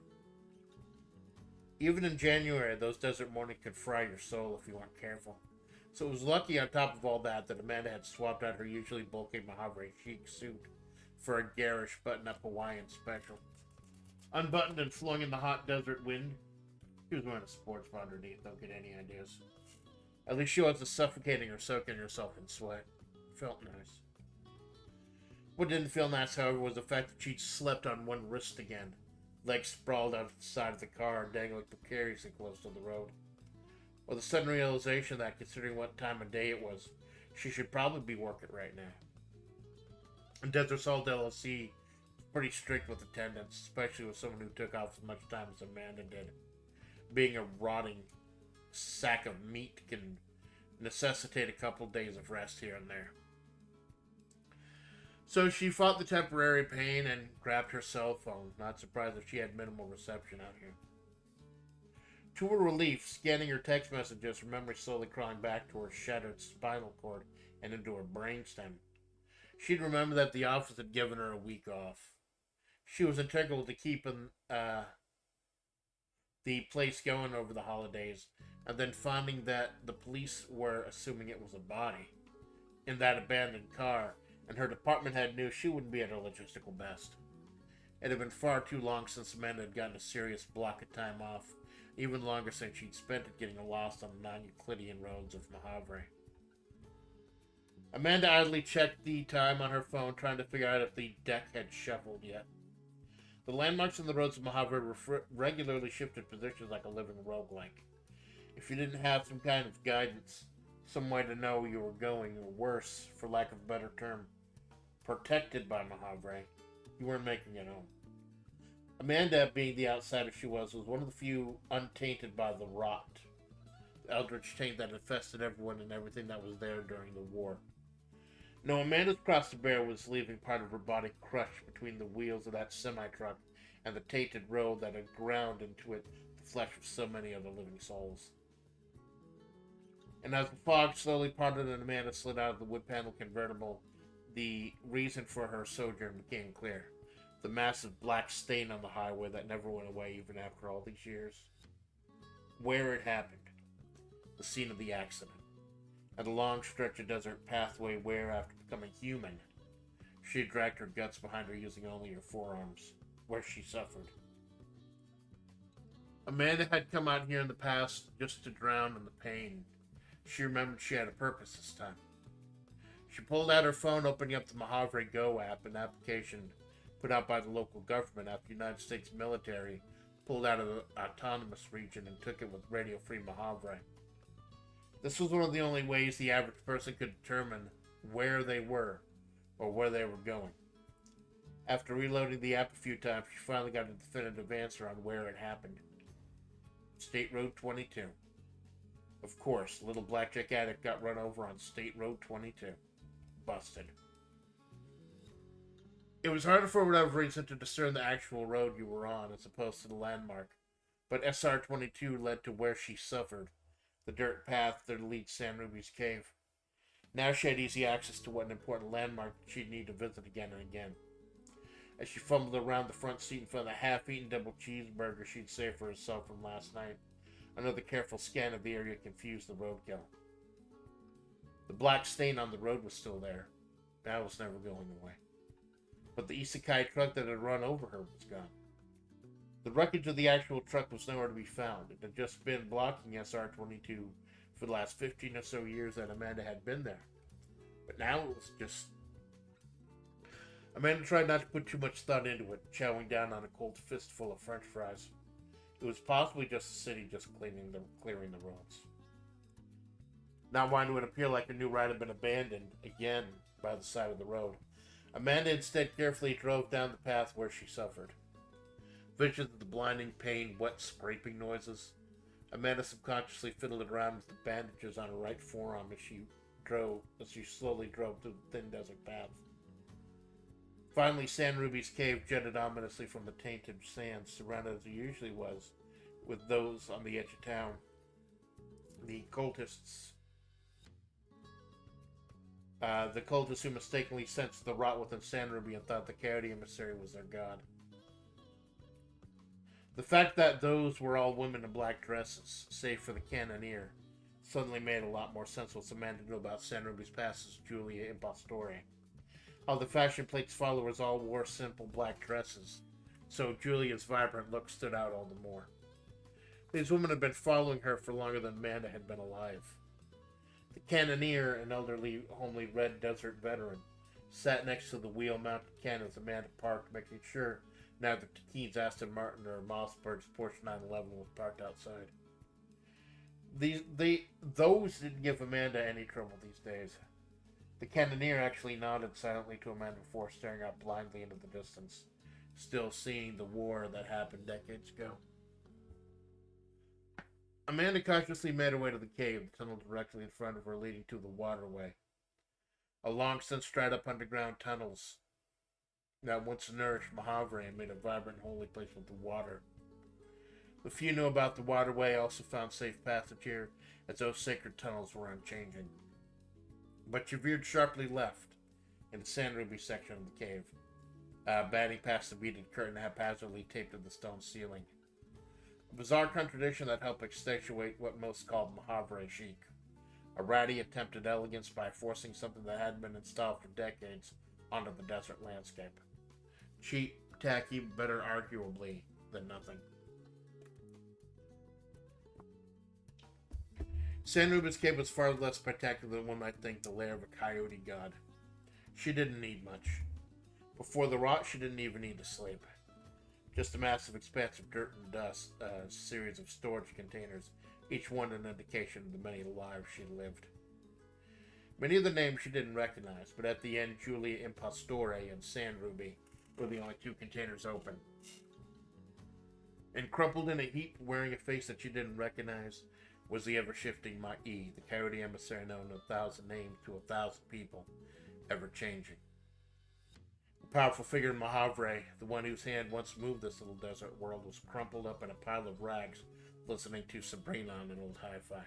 Even in January, those desert mornings could fry your soul if you weren't careful. So it was lucky on top of all that Amanda had swapped out her usually bulky Mahavre chic suit for a garish button-up Hawaiian special. Unbuttoned and flung in the hot desert wind, she was wearing a sports bra underneath, don't get any ideas. At least she wasn't suffocating or soaking herself in sweat. Felt nice. What didn't feel nice, however, was the fact that she'd slept on one wrist again, legs sprawled out the side of the car, dangling precariously close to the road. Or the sudden realization that, considering what time of day it was, she should probably be working right now. And Desert Salt LLC was pretty strict with attendance, especially with someone who took off as much time as Amanda did. Being a rotting sack of meat can necessitate a couple days of rest here and there. So she fought the temporary pain and grabbed her cell phone, not surprised that she had minimal reception out here. To her relief, scanning her text messages, her memory slowly crawling back to her shattered spinal cord and into her brainstem. She'd remembered that the office had given her a week off. She was integral to keeping the place going over the holidays, and then finding that the police were assuming it was a body in that abandoned car, and her department head knew she wouldn't be at her logistical best. It had been far too long since Amanda had gotten a serious block of time off, even longer since she'd spent it getting lost on the non-Euclidean roads of Mahavre. Amanda idly checked the time on her phone, trying to figure out if the deck had shuffled yet. The landmarks on the roads of Mojave regularly shifted positions like a living roguelike. If you didn't have some kind of guidance, some way to know you were going, or worse, for lack of a better term, protected by Mojave, you weren't making it home. Amanda, being the outsider she was one of the few untainted by the rot, the eldritch taint that infested everyone and everything that was there during the war. No, Amanda's cross to bear was leaving part of her body crushed between the wheels of that semi-truck and the tainted road that had ground into it the flesh of so many other living souls. And as the fog slowly parted and Amanda slid out of the wood panel convertible, the reason for her sojourn became clear. The massive black stain on the highway that never went away even after all these years. Where it happened. The scene of the accident. And a long stretch of desert pathway where, after becoming human, she had dragged her guts behind her using only her forearms, where she suffered. Amanda had come out here in the past just to drown in the pain. She remembered she had a purpose this time. She pulled out her phone, opening up the Mojave Go app, an application put out by the local government after the United States military pulled out of the autonomous region and took it with Radio Free Mojave. This was one of the only ways the average person could determine where they were or where they were going. After reloading the app a few times, she finally got a definitive answer on where it happened. State Road 22. Of course, little blackjack addict got run over on State Road 22. Busted. It was harder for whatever reason to discern the actual road you were on as opposed to the landmark, but SR-22 led to where she suffered, the dirt path that leads San Ruby's cave. Now she had easy access to what an important landmark she'd need to visit again and again. As she fumbled around the front seat and found the half-eaten double cheeseburger she'd saved for herself from last night, another careful scan of the area confused the roadkill. The black stain on the road was still there. That was never going away. But the isekai truck that had run over her was gone. The wreckage of the actual truck was nowhere to be found. It had just been blocking SR-22 for the last 15 or so years that Amanda had been there. But now it was just... Amanda tried not to put too much thought into it, chowing down on a cold fistful of french fries. It was possibly just the city just clearing the roads. Not wanting to appear like a new ride had been abandoned, again, by the side of the road, Amanda instead carefully drove down the path where she suffered. Visions of the blinding pain, wet scraping noises. Amanda subconsciously fiddled around with the bandages on her right forearm as she slowly drove through the thin desert path. Finally, San Ruby's cave jutted ominously from the tainted sands, surrounded as it usually was, with those on the edge of town. The cultists who mistakenly sensed the rot within San Ruby and thought the Coyote emissary was their god. The fact that those were all women in black dresses, save for the cannoneer, suddenly made a lot more sense once Amanda knew about San Ruby's past as Julia Impostore. How the Fashion Plate's followers all wore simple black dresses, so Julia's vibrant look stood out all the more. These women had been following her for longer than Amanda had been alive. The cannoneer, an elderly, homely red desert veteran, sat next to the wheel-mounted cannons Amanda parked, making sure neither Takine's Aston Martin or Mossberg's Porsche 911 was parked outside. Those didn't give Amanda any trouble these days. The cannoneer actually nodded silently to Amanda before staring out blindly into the distance, still seeing the war that happened decades ago. Amanda cautiously made her way to the cave, the tunnel directly in front of her leading to the waterway. A long since dried up underground tunnels that once nourished Mojave and made a vibrant holy place with the water. The few knew about the waterway also found safe passage here, as those sacred tunnels were unchanging. But you veered sharply left in the San Ruby section of the cave, batting past the beaded curtain haphazardly taped to the stone ceiling. A bizarre contradiction that helped accentuate what most called Mojave chic. A ratty attempt at elegance by forcing something that hadn't been installed for decades onto the desert landscape. Cheap, tacky, better arguably than nothing. San Ruby's cave was far less spectacular than one might think, the lair of a coyote god. She didn't need much. Before the rot, she didn't even need to sleep. Just a massive expanse of dirt and dust, a series of storage containers, each one an indication of the many lives she lived. Many of the names she didn't recognize, but at the end, Julia Impostore and San Ruby were the only two containers open. And crumpled in a heap, wearing a face that she didn't recognize, was the ever-shifting Ma'i, the coyote emissary known 1,000 names to 1,000 people, ever-changing. The powerful figure in Mahavre, the one whose hand once moved this little desert world, was crumpled up in a pile of rags, listening to Sabrina on an old hi-fi.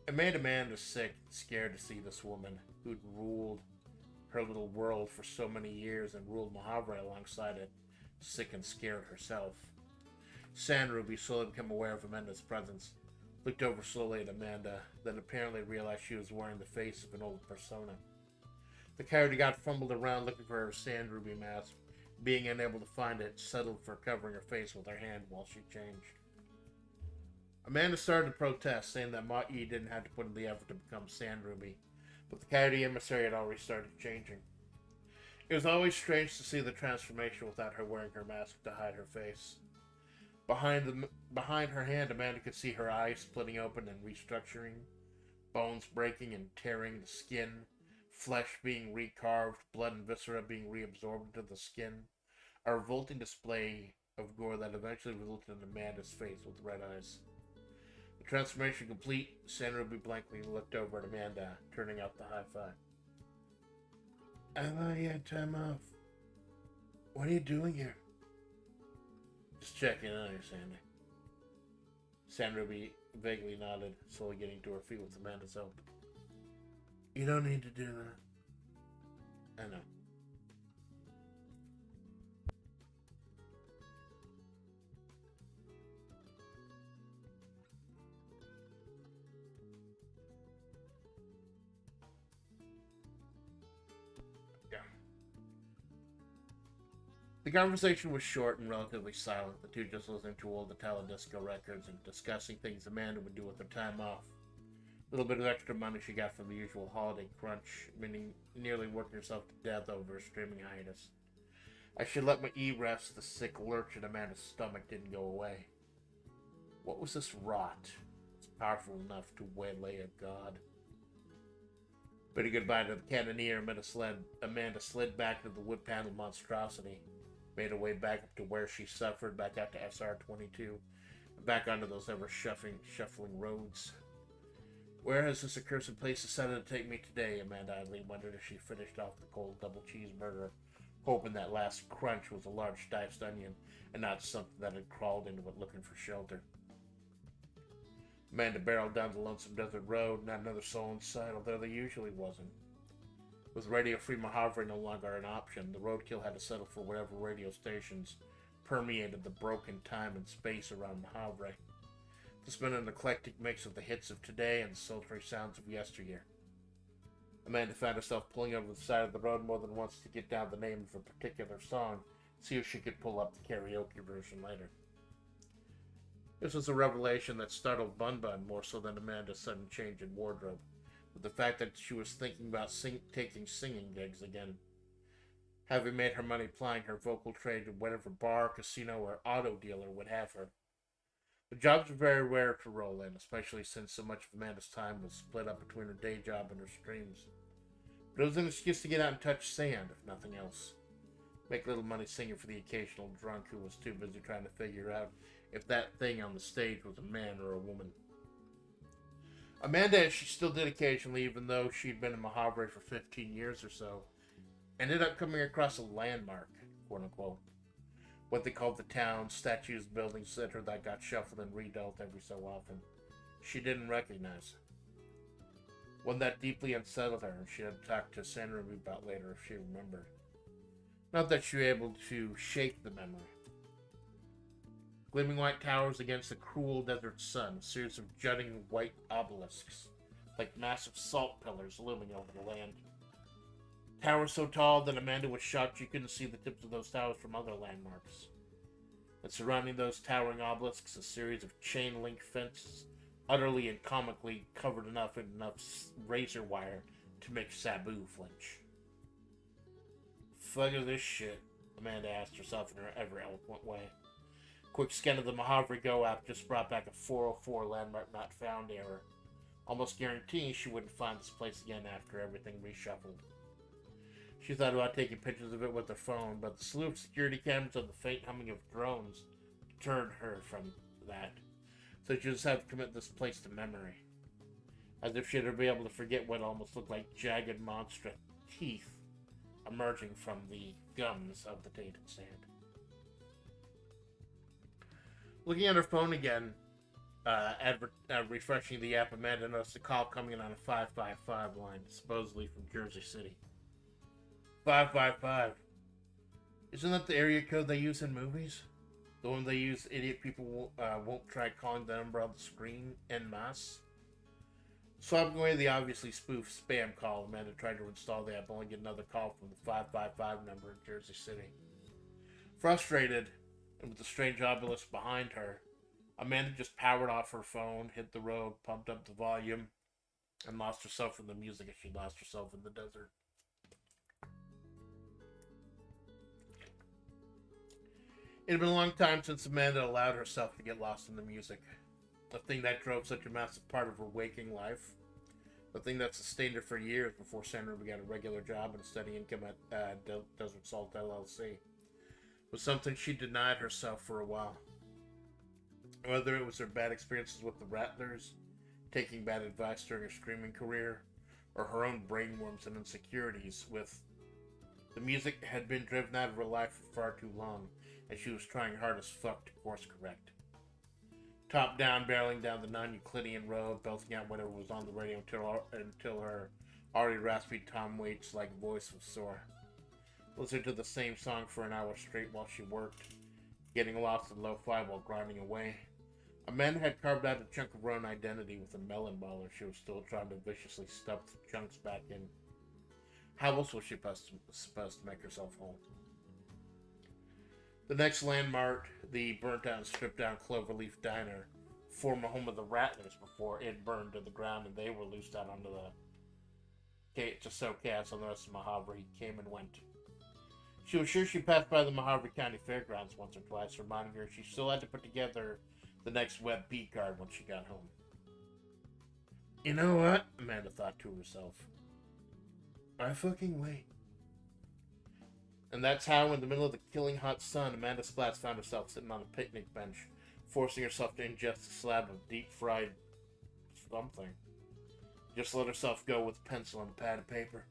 It made Amanda sick and scared to see this woman, who'd ruled her little world for so many years and ruled Mahavre alongside it, sick and scared herself. San Ruby slowly became aware of Amanda's presence, looked over slowly at Amanda, then apparently realized she was wearing the face of an old persona. The coyote god fumbled around looking for her San Ruby mask, being unable to find it, settled for covering her face with her hand while she changed. Amanda started to protest, saying that Ma'i didn't have to put in the effort to become San Ruby, but the coyote emissary had already started changing. It was always strange to see the transformation without her wearing her mask to hide her face. Behind her hand, Amanda could see her eyes splitting open and restructuring, bones breaking and tearing the skin, flesh being recarved, blood and viscera being reabsorbed into the skin, a revolting display of gore that eventually resulted in Amanda's face with red eyes. The transformation complete, San Ruby blankly looked over at Amanda, turning out the hi-fi. I thought you had time off. What are you doing here? Just checking on you, Sandy. San Ruby vaguely nodded, slowly getting to her feet with Amanda's help. You don't need to do that. I know. The conversation was short and relatively silent, the two just listening to old Italo disco records and discussing things Amanda would do with her time off. A little bit of extra money she got from the usual holiday crunch, meaning nearly working herself to death over a streaming hiatus. I should let my rest, the sick lurch in Amanda's stomach didn't go away. What was this rot? It's powerful enough to waylay a god. Bidding goodbye to the cannoneer, Amanda slid back into the wood-paneled monstrosity, made her way back up to where she suffered, back out to SR-22, and back onto those ever-shuffling roads. Where has this accursed place decided to take me today? Amanda idly wondered as she finished off the cold double cheeseburger, hoping that last crunch was a large diced onion and not something that had crawled into it looking for shelter. Amanda barreled down the lonesome desert road, not another soul in sight, although there usually wasn't. With radio-free Mojave no longer an option, the roadkill had to settle for whatever radio stations permeated the broken time and space around Mojave. This meant an eclectic mix of the hits of today and the sultry sounds of yesteryear. Amanda found herself pulling over the side of the road more than once to get down the name of a particular song, see if she could pull up the karaoke version later. This was a revelation that startled Bun Bun more so than Amanda's sudden change in wardrobe, with the fact that she was thinking about taking singing gigs again. Having made her money plying her vocal trade in whatever bar, casino, or auto dealer would have her. The jobs were very rare to roll in, especially since so much of Amanda's time was split up between her day job and her streams. But it was an excuse to get out and touch sand, if nothing else. Make a little money singing for the occasional drunk who was too busy trying to figure out if that thing on the stage was a man or a woman. Amanda, as she still did occasionally, even though she'd been in Mojave for 15 years or so, ended up coming across a landmark, quote-unquote. What they called the town, statues, buildings, etc. that got shuffled and rebuilt every so often. She didn't recognize. One that deeply unsettled her, and she had to talk to San Ruby about later if she remembered. Not that she was able to shake the memory. Gleaming white towers against the cruel desert sun, a series of jutting white obelisks, like massive salt pillars looming over the land. Towers so tall that Amanda was shocked she couldn't see the tips of those towers from other landmarks. And surrounding those towering obelisks, a series of chain-link fences utterly and comically covered enough in enough razor wire to make Sabu flinch. Fuck is this shit? Amanda asked herself in her ever eloquent way. Quick scan of the Mojave Go app just brought back a 404 landmark not found error, almost guaranteeing she wouldn't find this place again after everything reshuffled. She thought about taking pictures of it with her phone, but the slew of security cameras and the faint humming of drones deterred her from that. So she just had to commit this place to memory, as if she'd ever be able to forget what almost looked like jagged monstrous teeth emerging from the gums of the tainted sand. Looking at her phone again, refreshing the app, Amanda noticed a call coming in on a 555 line, supposedly from Jersey City. 555. Isn't that the area code they use in movies? The one they use idiot people won't try calling the number on the screen en masse? Swapping away the obviously spoofed spam call, Amanda tried to install the app, only get another call from the 555 number in Jersey City. Frustrated, and with the strange obelisk behind her, Amanda just powered off her phone, hit the road, pumped up the volume, and lost herself in the music as she lost herself in the desert. It had been a long time since Amanda allowed herself to get lost in the music. The thing that drove such a massive part of her waking life. The thing that sustained her for years before Sandra began a regular job and steady income at Desert Salt LLC. Was something she denied herself for a while. Whether it was her bad experiences with the Rattlers, taking bad advice during her screaming career, or her own brainworms and insecurities with the music had been driven out of her life for far too long, and she was trying hard as fuck to course correct. Top down, barreling down the non-Euclidean road, belting out whatever was on the radio until her already raspy Tom Waits-like voice was sore. Listening to the same song for an hour straight while she worked, getting lost in lo-fi while grinding away. Amanda had carved out a chunk of her own identity with a melon baller she was still trying to viciously stuff the chunks back in. How else was she supposed to make herself whole? The next landmark, the burnt-out and stripped-down Cloverleaf Diner, former home of the Rattlers before it burned to the ground and they were loosed out onto to sow chaos on the rest of Mojave, came and went. She was sure she passed by the Mojave County Fairgrounds once or twice, reminding her she still had to put together the next web B card when she got home. You know what? Amanda thought to herself. I fucking wait. And that's how, in the middle of the killing hot sun, Amanda Splatts found herself sitting on a picnic bench, forcing herself to ingest a slab of deep-fried something. Just let herself go with a pencil and a pad of paper.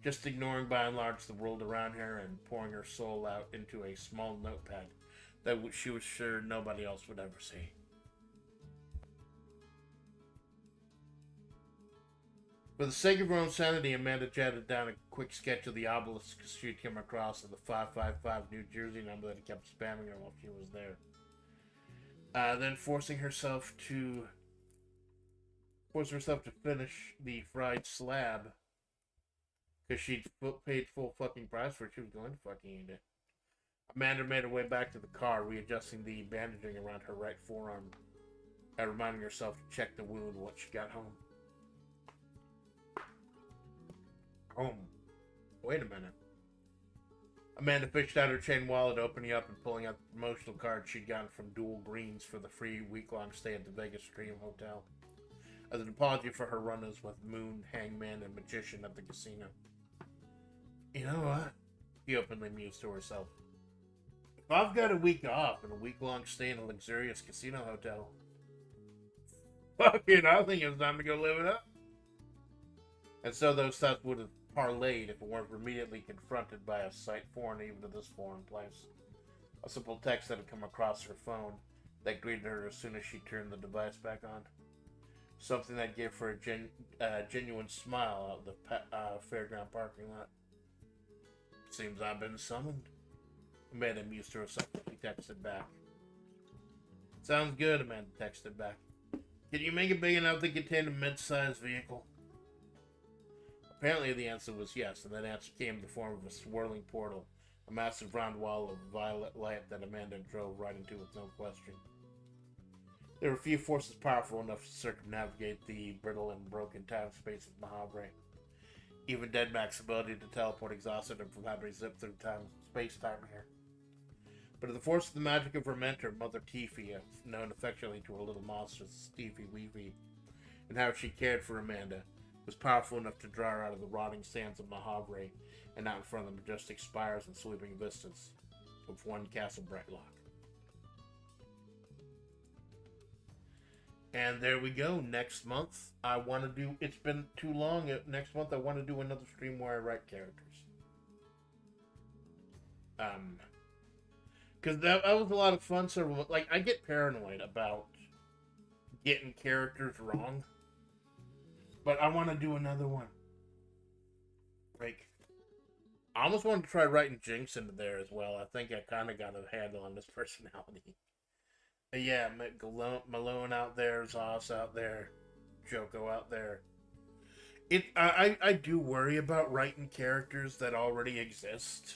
Just ignoring by and large the world around her and pouring her soul out into a small notepad that she was sure nobody else would ever see. For the sake of her own sanity, Amanda jotted down a quick sketch of the obelisk she'd come across and the 555 New Jersey number that kept spamming her while she was there. Then forcing herself to finish the fried slab because she'd paid full fucking price for it. She was going to fucking eat it. Amanda made her way back to the car, readjusting the bandaging around her right forearm and reminding herself to check the wound once she got home. Wait a minute. Amanda fished out her chain wallet, opening up and pulling out the promotional card she'd gotten from Dual Greens for the free week-long stay at the Vegas Dream Hotel, as an apology for her run-ins with Moon, Hangman, and Magician at the casino. You know what? She openly mused to herself. If I've got a week off and a week-long stay in a luxurious casino hotel, fucking, I think it's time to go live it up. And so those thoughts would have parlayed if it weren't immediately confronted by a sight foreign even to this foreign place. A simple text that had come across her phone that greeted her as soon as she turned the device back on. Something that gave her a genuine smile out of the fairground parking lot. Seems I've been summoned. Amanda mused to herself as she texted back. Sounds good, Amanda texted back. Can you make it big enough to contain a mid-sized vehicle? Apparently the answer was yes, and that answer came in the form of a swirling portal, a massive round wall of violet light that Amanda drove right into with no question. There were few forces powerful enough to circumnavigate the brittle and broken time-space of Mahavre. Even Dead Mac's ability to teleport exhausted him from having to zip through space-time here. But the force of the magic of her mentor, Mother Tifi, known affectionately to her little monsters, Stevie Weevee, and how she cared for Amanda, was powerful enough to draw her out of the rotting sands of Mahavre and out in front of the majestic spires and sweeping vistas of one Castle Brightlock. And there we go. Next month, I want to do... It's been too long. Next month, I want to do another stream where I write characters. Because that was a lot of fun. So, like, I get paranoid about getting characters wrong. But I want to do another one. Like, I almost want to try writing Jinx into there as well. I think I kind of got a handle on this personality. Yeah, Malone out there, Zoss out there, Joko out there. I do worry about writing characters that already exist.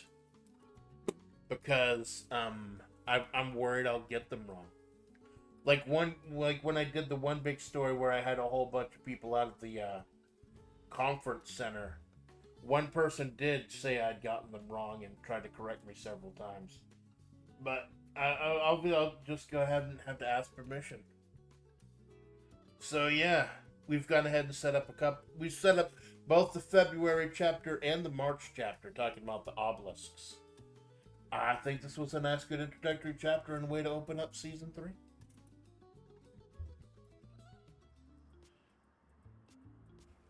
Because I'm worried I'll get them wrong. Like when I did the one big story where I had a whole bunch of people out of the conference center, one person did say I'd gotten them wrong and tried to correct me several times. But I'll just go ahead and have to ask permission. So yeah, we've gone ahead and set up we set up both the February chapter and the March chapter talking about the obelisks. I think this was a nice, good introductory chapter and a way to open up Season 3.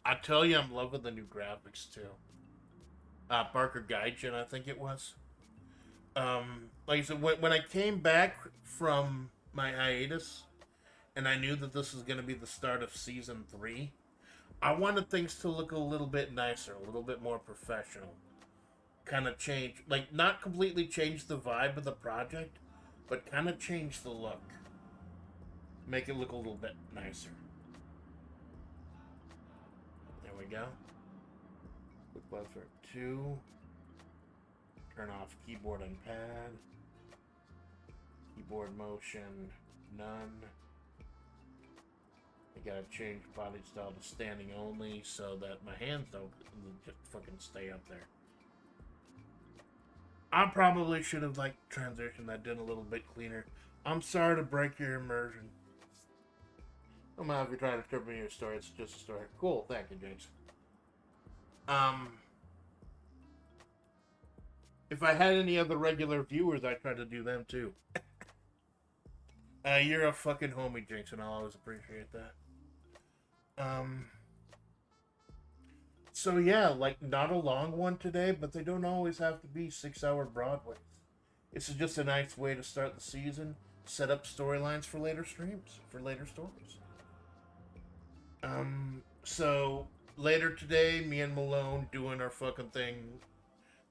I tell you, I'm loving the new graphics, too. Barker Gaijin, I think it was. Like I said, when I came back from my hiatus, and I knew that this was going to be the start of Season 3, I wanted things to look a little bit nicer, a little bit more professional. Kind of change, like, not completely change the vibe of the project, but kind of change the look. Make it look a little bit nicer. There we go. Quick buffer 2. Turn off keyboard and pad. Keyboard motion, none. I gotta change body style to standing only so that my hands don't just fucking stay up there. I probably should have, like, transitioned that in a little bit cleaner. I'm sorry to break your immersion. No matter if you're trying to strip me your story, it's just a story. Cool, thank you, James. If I had any other regular viewers, I'd try to do them too. You're a fucking homie, Jinx, and I'll always appreciate that. So yeah, like, not a long one today, but they don't always have to be 6-hour Broadways. It's just a nice way to start the season, set up storylines for later streams, for later stories. So later today, me and Malone doing our fucking thing,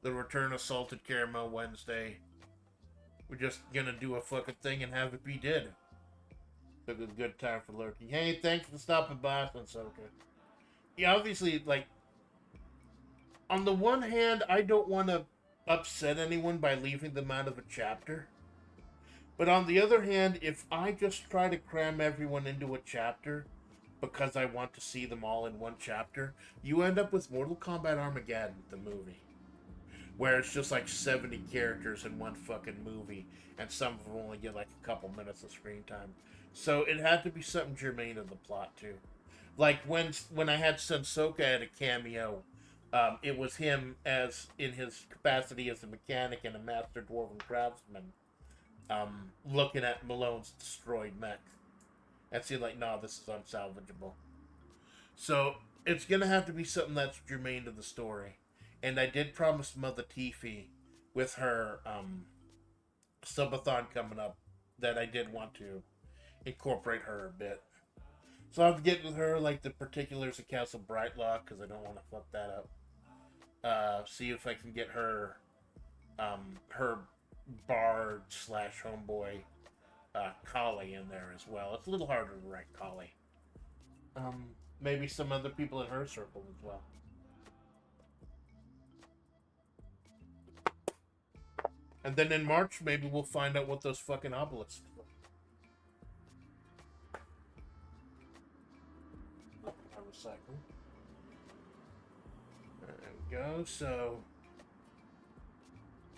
the Return of Salted Caramel Wednesday. We're just gonna do a fucking thing and have it be did. Took a good time for lurking. Hey, thanks for stopping by, Sansoka. Yeah, obviously, like, on the one hand, I don't want to upset anyone by leaving them out of a chapter. But on the other hand, if I just try to cram everyone into a chapter because I want to see them all in one chapter, you end up with Mortal Kombat Armageddon, the movie. Where it's just like 70 characters in one fucking movie, and some of them only get like a couple minutes of screen time. So it had to be something germane to the plot, too. Like, when I had Sensoka at a cameo, it was him as in his capacity as a mechanic and a master dwarven craftsman, looking at Malone's destroyed mech and seeing like, nah, this is unsalvageable. So it's gonna have to be something that's germane to the story. And I did promise Mother Tifi with her subathon coming up that I did want to incorporate her a bit. So I'll have to get with her, like, the particulars of Castle Brightlock, because I don't want to fuck that up. See if I can get her, her bard / homeboy, Kali in there as well. It's a little harder to write Kali. Maybe some other people in her circle as well. And then in March, maybe we'll find out what those fucking obelisks are. motorcycle. There we go. So,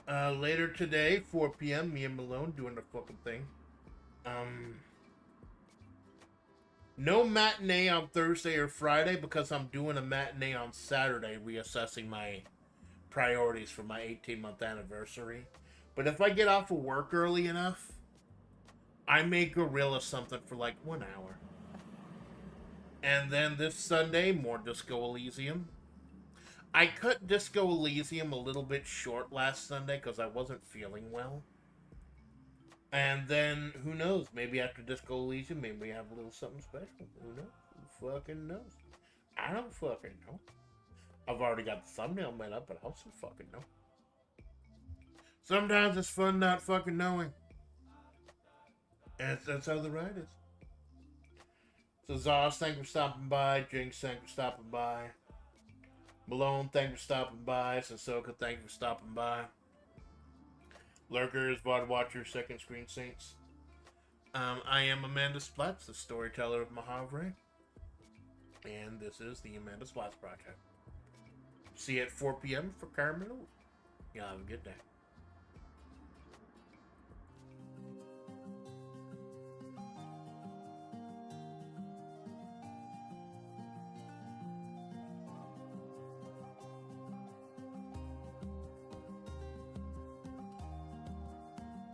later today, 4 p.m., me and Malone doing the fucking thing. No matinee on Thursday or Friday because I'm doing a matinee on Saturday, reassessing my priorities for my 18-month anniversary. But if I get off of work early enough, I may gorilla something for like 1 hour. And then this Sunday, more Disco Elysium. I cut Disco Elysium a little bit short last Sunday because I wasn't feeling well. And then, who knows? Maybe after Disco Elysium, maybe we have a little something special. Who knows? Who fucking knows? I don't fucking know. I've already got the thumbnail made up, but I also fucking know. Sometimes it's fun not fucking knowing. And that's how the ride is. So Zaz, thank you for stopping by. Jinx, thank you for stopping by. Malone, thank you for stopping by. Sensoka, thank you for stopping by. Lurkers, VOD Watchers, Second Screen Saints. I am Amanda Splatts, the storyteller of Mahavre. And this is the Amanda Splatts Project. See you at 4 p.m. for Carmen. Y'all have a good day.